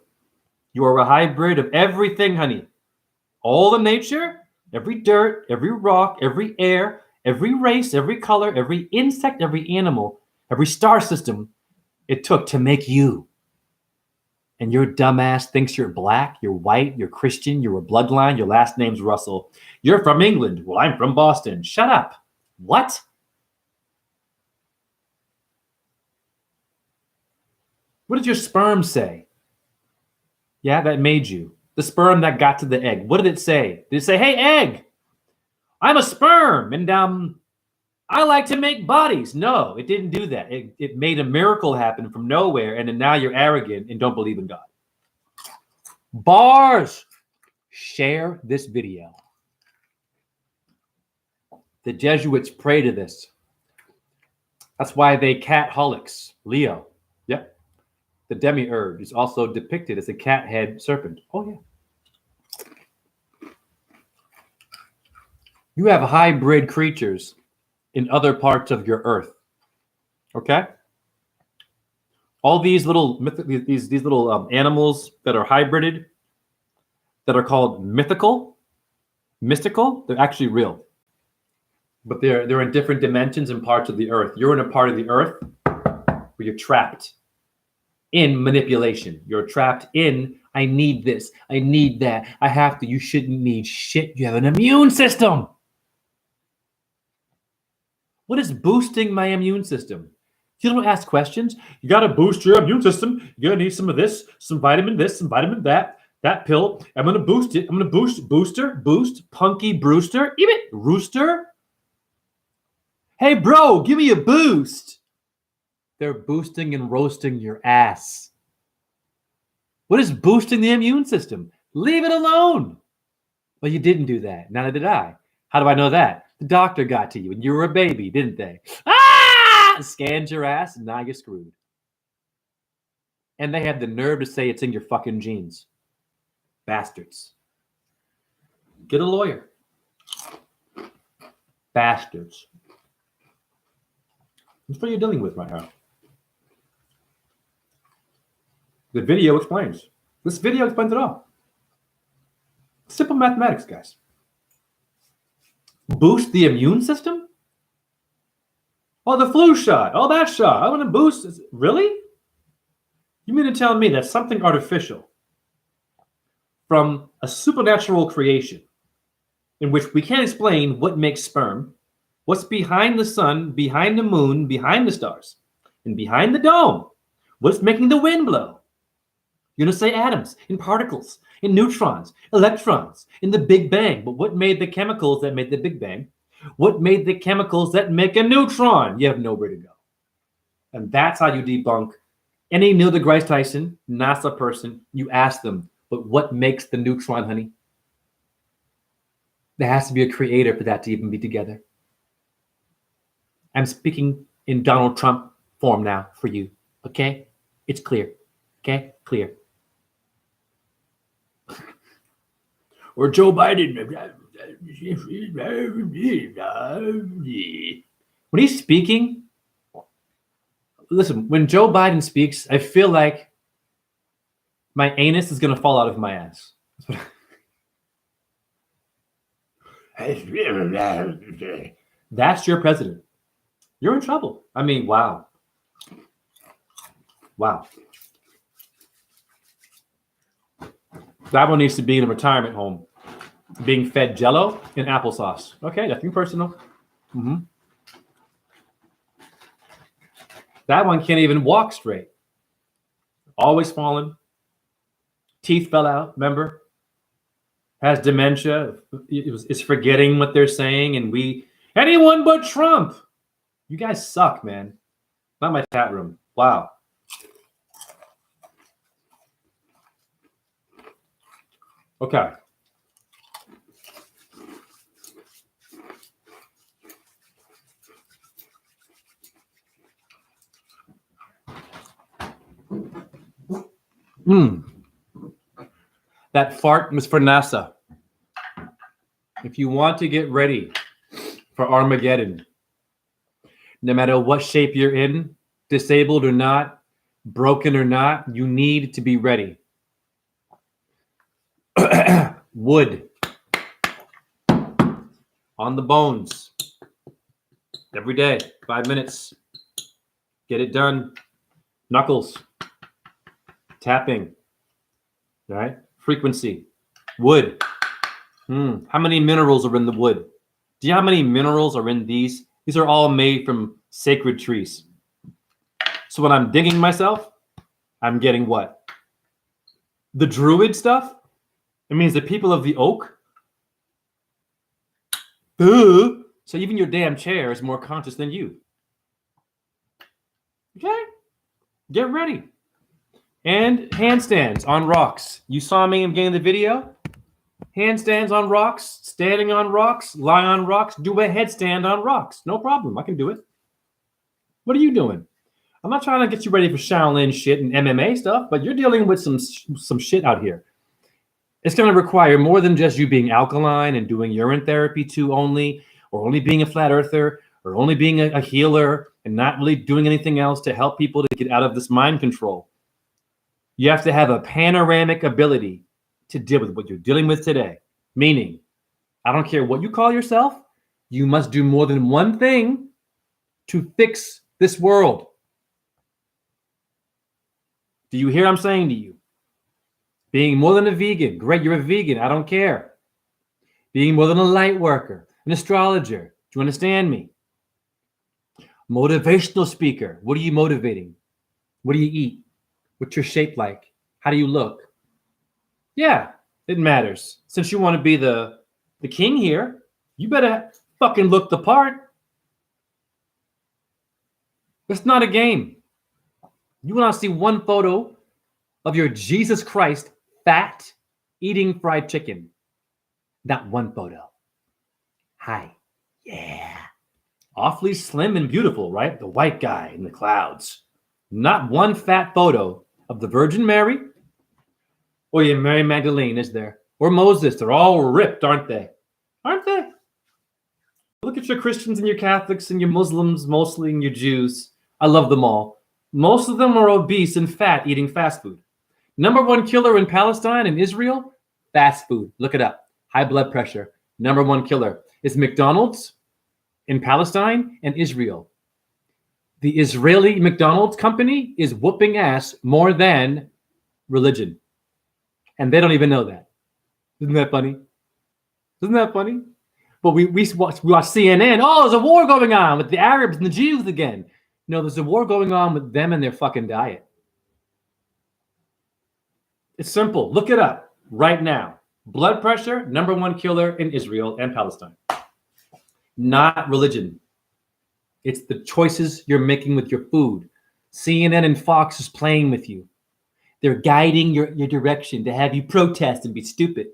You are a hybrid of everything, honey. All the nature, every dirt, every rock, every air, every race, every color, every insect, every animal, every star system it took to make you. And your dumbass thinks you're black, you're white, you're Christian, you're a bloodline, your last name's Russell. You're from England. Well, I'm from Boston. Shut up. What? What did your sperm say? Yeah, that made you. The sperm that got to the egg. What did it say? Did it say, hey, egg, I'm a sperm, and I like to make bodies? No, it didn't do that. It made a miracle happen from nowhere, and then now you're arrogant and don't believe in God. Bars! Share this video. The Jesuits pray to this. That's why they cat-holics. Leo. Yep. The demiurge is also depicted as a cat head serpent. Oh, yeah. You have hybrid creatures in other parts of your earth. Okay? All these little these little animals that are hybrided, that are called mystical, they're actually real. But they're in different dimensions and parts of the earth. You're in a part of the earth where you're trapped in manipulation. You're trapped in, I need this, I need that, I have to. You shouldn't need shit. You have an immune system. What is boosting my immune system? You don't ask questions. You got to boost your immune system. You're going to need some of this, some vitamin that pill. I'm going to boost it. I'm going to boost, Punky Brewster. Eat it, Rooster. Hey, bro, give me a boost. They're boosting and roasting your ass. What is boosting the immune system? Leave it alone. Well, you didn't do that. Neither did I. How do I know that? The doctor got to you and you were a baby, didn't they? Ah! Scanned your ass and now you're screwed. And they have the nerve to say it's in your fucking genes. Bastards. Get a lawyer. Bastards. That's what you're dealing with right now. The video explains. This video explains it all. Simple mathematics, guys. Boost the immune system? Oh, the flu shot. Oh, that shot. I want to boost. Really? You mean to tell me that something artificial from a supernatural creation in which we can't explain what makes sperm, what's behind the sun, behind the moon, behind the stars, and behind the dome, what's making the wind blow? You're going to say atoms, and particles, and neutrons, electrons, in the Big Bang. But what made the chemicals that made the Big Bang? What made the chemicals that make a neutron? You have nowhere to go. And that's how you debunk any Neil deGrasse Tyson, NASA person. You ask them, but what makes the neutron, honey? There has to be a creator for that to even be together. I'm speaking in Donald Trump form now for you, okay? It's clear, okay? Clear. Or Joe Biden. When he's speaking, listen, when Joe Biden speaks, I feel like my anus is going to fall out of my ass. That's your president. You're in trouble. I mean, wow. Wow. That one needs to be in a retirement home, being fed Jell-O and applesauce. Okay, nothing personal. That one can't even walk straight. Always falling. Teeth fell out, remember? Has dementia. Is forgetting what they're saying. And anyone but Trump. You guys suck, man. Not my chat room. Wow. Okay. That fart was for NASA. If you want to get ready for Armageddon, no matter what shape you're in, disabled or not, broken or not, you need to be ready. Wood on the bones every day, 5 minutes. Get it done. Knuckles, tapping, all right? Frequency, wood. How many minerals are in the wood? Do you know how many minerals are in these? These are all made from sacred trees. So when I'm digging myself, I'm getting what? The druid stuff? It means the people of the oak. So even your damn chair is more conscious than you. Okay? Get ready. And handstands on rocks. You saw me in the beginning of the video. Handstands on rocks, standing on rocks, lie on rocks, do a headstand on rocks. No problem. I can do it. What are you doing? I'm not trying to get you ready for Shaolin shit and MMA stuff, but you're dealing with some shit out here. It's going to require more than just you being alkaline and doing urine therapy too only, or only being a flat earther, or only being a healer and not really doing anything else to help people to get out of this mind control. You have to have a panoramic ability to deal with what you're dealing with today. Meaning, I don't care what you call yourself, you must do more than one thing to fix this world. Do you hear what I'm saying to you? Being more than a vegan. Great, you're a vegan. I don't care. Being more than a light worker, an astrologer. Do you understand me? Motivational speaker. What are you motivating? What do you eat? What's your shape like? How do you look? Yeah, it matters. Since you want to be the king here, you better fucking look the part. It's not a game. You want to see one photo of your Jesus Christ fat eating fried chicken. Not one photo. Hi. Yeah. Awfully slim and beautiful, right? The white guy in the clouds. Not one fat photo of the Virgin Mary or your Mary Magdalene, is there? Or Moses. They're all ripped, aren't they? Aren't they? Look at your Christians and your Catholics and your Muslims, mostly, and your Jews. I love them all. Most of them are obese and fat, eating fast food. Number one killer in Palestine and Israel? Fast food. Look it up. High blood pressure. Number one killer is McDonald's in Palestine and Israel. The Israeli McDonald's company is whooping ass more than religion. And they don't even know that. Isn't that funny? Isn't that funny? But we watch CNN. Oh, there's a war going on with the Arabs and the Jews again. No, there's a war going on with them and their fucking diet. It's simple. Look it up right now. Blood pressure, number one killer in Israel and Palestine. Not religion. It's the choices you're making with your food. CNN and Fox is playing with you. They're guiding your direction to have you protest and be stupid.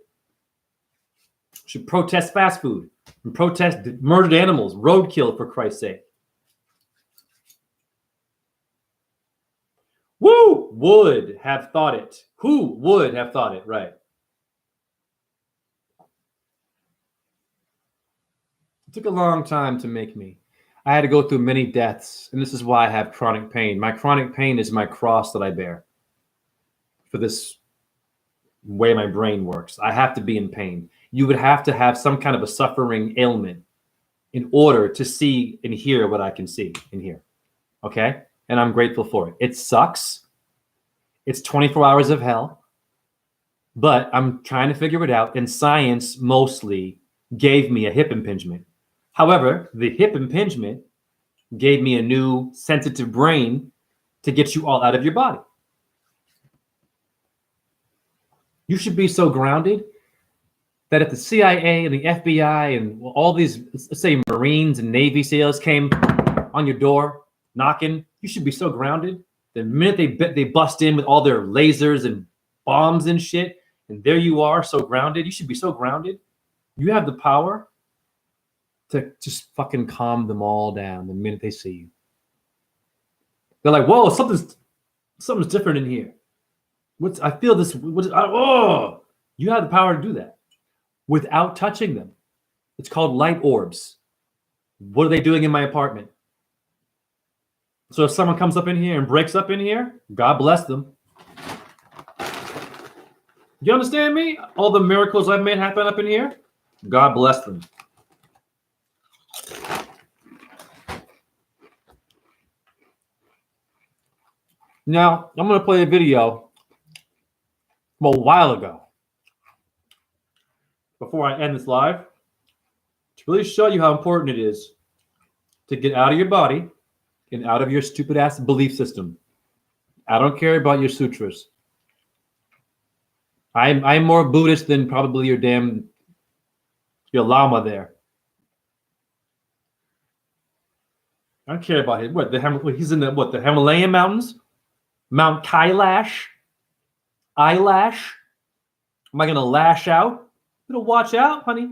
You should protest fast food and protest murdered animals, roadkill, for Christ's sake. Who would have thought it? Who would have thought it? Right. It took a long time to make me. I had to go through many deaths, and this is why I have chronic pain. My chronic pain is my cross that I bear for this way my brain works. I have to be in pain. You would have to have some kind of a suffering ailment in order to see and hear what I can see and hear. Okay? And I'm grateful for it. It sucks. It's 24 hours of hell, but I'm trying to figure it out. And science mostly gave me a hip impingement. However, the hip impingement gave me a new sensitive brain to get you all out of your body. You should be so grounded that if the CIA and the FBI and all these, let's say, Marines and Navy SEALs came on your door knocking, you should be so grounded. The minute they bust in with all their lasers and bombs and shit, and there you are, so grounded. You should be so grounded. You have the power to just fucking calm them all down the minute they see you. They're like, whoa, something's different in here. I feel this. You have the power to do that without touching them. It's called light orbs. What are they doing in my apartment? So if someone comes up in here and breaks up in here, God bless them. You understand me? All the miracles I've made happen up in here, God bless them. Now, I'm going to play a video from a while ago before I end this live to really show you how important it is to get out of your body and out of your stupid ass belief system. I don't care about your sutras. I'm more Buddhist than probably your Lama there. I don't care about him. He's in the Himalayan mountains? Mount Kailash? Eyelash? Am I going to lash out? You know, watch out, honey.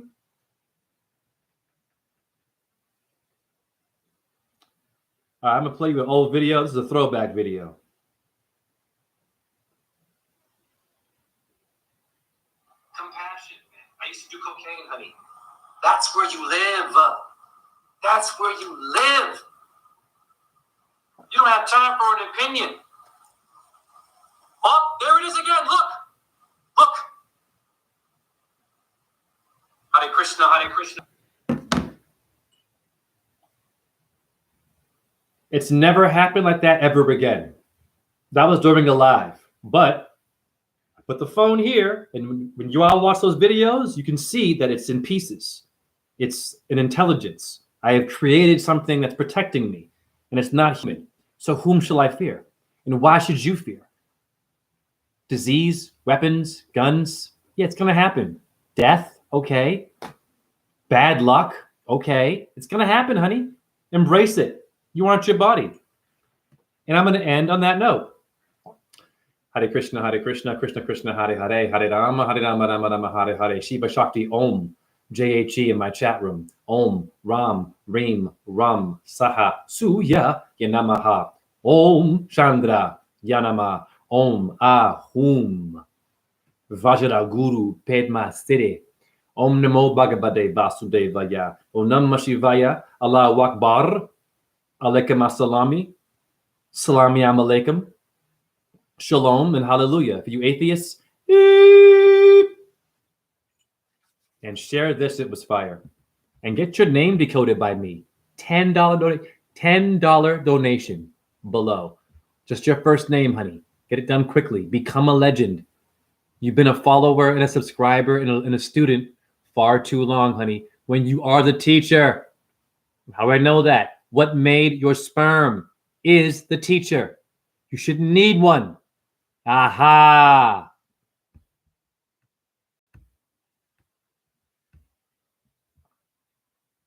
I'm going to play you an old video. This is a throwback video. Compassion. I used to do cocaine, honey. That's where you live. That's where you live. You don't have time for an opinion. Oh, there it is again. Look. Look. Hare Krishna, Hare Krishna. It's never happened like that ever again. That was during a live. But I put the phone here, and when you all watch those videos, you can see that it's in pieces. It's an intelligence. I have created something that's protecting me, and it's not human. So whom shall I fear? And why should you fear? Disease, weapons, guns? Yeah, it's going to happen. Death? Okay. Bad luck? Okay. It's going to happen, honey. Embrace it. You aren't your body. And I'm going to end on that note. Hare Krishna, Krishna Krishna, Hare Hare, Hare Rama, Rama Rama, Hare Hare, Shiva Shakti Om. JHE in my chat room. Om, Ram, Reem, Ram, Saha, Suya, Yanamaha. Om, Chandra, Yanama. Om, Ahum. Vajra Guru, Pedma Sire. Om Namo Bhagavate Vasudevaya. Om Namah Shivaya. Allahu Akbar. Alaikum Assalami. Salami Alaikum. Shalom and hallelujah. For you atheists, and share this, it was fire. And get your name decoded by me. $10 donation below. Just your first name, honey. Get it done quickly. Become a legend. You've been a follower and a subscriber and a student far too long, honey. When you are the teacher. How do I know that? What made your sperm is the teacher. You shouldn't need one. Aha!